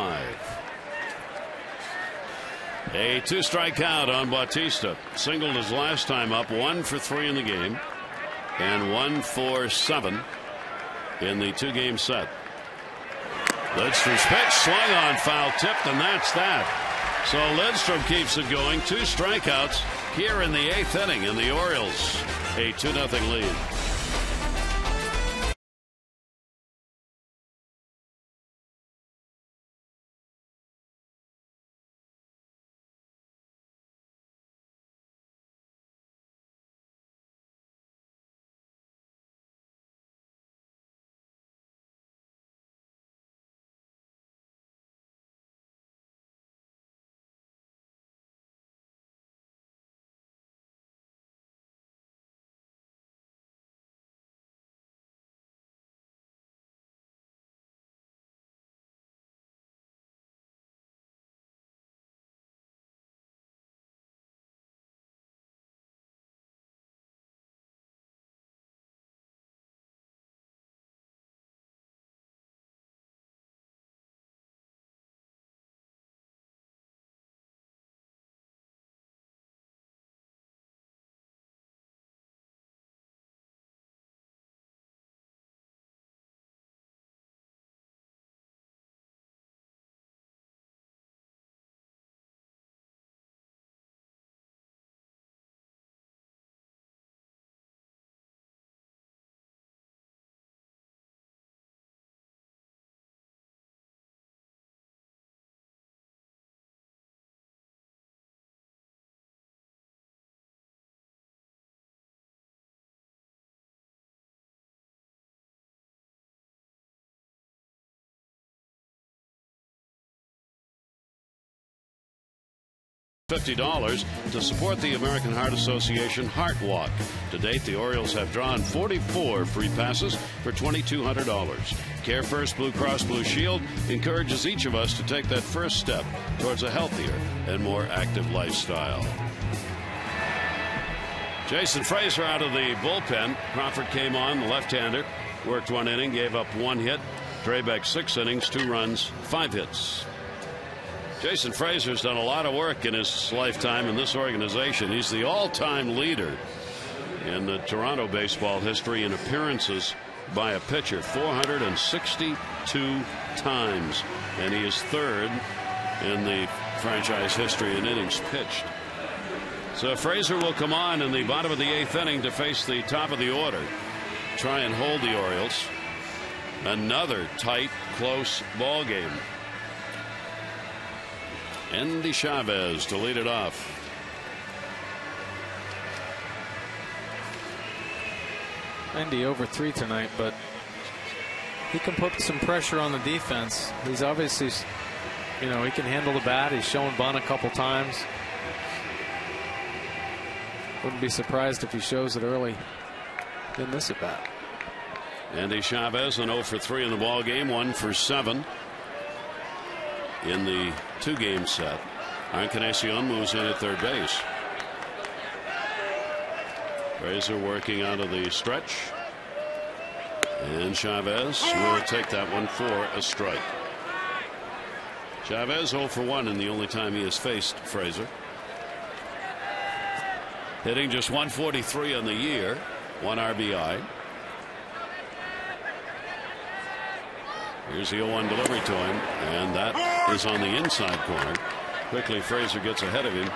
A 2-strike count on Bautista. Singled his last time up. 1 for 3 in the game, and 1 for 7 in the 2-game set. Lidstrom's pitch swung on, foul tipped, and that's that. So Lidstrom keeps it going. 2 strikeouts here in the 8th inning, and the Orioles a 2-0 lead. $50 to support the American Heart Association Heart Walk. To date, the Orioles have drawn 44 free passes for $2,200. Care First Blue Cross Blue Shield encourages each of us to take that first step towards a healthier and more active lifestyle. Jason Frazier out of the bullpen. Crawford came on, the left-hander, worked 1 inning, gave up 1 hit. Drabek 6 innings, 2 runs, 5 hits. Jason Frazier's done a lot of work in his lifetime in this organization. He's the all-time leader in the Toronto baseball history in appearances by a pitcher, 462 times, and he is 3rd in the franchise history in innings pitched. So Frazier will come on in the bottom of the 8th inning to face the top of the order, try and hold the Orioles. Another tight, close ball game. Andy Chavez to lead it off. Andy over 3 tonight, but he can put some pressure on the defense. He's obviously, he can handle the bat. He's shown bunt a couple times. Wouldn't be surprised if he shows it early in this at bat. Andy Chavez an 0 for 3 in the ball game, 1 for 7 in the 2-game set. Encarnacion moves in at 3rd base. Frazier working out of the stretch, and Chavez will take that one for a strike. Chavez 0 for 1 in the only time he has faced Frazier. hitting just 143 on the year, 1 RBI. Here's the 0-1 delivery to him, and that is on the inside corner. Quickly, Frazier gets ahead of him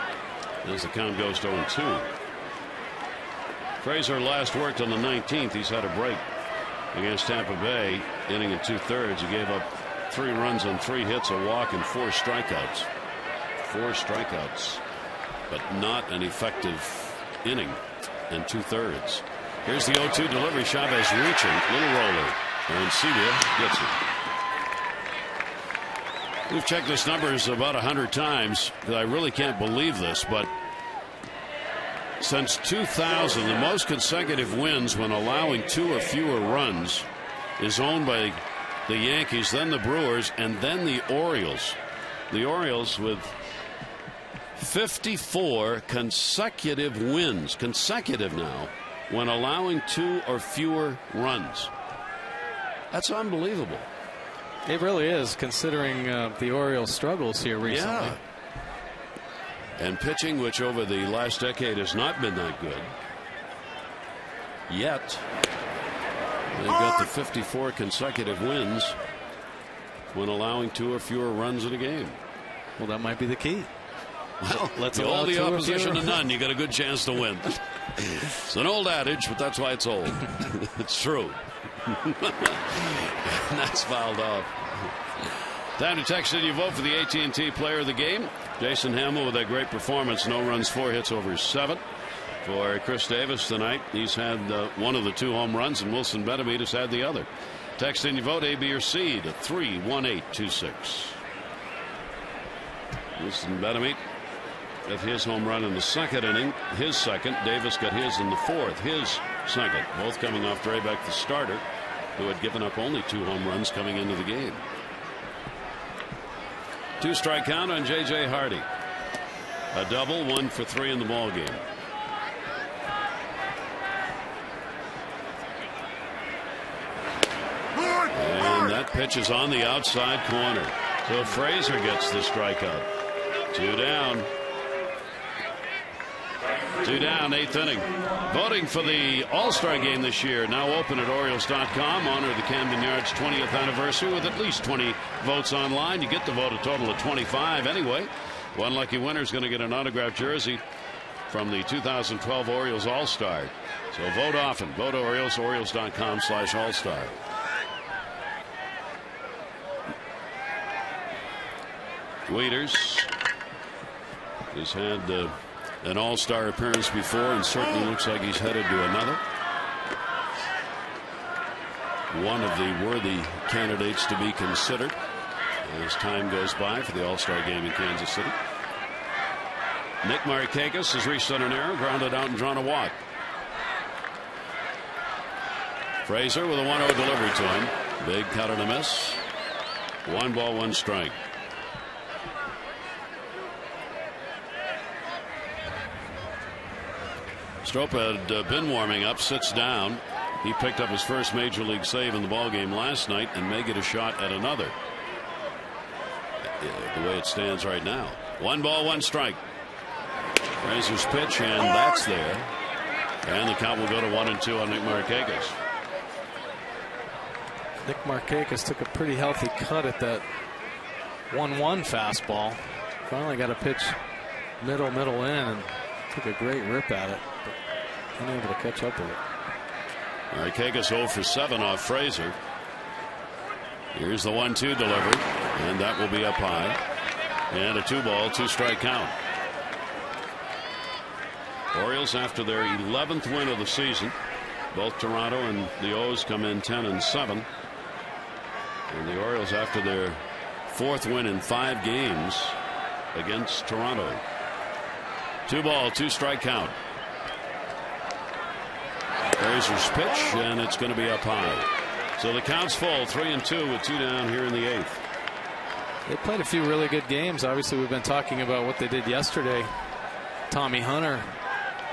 as the count goes to 0-2. Frazier last worked on the 19th. He's had a break against Tampa Bay, inning in 2/3. He gave up 3 runs on 3 hits, a walk, and 4 strikeouts. 4 strikeouts, but not an effective inning in 2/3. Here's the 0-2 delivery. Chavez reaching, little roller, and Celia gets it. We've checked this numbers about 100 times. I really can't believe this, but since 2000, the most consecutive wins when allowing 2 or fewer runs is owned by the Yankees, then the Brewers, and then the Orioles. The Orioles with 54 consecutive wins, consecutive now, when allowing 2 or fewer runs. That's unbelievable. It really is, considering the Orioles' struggles here recently. Yeah. And pitching, which over the last decade has not been that good. Yet, they've got the 54 consecutive wins when allowing 2 or fewer runs in a game. Well, that might be the key. Well, let's allow the opposition to fewer. none. You got a good chance to win. It's an old adage, but that's why it's old. It's true. And that's fouled off. Time to text in your vote for the AT&T Player of the Game. Jason Hamill with a great performance. No runs, 4 hits over 7. For Chris Davis tonight, he's had one of the 2 home runs, and Wilson Betemit has had the other. Text in your vote, A, B, or C, to 31826. Wilson Betemit got his home run in the 2nd inning, his 2nd. Davis got his in the 4th, his 2nd. Both coming off Drabek, the starter, who had given up only 2 home runs coming into the game. 2-strike count on J.J. Hardy. A double, 1 for 3 in the ball game. And that pitch is on the outside corner. So Frazier gets the strikeout. 2 down. 2 down, 8th inning. Voting for the All-Star game this year now open at Orioles.com. Honor the Camden Yards 20th anniversary with at least 20 votes online. You get to vote a total of 25 anyway. One lucky winner is going to get an autographed jersey from the 2012 Orioles All-Star. So vote often. Vote Orioles, Orioles.com/All-Star. Waiters has had an All-Star appearance before and certainly looks like he's headed to another. One of the worthy candidates to be considered as time goes by for the All-Star game in Kansas City. Nick Markakis has reached on an error, grounded out and drawn a walk. Frazier with a 1-0 delivery to him. Big cut and a miss. 1 ball, 1 strike. Strop had been warming up, sits down. He picked up his first major league save in the ballgame last night and may get a shot at another. The way it stands right now. 1 ball, 1 strike. Frazier's pitch, and that's there. And the count will go to 1-2 on Nick Markakis. Nick Markakis took a pretty healthy cut at that 1-1 fastball. Finally got a pitch middle in and took a great rip at it. But unable to catch up with it. Markakis 0 for 7 off Frazier. Here's the 1-2 delivery, and that will be up high. And a 2 ball, 2 strike count. Orioles after their 11th win of the season. Both Toronto and the O's come in 10-7. And the Orioles after their 4th win in 5 games against Toronto. 2 ball, 2 strike count. Frazier's pitch, and it's going to be up high. So the count's full, 3-2 with 2 down here in the 8th. They played a few really good games. Obviously, we've been talking about what they did yesterday. Tommy Hunter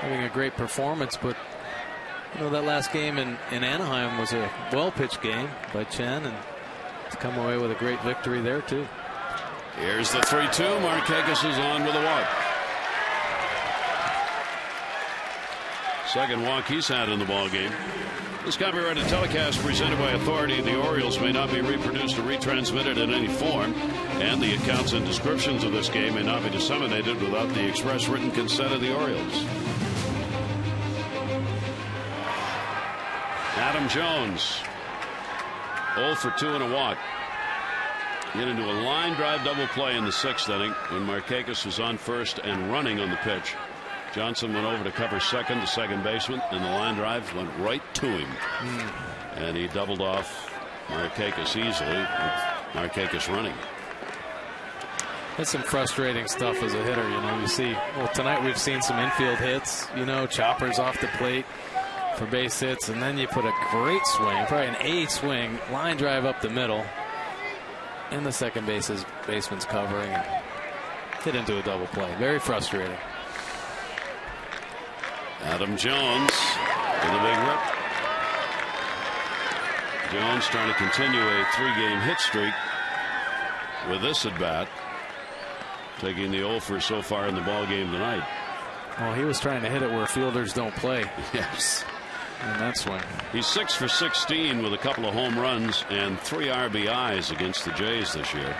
having a great performance, but you know that last game in Anaheim was a well-pitched game by Chen, and to come away with a great victory there too. Here's the 3-2. Markakis is on with a walk. Second walk he's had in the ball game. This copyrighted telecast presented by authority of the Orioles may not be reproduced or retransmitted in any form, and the accounts and descriptions of this game may not be disseminated without the express written consent of the Orioles. Adam Jones, 0 for 2 and a walk. Get into a line drive double play in the 6th inning when Markakis was on first and running on the pitch. Johnson went over to cover second, the second baseman, and the line drive went right to him. And he doubled off Markakis easily with Markakis running. It's some frustrating stuff as a hitter. You know, you see, well, tonight we've seen some infield hits, you know, choppers off the plate for base hits, and then you put a great swing, probably an A swing, line drive up the middle, and the second baseman's covering and hit into a double play. Very frustrating. Adam Jones with a big rip. Jones trying to continue a 3-game hit streak with this at bat, taking the 0 for so far in the ball game tonight. Well, he was trying to hit it where fielders don't play. Yes. And that swing. He's 6 for 16 with a couple of home runs and 3 RBIs against the Jays this year.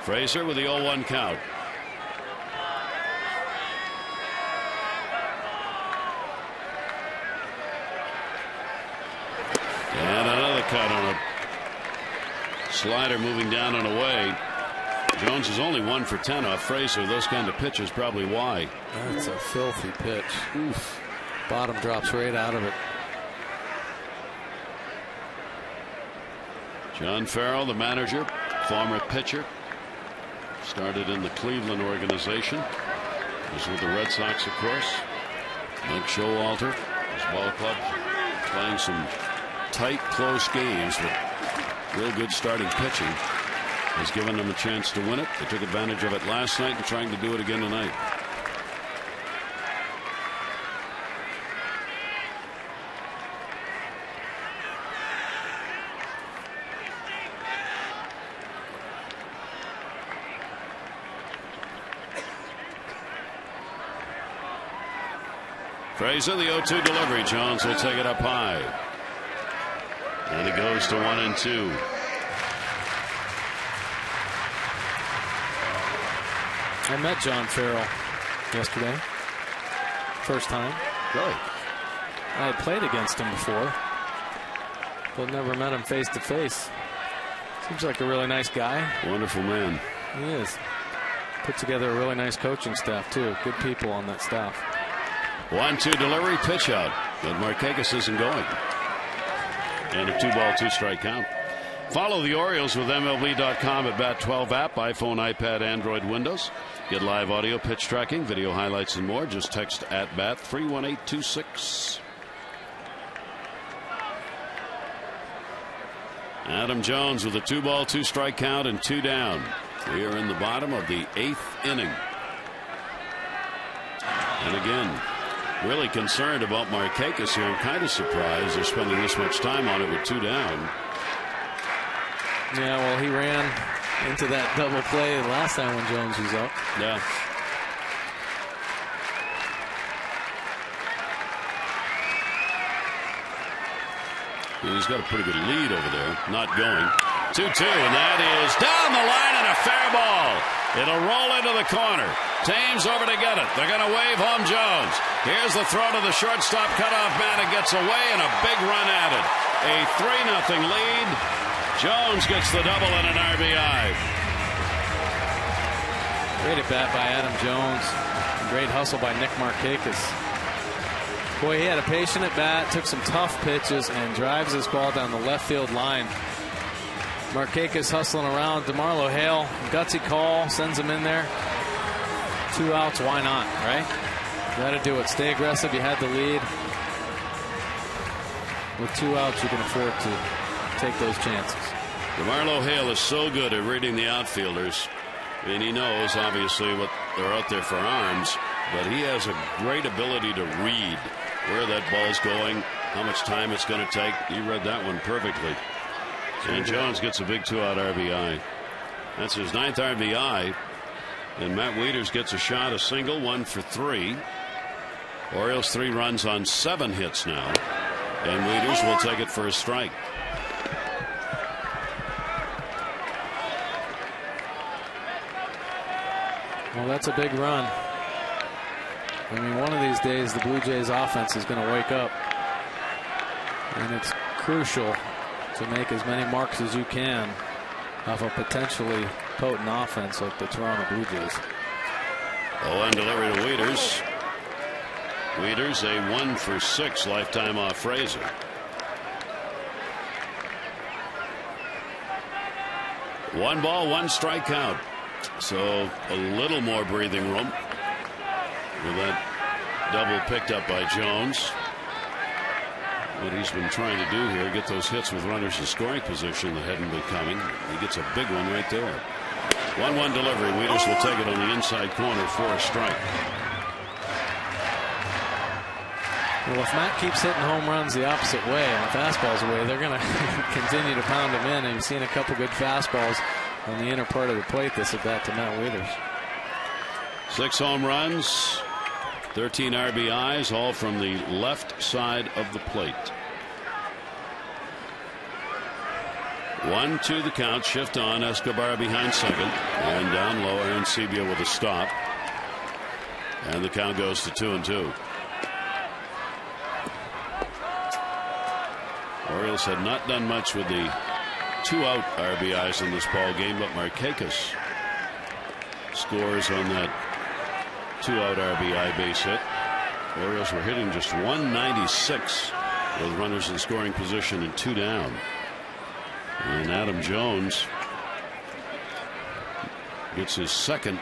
Frazier with the 0-1 count. And another cut on a slider moving down and away. Jones is only 1 for 10 off Frazier. Those kind of pitches probably why. That's a filthy pitch. Oof. Bottom drops right out of it. John Farrell, the manager, former pitcher, started in the Cleveland organization. Was with the Red Sox, of course. Mike Showalter, his ball club, playing some tight, close games with real good starting pitching. Has given them a chance to win it. They took advantage of it last night and trying to do it again tonight. Frazier, the 0-2 delivery. Jones will take it up high. And it goes to 1-2. I met John Farrell yesterday. First time. Really? I had played against him before, but never met him face to face. Seems like a really nice guy. Wonderful man. He is. Put together a really nice coaching staff, too. Good people on that staff. 1-2 delivery, pitch out. But Markakis isn't going. And a 2-ball, 2-strike count. Follow the Orioles with MLB.com at Bat 12 app, iPhone, iPad, Android, Windows. Get live audio, pitch tracking, video highlights, and more. Just text at bat 31826. Adam Jones with a 2-ball, 2-strike count and 2 down. We are in the bottom of the 8th inning. And again, really concerned about Markakis here. I'm kind of surprised they're spending this much time on it with 2 down. Yeah, well, he ran into that double play the last time when Jones was up. Yeah. He's got a pretty good lead over there. Not going. 2-2, and that is down the line and a fair ball. It'll roll into the corner. Thames over to get it. They're going to wave home Jones. Here's the throw to the shortstop cutoff man. It gets away and a big run at it. A 3-0 lead. Jones gets the double and an RBI. Great at bat by Adam Jones. Great hustle by Nick Markakis. Boy, he had a patient at bat, took some tough pitches, and drives this ball down the left field line. Markakis hustling around. DeMarlo Hale, gutsy call, sends him in there. 2 outs, why not, right? You got to do it. Stay aggressive. You had the lead. With 2 outs, you can afford to take those chances. DeMarlo Hale is so good at reading the outfielders, and he knows obviously what they're out there for arms, but he has a great ability to read where that ball's going, how much time it's going to take. He read that one perfectly. And Jones gets a big 2-out RBI. That's his 9th RBI. And Matt Wieters gets a shot, a single, 1 for 3. Orioles 3 runs on 7 hits now. And Wieters will take it for a strike. Well, that's a big run. I mean, one of these days the Blue Jays offense is going to wake up. And it's crucial to make as many marks as you can off a potentially potent offense like the Toronto Blue Jays. 0-1 delivery to Wieters. Wieters a 1 for 6 lifetime off Frazier. One ball, 1 strike count. So a little more breathing room with that double picked up by Jones. What he's been trying to do here, get those hits with runners in scoring position that hadn't been coming. He gets a big one right there. 1-1 delivery. Wieters will take it on the inside corner for a strike. Well, if Matt keeps hitting home runs the opposite way and the fastballs away, they're going to continue to pound him in. And you've seen a couple good fastballs on the inner part of the plate this at bat to Matt Wieters. 6 home runs, 13 RBIs, all from the left side of the plate. 1-2 the count. Shift on. Escobar behind second, and down low Arancibia with a stop, and the count goes to 2-2. Orioles had not done much with the 2-out RBIs in this ball game, but Markakis scores on that 2-out RBI base hit. Orioles were hitting just 196 with runners in scoring position and 2 down. And Adam Jones gets his second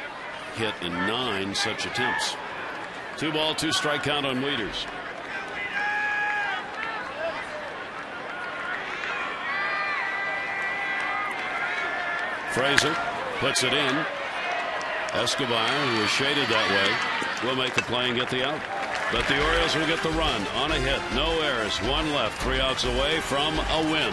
hit in 9 such attempts. 2-ball, 2-strike count on Wieters. Frazier puts it in. Escobar, who was shaded that way, will make the play and get the out. But the Orioles will get the run on a hit. No errors. 1 left. 3 outs away from a win.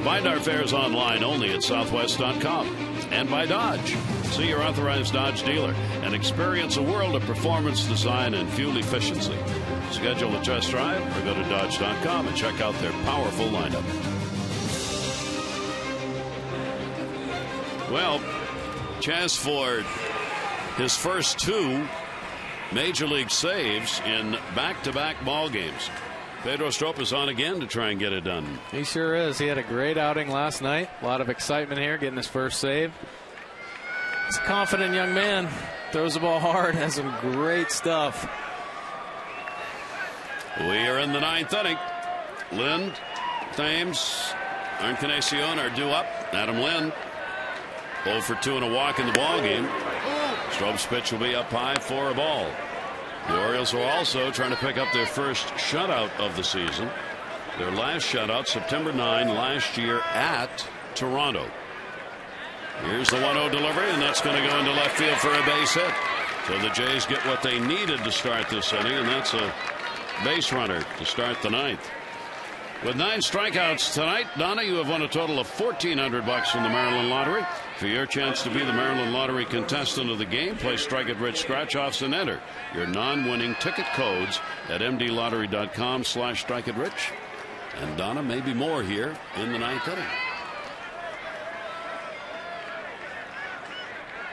Find our fares online only at southwest.com and by Dodge. See your authorized Dodge dealer and experience a world of performance, design, and fuel efficiency. Schedule a test drive or go to Dodge.com and check out their powerful lineup. Well, Chas Ford, his first 2 major league saves in back-to-back ball games. Pedro Strop is on again to try and get it done. He sure is. He had a great outing last night. A lot of excitement here, getting his first save. He's a confident young man. Throws the ball hard. Has some great stuff. We are in the 9th inning. Lind, Thames, Encarnacion are due up. Adam Lind 0 for 2 and a walk in the ball game. Strop's pitch will be up high for a ball. The Orioles are also trying to pick up their first shutout of the season. Their last shutout, September 9 last year at Toronto. Here's the 1-0 delivery, and that's going to go into left field for a base hit. So the Jays get what they needed to start this inning, and that's a base runner to start the ninth. With 9 strikeouts tonight, Donna, you have won a total of $1,400 from the Maryland Lottery. For your chance to be the Maryland Lottery contestant of the game, play Strike It Rich scratch-offs and enter your non-winning ticket codes at mdlottery.com/strikeitRich. And Donna, maybe more here in the ninth inning.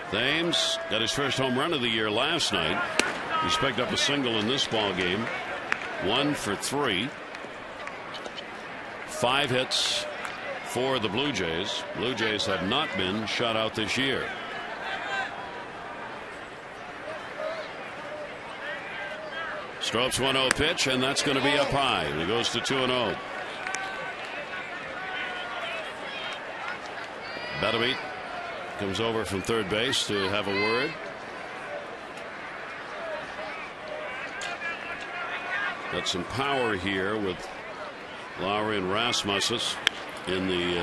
Thames got his first home run of the year last night. He's picked up a single in this ball game. 1 for 3. 5 hits for the Blue Jays. Blue Jays have not been shut out this year. Strope's 1-0 pitch, and that's going to be up high. He goes to 2-0. Betebeat comes over from third base to have a word. Got some power here with Lowry and Rasmussen in the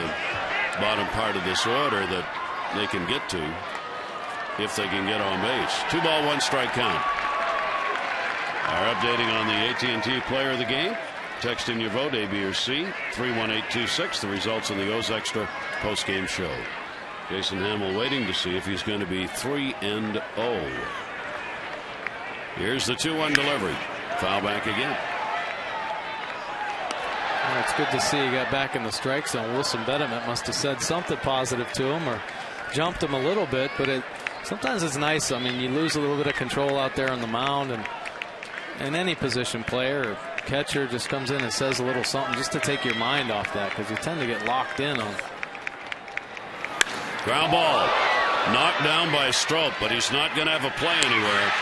bottom part of this order that they can get to if they can get on base. 2-ball, 1 strike count. Our updating on the AT&T player of the game. Text in your vote, A, B, or C, 31826. The results in the O's Extra post-game show. Jason Hamill waiting to see if he's going to be 3-0. Here's the 2-1 delivery. Foul back again. Well, it's good to see he got back in the strike zone. Wilson Betebeat must have said something positive to him or jumped him a little bit, but sometimes it's nice. I mean, you lose a little bit of control out there on the mound, and any position player or catcher just comes in and says a little something just to take your mind off that, because you tend to get locked in on. Ground ball knocked down by Strope, but he's not going to have a play anywhere.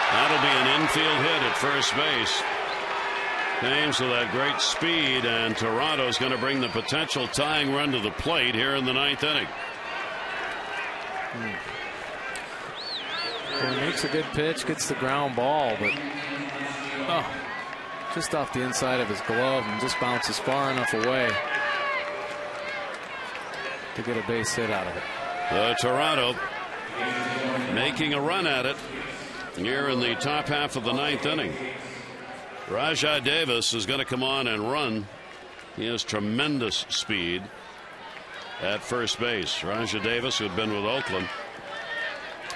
That'll be an infield hit at first base. Thames with that great speed, and Toronto's going to bring the potential tying run to the plate here in the ninth inning. Well, he makes a good pitch, gets the ground ball, but just off the inside of his glove and just bounces far enough away to get a base hit out of it. Toronto making a run at it here in the top half of the ninth inning. Rajai Davis is going to come on and run. He has tremendous speed at first base. Rajai Davis, who had been with Oakland.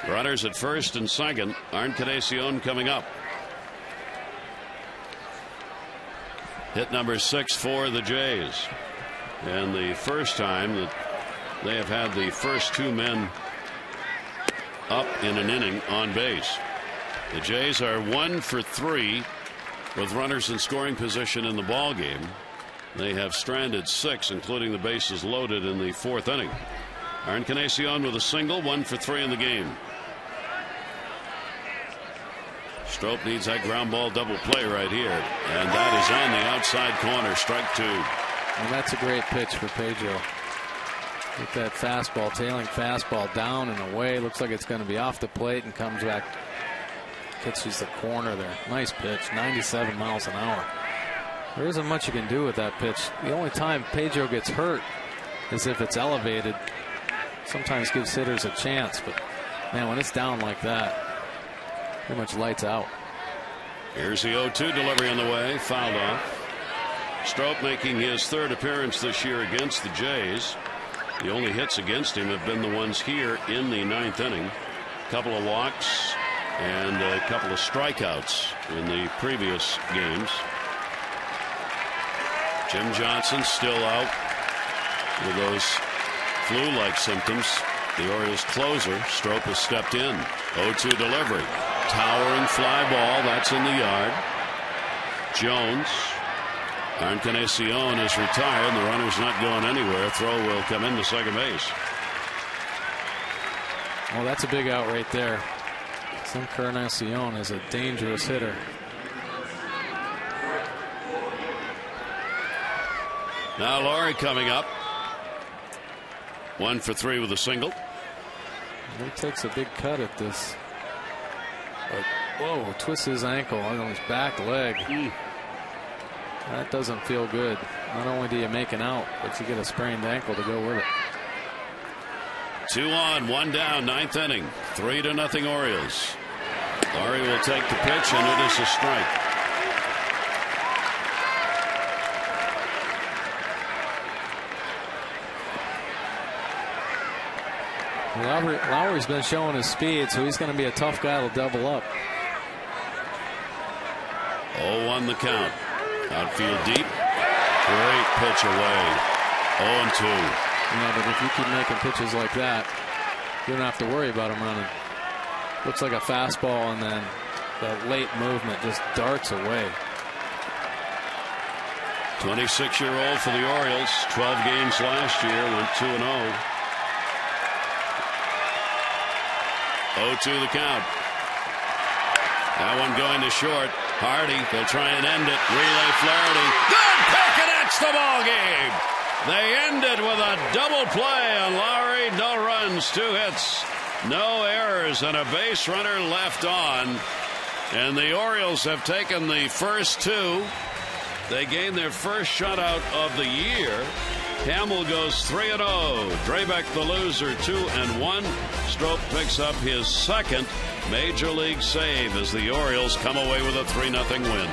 Runners at first and second. Encarnacion coming up. Hit number 6 for the Jays. And the first time that they have had the first 2 men up in an inning on base. The Jays are 1 for 3 with runners in scoring position in the ball game. They have stranded 6, including the bases loaded in the 4th inning. Encarnacion with a single, 1 for 3 in the game. Strope needs that ground ball double play right here, and that is on the outside corner. Strike 2. And that's a great pitch for Pedro. Get that fastball, tailing fastball down and away. Looks like it's going to be off the plate and comes back. Catches the corner there. Nice pitch. 97 miles an hour. There isn't much you can do with that pitch. The only time Pedro gets hurt is if it's elevated. Sometimes gives hitters a chance, but man, when it's down like that, pretty much lights out. Here's the 0-2 delivery on the way. Fouled off. Strope making his 3rd appearance this year against the Jays. The only hits against him have been the ones here in the 9th inning. A couple of walks and a couple of strikeouts in the previous games. Jim Johnson still out with those flu-like symptoms. The Orioles closer, Strope, has stepped in. 0-2 delivery. Towering fly ball. That's in the yard. Jones. Encarnacion is retired. The runner's not going anywhere. Throw will come into second base. Well, that's a big out right there. Encarnacion is a dangerous hitter. Now Lowry coming up. 1 for 3 with a single. He takes a big cut at this. But Whoa, twists his ankle on his back leg. That doesn't feel good. Not only do you make an out, but you get a sprained ankle to go with it. 2 on, 1 down, 9th inning. 3-0 Orioles. Lowry will take the pitch, and it is a strike. Lowry's been showing his speed, so he's going to be a tough guy to double up. 0-1 the count. Outfield deep. Great pitch away. 0-2. Yeah, but if you keep making pitches like that, you don't have to worry about him running. Looks like a fastball, and then that late movement just darts away. 26-year-old for the Orioles. 12 games last year. Went 2-0. 0-2 the count. That one going to short. Hardy, they'll try and end it. Relay Flaherty. Good pick, and that's the ball game. They end it with a double play on Lowry. No runs, 2 hits, no errors, and a base runner left on. And the Orioles have taken the first 2. They gained their first shutout of the year. Hamill goes 3-0. Drabek the loser, 2-1. Strop picks up his second major league save as the Orioles come away with a 3-0 win.